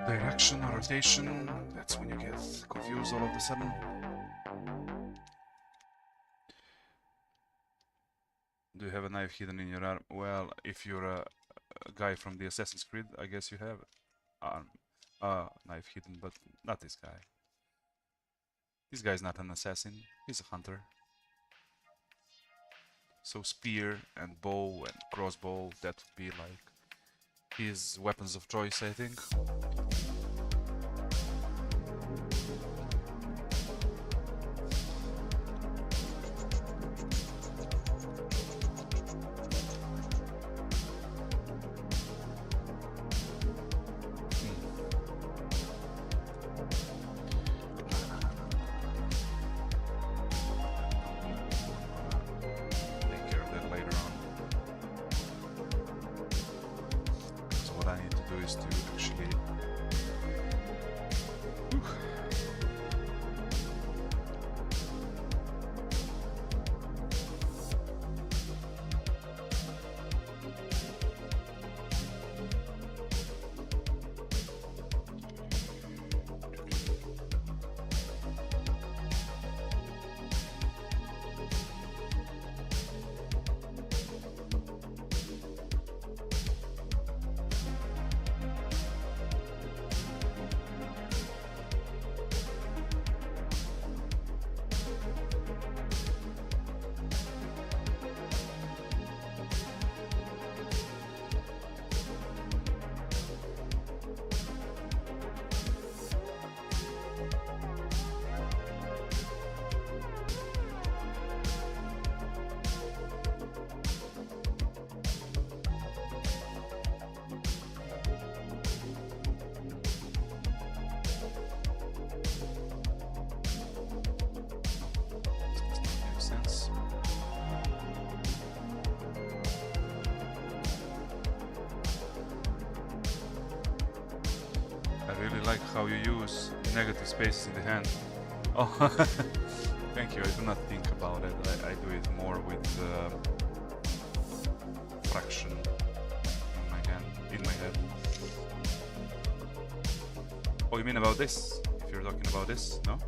direction or rotation, that's when you get confused all of a sudden. Do you have a knife hidden in your arm? Well, if you're a guy from the Assassin's Creed, I guess you have a knife hidden, but not this guy. This guy's not an assassin, he's a hunter. So spear and bow and crossbow, that would be like his weapons of choice, I think. Take care of that later on. So what I need to do is to actually makes sense. I really like how you use negative spaces in the hand. Oh, thank you. I do not think about it. I do it more with fraction in my hand, in my head. Oh, you mean about this? If you're talking about this, no?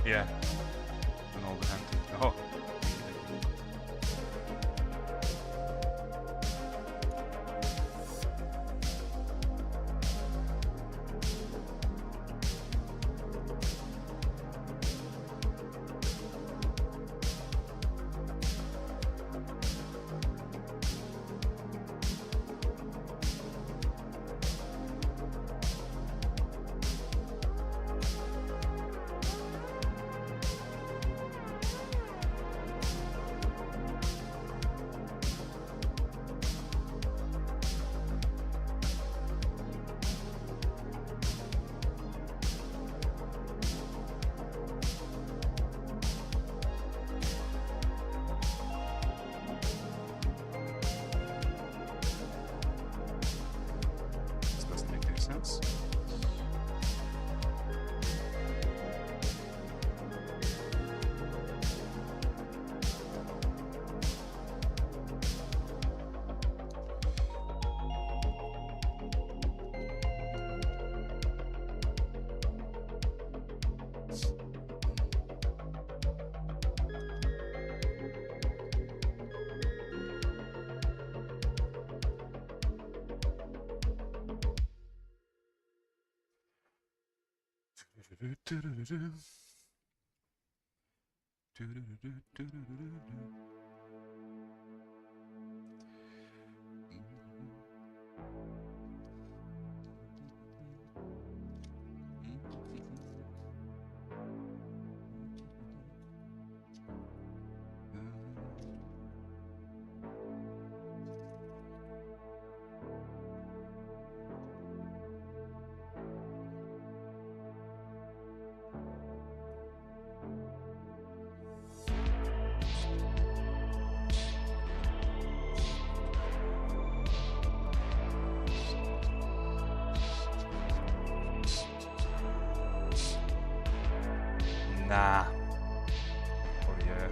Yeah. And all the hand. Oh. This doesn't make any sense. Nah. Or yeah.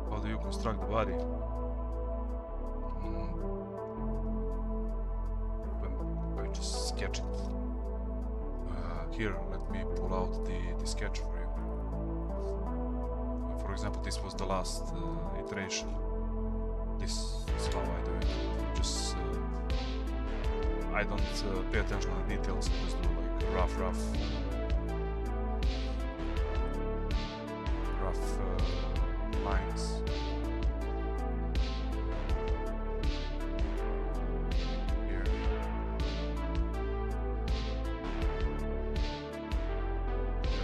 How do you construct the body? I just sketch it. Here, let me pull out the sketch for you. For example, this was the last iteration. This is how I do it. Just I don't pay attention to the details. I just do like rough lines. Here. There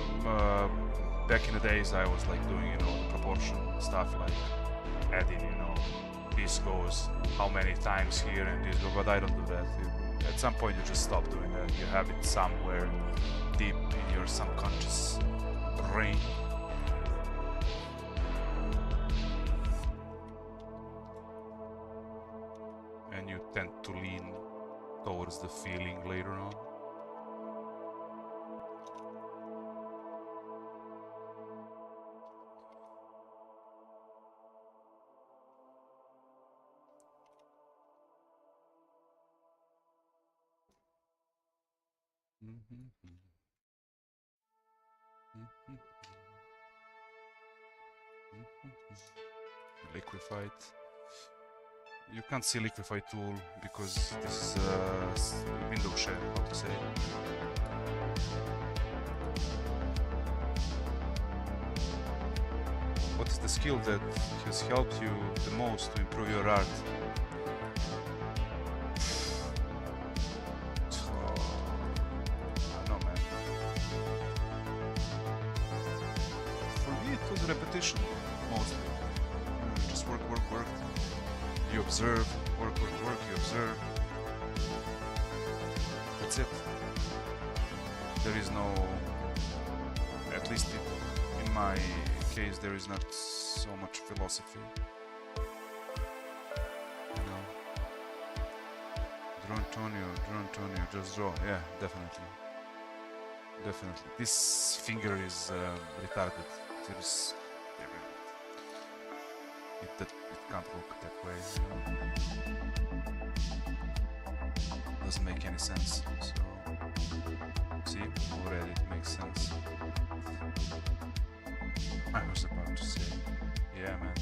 you go. Back in the days, I was like doing, the proportion stuff, like adding, this goes how many times here and this goes, but I don't do that. At some point, you just stop doing that. You have it somewhere deep in your subconscious brain. And you tend to lean towards the feeling later on. Liquefied. You can't see liquefy tool because this is window share, how to say. What is the skill that has helped you the most to improve your art? Repetition, mostly. Just work. You observe, work, you observe. That's it. There is no, at least in my case, there is not so much philosophy. Draw Antonio, just draw. Yeah, definitely. This finger is retarded. It can't look that way. Doesn't make any sense. So, see, already it makes sense. I was about to say, yeah, man.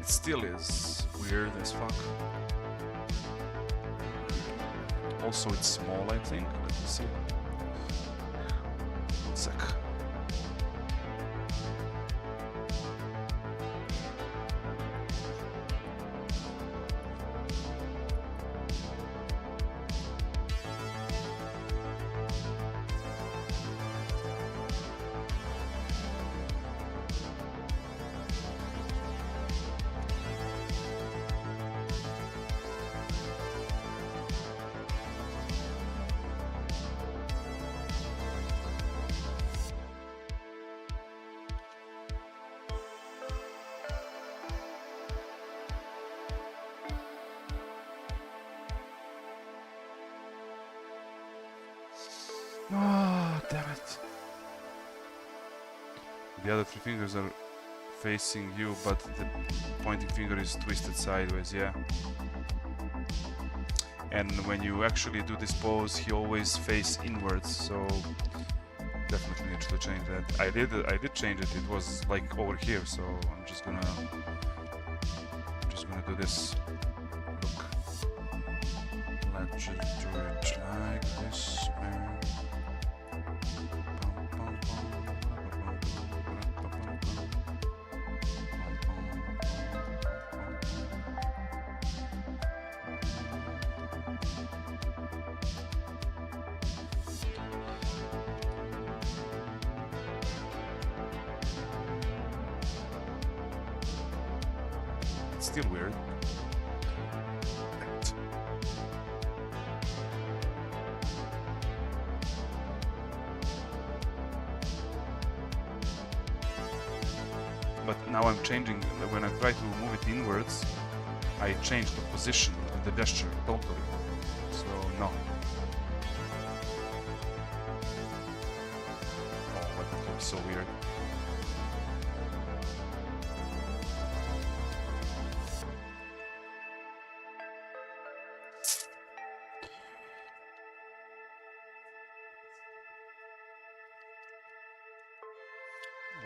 It still is weird as fuck. Also, it's small, I think. Let me see. One sec. Ah, damn it. The other three fingers are facing you, but the pointing finger is twisted sideways, yeah. And when you actually do this pose, he always face inwards, so definitely need to change that. I did change it. It was like over here, so I'm just gonna do this. Look. Let's just do it like this. It's still weird. But now I'm changing. When I try to move it inwards, I change the position of the gesture totally. So no. Oh, but it looks so weird.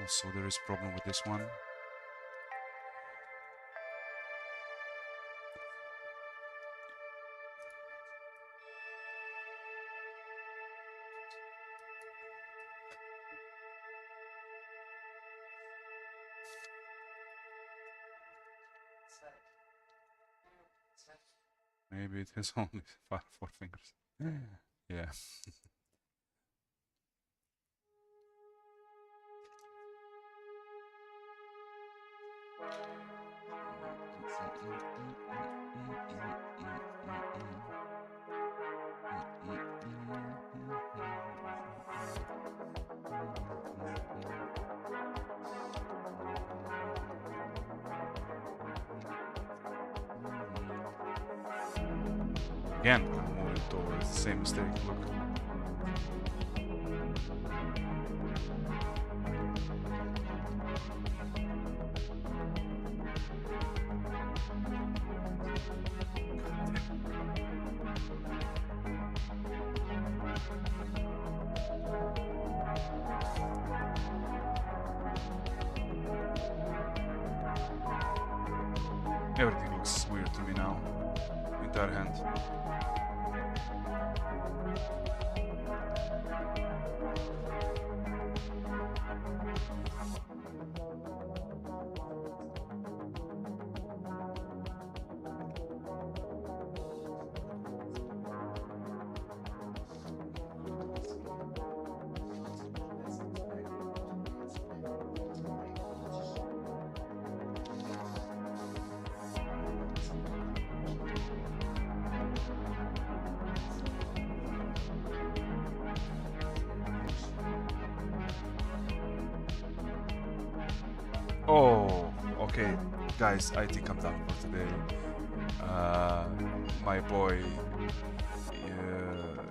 Also, there is problem with this one. Maybe it has only 4 fingers. Yeah. Again, moving towards the same mistake. Look. Everything looks weird to me now. Entire hand. Oh, okay, guys, I think I'm done for today. My boy,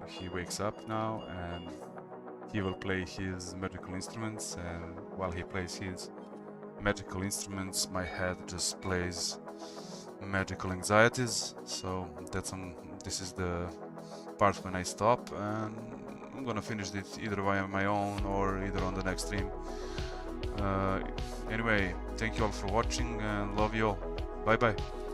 he wakes up now and he will play his magical instruments, and while he plays his magical instruments, my head just plays magical anxieties. So this is the part when I stop, and I'm gonna finish it either via my own or either on the next stream. Anyway, thank you all for watching and love you all. Bye bye.